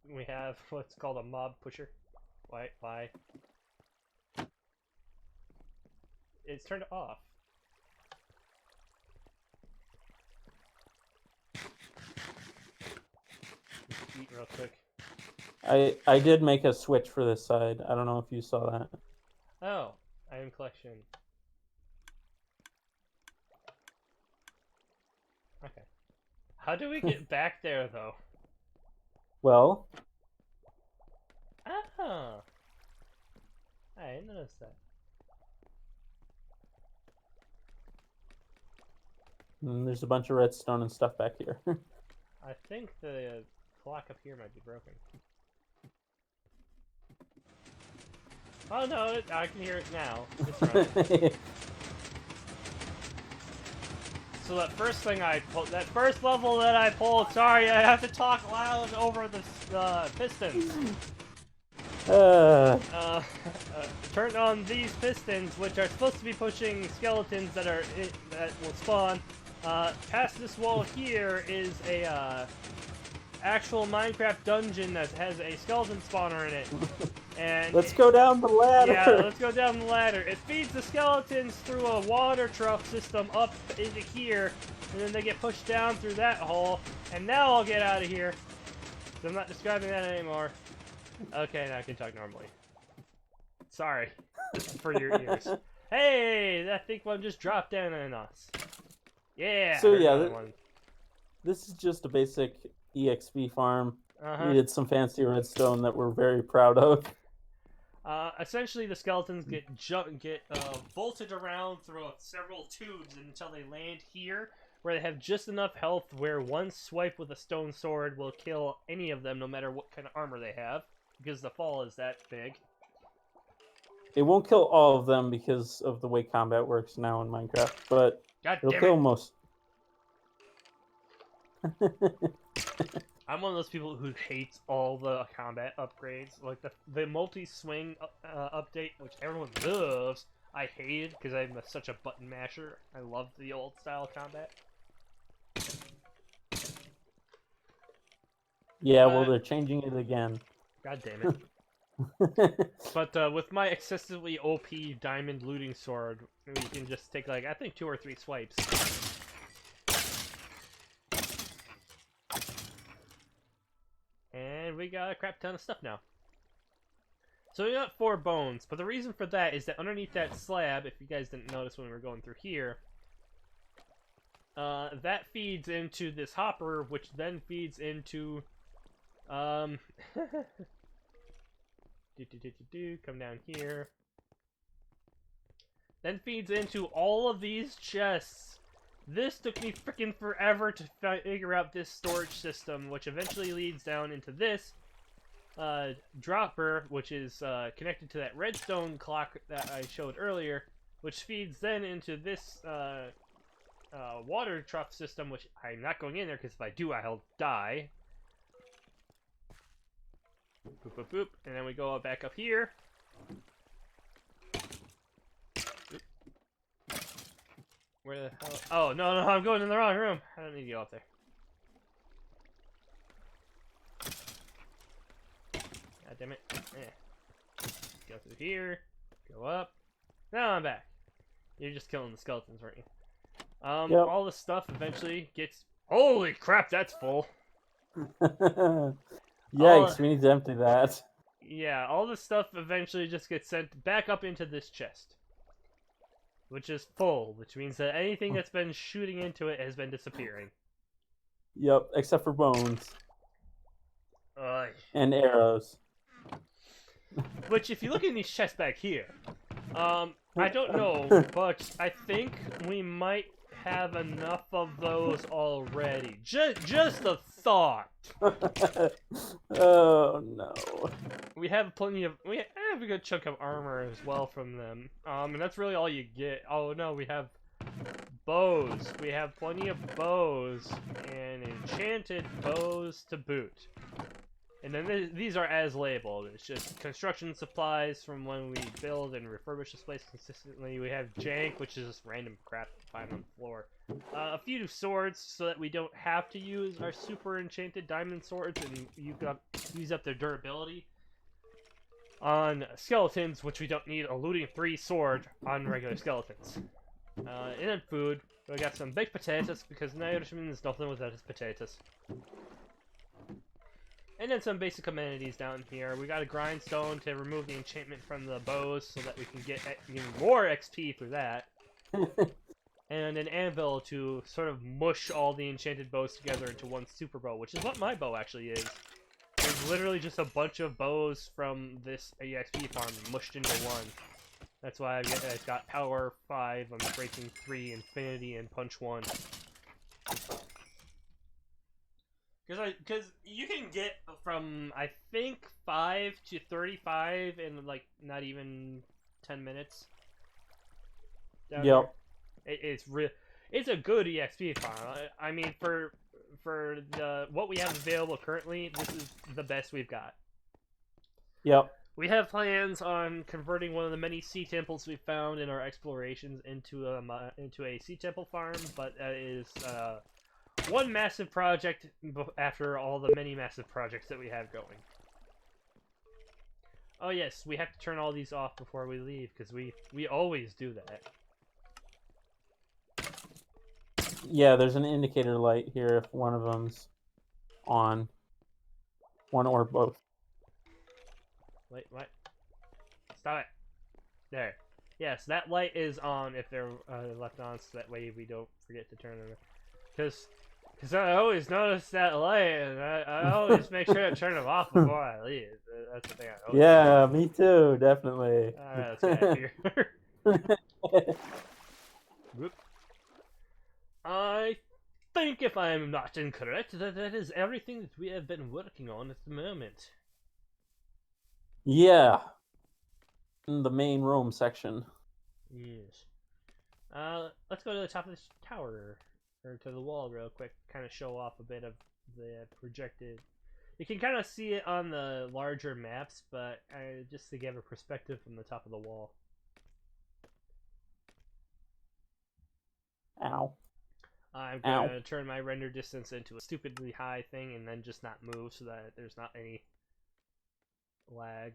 we have what's called a mob pusher. Why? It's turned off. Eat real quick. I did make a switch for this side. I don't know if you saw that. Oh, item collection. Okay. How do we get back there, though? Well... Oh. I didn't notice that. There's a bunch of redstone and stuff back here. I think the clock up here might be broken. Oh no, I can hear it now. It's running. So that first thing I pulled, that first level that I pulled, sorry, I have to talk loud over the pistons. Turn on these pistons, which are supposed to be pushing skeletons that will spawn. Past this wall here is a actual Minecraft dungeon that has a skeleton spawner in it. And let's go down the ladder. Yeah, let's go down the ladder. It feeds the skeletons through a water trough system up into here, and then they get pushed down through that hole. And now I'll get out of here. So I'm not describing that anymore. Okay, now I can talk normally. Sorry for your ears. Hey, that thick one just dropped down on us. Yeah. So yeah, this is just a basic EXP farm. We did some fancy redstone that we're very proud of. Essentially, the skeletons get bolted around through several tubes until they land here, where they have just enough health where one swipe with a stone sword will kill any of them, no matter what kind of armor they have, because the fall is that big. It won't kill all of them because of the way combat works now in Minecraft, but it'll kill most. I'm one of those people who hates all the combat upgrades, like the multi-swing update, which everyone loves. I hated because I'm such a button masher. I love the old style combat. Yeah, well, they're changing it again. God damn it. But with my excessively OP diamond looting sword, we can just take, like, I think 2 or 3 swipes. And we got a crap ton of stuff now. So we got 4 bones, but the reason for that is that underneath that slab, if you guys didn't notice when we were going through here, that feeds into this hopper, which then feeds into, come down here. Then feeds into all of these chests. This took me freaking forever to figure out this storage system, which eventually leads down into this dropper, which is connected to that redstone clock that I showed earlier, which feeds then into this water trough system, which I'm not going in there because if I do, I'll die. Boop, boop, boop. And then we go back up here. Where the hell? Oh, no, I'm going in the wrong room. I don't need to go up there. God God damn it. Go through here. Go up. Now I'm back. You're just killing the skeletons, weren't you? Yep. All the stuff eventually gets... Holy crap, that's full. Yikes, we need to empty that. Yeah, all the stuff eventually just gets sent back up into this chest. Which is full, which means that anything that's been shooting into it has been disappearing. Yep, except for bones. Ugh. And arrows. Which, if you look in these chests back here, I don't know, but I think we might have enough of those already. Just a thought. Oh no. We have we have a good chunk of armor as well from them. And that's really all you get. Oh no, we have bows. We have plenty of bows and enchanted bows to boot. And then these are as labeled. It's just construction supplies from when we build and refurbish this place consistently. We have jank, which is just random crap to find on the floor. A few swords, so that we don't have to use our super enchanted diamond swords and use up their durability. On skeletons, which we don't need a looting 3 sword on regular skeletons. And then food. We got some baked potatoes, because no Irishman is nothing without his potatoes. And then some basic amenities down here. We got a grindstone to remove the enchantment from the bows so that we can get even more XP through that. And an anvil to sort of mush all the enchanted bows together into one super bow, which is what my bow actually is. It's literally just a bunch of bows from this EXP farm mushed into one. That's why I've got power 5, I'm breaking 3, infinity, and punch 1. Because you can get from, I think, 5 to 35 in, like, not even 10 minutes. Yep. It's a good EXP farm. I mean, for what we have available currently, this is the best we've got. Yep. We have plans on converting one of the many sea temples we found in our explorations into a sea temple farm, but that is one massive project after all the many massive projects that we have going. Oh yes, we have to turn all these off before we leave, because we always do that. Yeah, there's an indicator light here if one of them's on. One or both. Wait, what? Stop it. There. Yes, that light is on if they're left on, so that way we don't forget to turn them. Because I always notice that light, and I always make sure to turn them off before I leave. That's the thing I always Yeah, me too, definitely. Alright, let's get out of here. Whoop. I think, if I am not incorrect, that is everything that we have been working on at the moment. Yeah. In the main room section. Yes. Let's go to the top of this tower, or to the wall real quick, kind of show off a bit of the projected... You can kind of see it on the larger maps, but just to give a perspective from the top of the wall. Ow. I'm going to turn my render distance into a stupidly high thing and then just not move so that there's not any lag.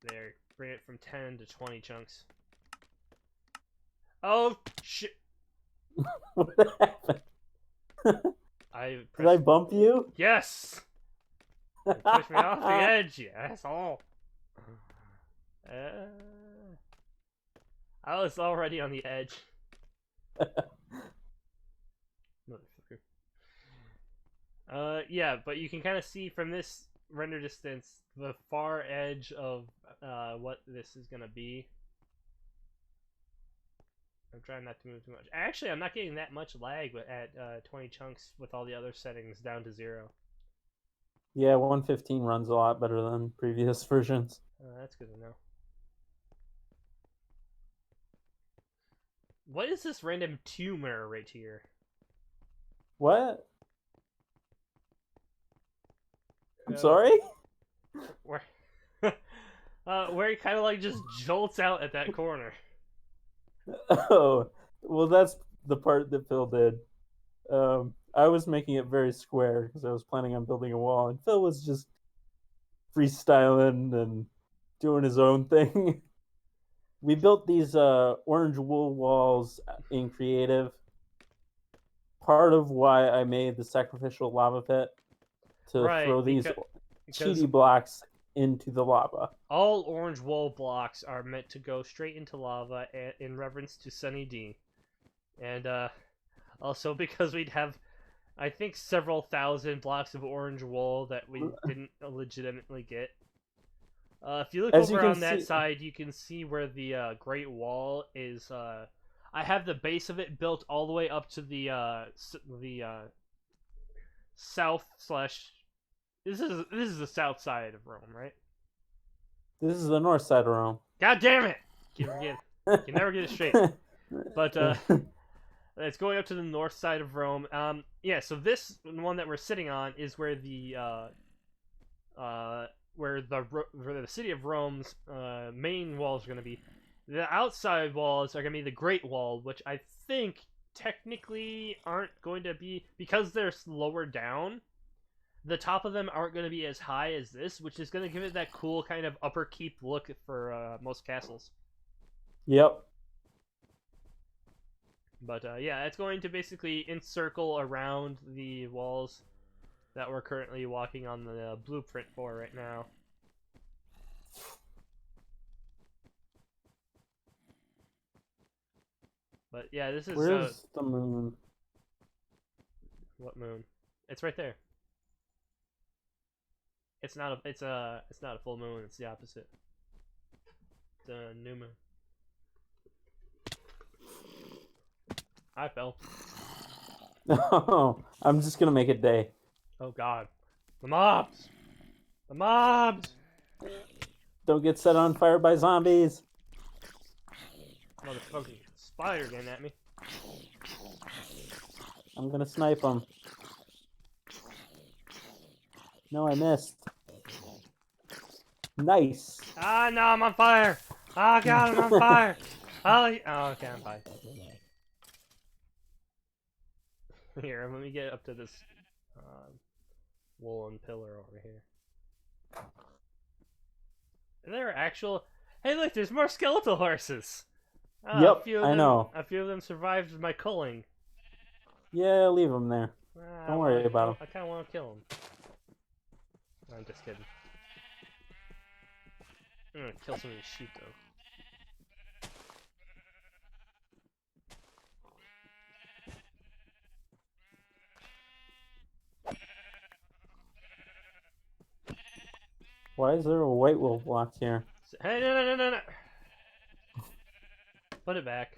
There, bring it from 10 to 20 chunks. Oh, shit! What happened? Did I bump you? Yes! You pushed me off the edge, you asshole! I was already on the edge. Yeah, but you can kind of see from this render distance the far edge of what this is gonna be. I'm trying not to move too much. Actually, I'm not getting that much lag at 20 chunks with all the other settings down to 0. Yeah, 115 runs a lot better than previous versions. That's good to know. What is this random tumor right here? What? I'm sorry? Where he kind of like just jolts out at that corner. Oh, well, that's the part that Phil did. I was making it very square because I was planning on building a wall, and Phil was just freestyling and doing his own thing. We built these orange wool walls in creative. Part of why I made the sacrificial lava pit to Right, throw these because cheaty blocks into the lava. all orange wool blocks are meant to go straight into lava in reverence to Sunny D. And also because we'd have, I think, several thousand blocks of orange wool that we didn't legitimately get. If you look over on that side, you can see where the Great Wall is. I have the base of it built all the way up to the south slash. This is the south side of Rome, right? This is the north side of Rome. God damn it! You never get it straight. But it's going up to the north side of Rome. Yeah. So this one that we're sitting on is where the where the city of Rome's main wall is going to be. The outside walls are going to be the Great Wall, which I think technically aren't going to be, because they're lower down. The top of them aren't going to be as high as this, which is going to give it that cool kind of upper keep look for most castles. Yep. But yeah, it's going to basically encircle around the walls that we're currently walking on the blueprint for right now. But yeah, this is... Where's the moon? What moon? It's right there. It's not a full moon, it's the opposite. It's a new moon. I fell. No, I'm just gonna make it day. Oh god. The mobs! The mobs! Don't get set on fire by zombies. Motherfucking spider getting at me. I'm gonna snipe them. No, I missed. Nice. Ah, no, I'm on fire! Oh god, I'm on fire! Oh, okay, I'm fine. Here, let me get up to this woolen pillar over here. And there are actual... Hey, look, there's more skeletal horses! Yep, I know. A few of them survived my culling. Yeah, leave them there. Don't worry about them. I kind of want to kill them. I'm just kidding. I'm gonna kill some of these sheep, though. Why is there a white wolf block here? Hey, no. Put it back.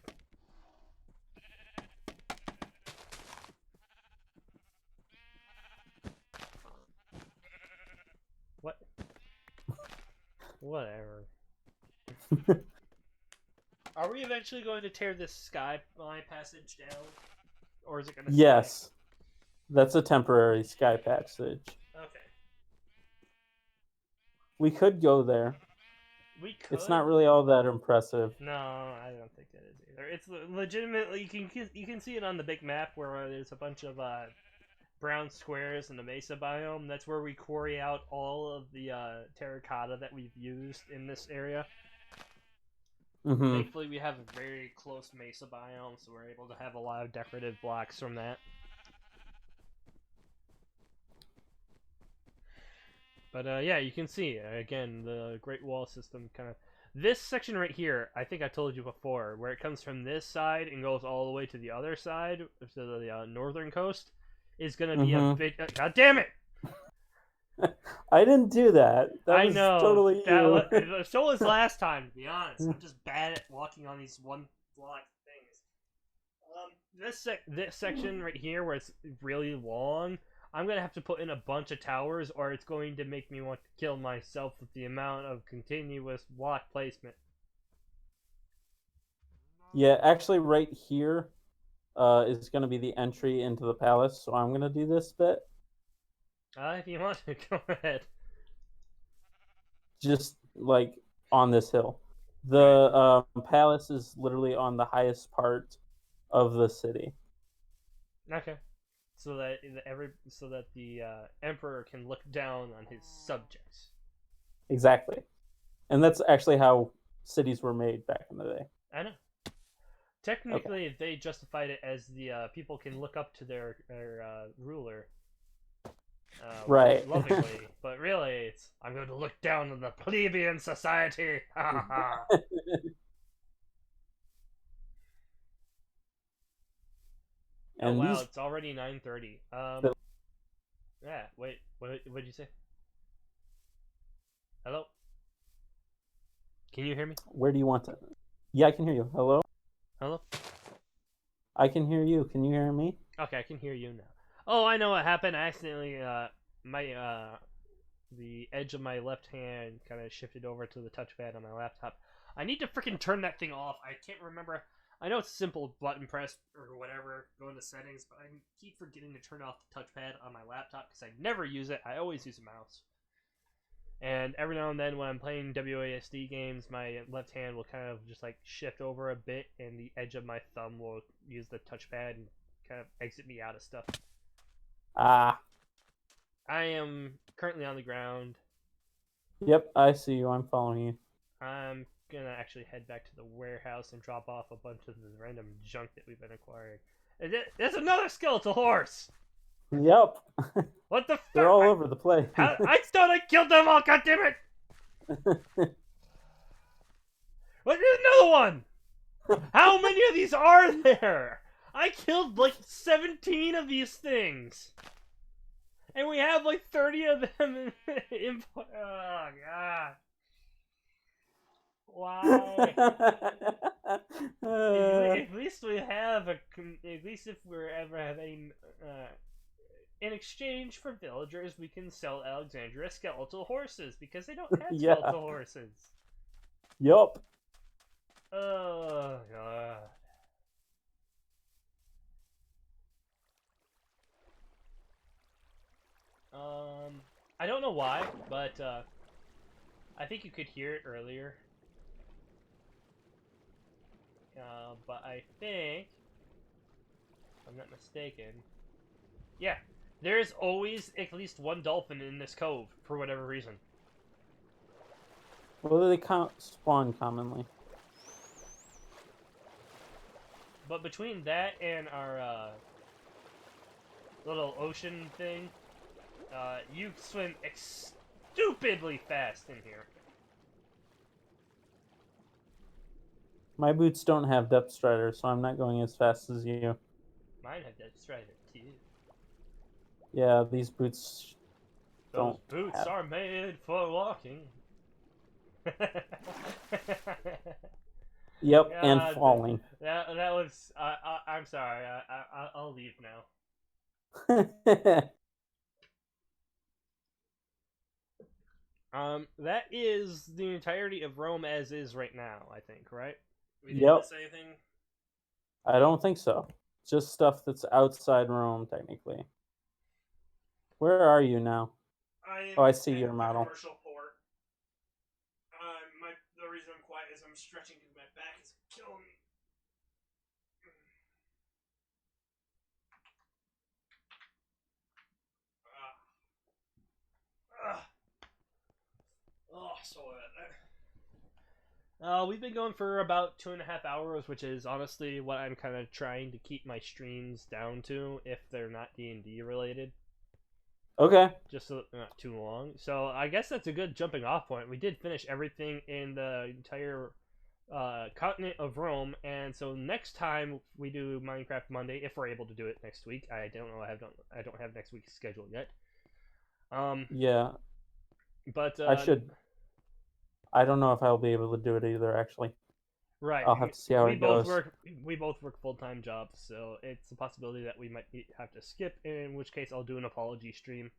What? Whatever. Are we eventually going to tear this skyline passage down? Or is it going to Yes. That's a temporary sky passage. Okay. We could go there. We could. It's not really all that impressive. No, I don't think it is either. It's legitimately, you can see it on the big map where there's a bunch of brown squares in the mesa biome. That's where we quarry out all of the terracotta that we've used in this area. Mm-hmm. Thankfully, we have a very close mesa biome, so we're able to have a lot of decorative blocks from that. But yeah, you can see, again, the Great Wall system kind of... This section right here, I think I told you before, where it comes from this side and goes all the way to the other side, to the northern coast, is going to be a bit... God damn it! I didn't do that. That was totally you. So was last time, to be honest. I'm just bad at walking on these one block things. This section right here, where it's really long, I'm going to have to put in a bunch of towers, or it's going to make me want to kill myself with the amount of continuous block placement. Yeah, actually right here is going to be the entry into the palace, so I'm going to do this bit. If you want to, go ahead. Just, like, on this hill. The palace is literally on the highest part of the city. Okay. So that the emperor can look down on his subjects. Exactly. And that's actually how cities were made back in the day. I know. Okay. Technically, they justified it as the people can look up to their ruler Right. lovingly, but really, it's I'm going to look down on the plebeian society. Ha ha ha. Oh And wow, these it's already 9:30. Yeah. Wait. What did you say? Hello. Can you hear me? where do you want to? Yeah, I can hear you. Hello? Hello. I can hear you. Can you hear me? Okay, I can hear you now. Oh, I know what happened. I accidentally my the edge of my left hand kind of shifted over to the touchpad on my laptop. I need to freaking turn that thing off. I can't remember. I know it's simple button press or whatever, go into settings, but I keep forgetting to turn off the touchpad on my laptop because I never use it. I always use a mouse. And every now and then when I'm playing WASD games, my left hand will kind of just like shift over a bit and the edge of my thumb will use the touchpad and kind of exit me out of stuff. Ah, I am currently on the ground. yep, I see you. I'm following you. I'm gonna actually head back to the warehouse and drop off a bunch of the random junk that we've been acquiring. There's another skeletal horse! Yep. What the They're fuck? all over the place. I thought I killed them all, goddammit! What, there's another one! How many of these are there? I killed like 17 of these things! And we have like 30 of them in oh god. Why? At least we have a. At least if we're ever having. In exchange for villagers, we can sell Alexandria skeletal horses because they don't have Yeah. skeletal horses. Yup. Oh god. I don't know why, but I think you could hear it earlier. But I think, if I'm not mistaken, yeah, there's always at least one dolphin in this cove for whatever reason. Well, they spawn commonly. But between that and our little ocean thing, you swim stupidly fast in here. My boots don't have depth strider, so I'm not going as fast as you. Mine have that strider too. Yeah, these boots Those don't boots have. are made for walking. Yep, and God, falling. that was. I'm sorry. I'll leave now. That is the entirety of Rome as is right now. I think, right? We didn't Yep. miss anything. I don't think so. Just stuff that's outside Rome, technically. Where are you now? Oh, I see your model. Commercial port. The reason I'm quiet is I'm stretching because my back is killing me. Oh, so we've been going for about 2.5 hours, which is honestly what I'm kind of trying to keep my streams down to if they're not D&D related. Okay. Just so they're not too long. So I guess that's a good jumping off point. We did finish everything in the entire continent of Rome, and so next time we do Minecraft Monday, if we're able to do it next week, I don't know. I don't have next week's schedule yet. Yeah. But I should. I don't know if I'll be able to do it either. Actually. Right. I'll have to see how it goes. We both work full-time jobs, so it's a possibility that we might have to skip, in which case I'll do an apology stream.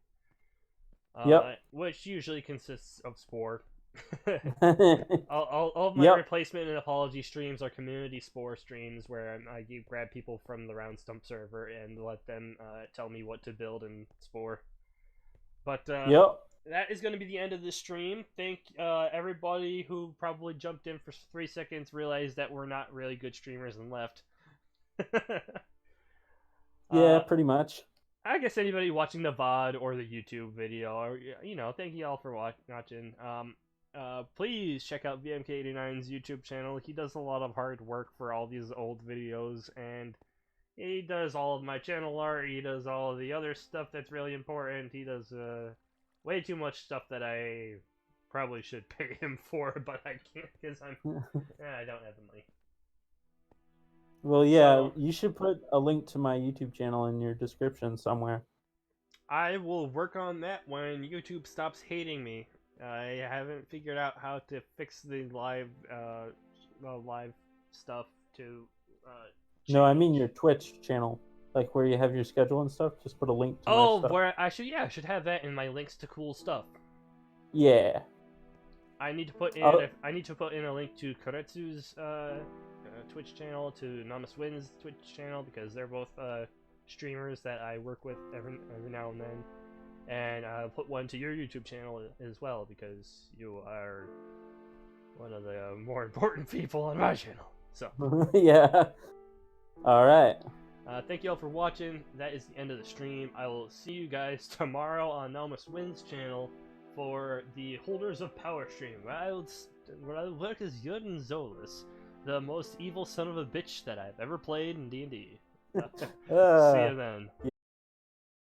Yep. Which usually consists of Spore. Yep. All of my replacement and apology streams are community Spore streams where I grab people from the Round Stump server and let them tell me what to build in Spore. But Yep. that is going to be the end of this stream. Thank everybody who probably jumped in for 3 seconds, realized that we're not really good streamers and left. Yeah, pretty much. I guess anybody watching the VOD or the YouTube video, or thank you all for watching. Please check out VMK89's YouTube channel. He does a lot of hard work for all these old videos, and he does all of my channel art. He does all of the other stuff that's really important. He does way too much stuff that I probably should pay him for, but I can't because I don't have the money. Well, yeah, you should put a link to my YouTube channel in your description somewhere. I will work on that when YouTube stops hating me. I haven't figured out how to fix the live stuff to. No, I mean your Twitch channel, like where you have your schedule and stuff. Just put a link to my stuff. Where I should have that in my links to cool stuff. Yeah. I need to put in a link to Koretsu's Twitch channel, to Namaswin's Twitch channel, because they're both streamers that I work with every now and then. And I'll put one to your YouTube channel as well, because you are one of the more important people on my channel. So yeah. All right. Thank you all for watching. That is the end of the stream. I will see you guys tomorrow on Namaswin's channel for the Holders of Power stream, where I will work as Jurgen Zolas, the most evil son of a bitch that I've ever played in D&D. See you then.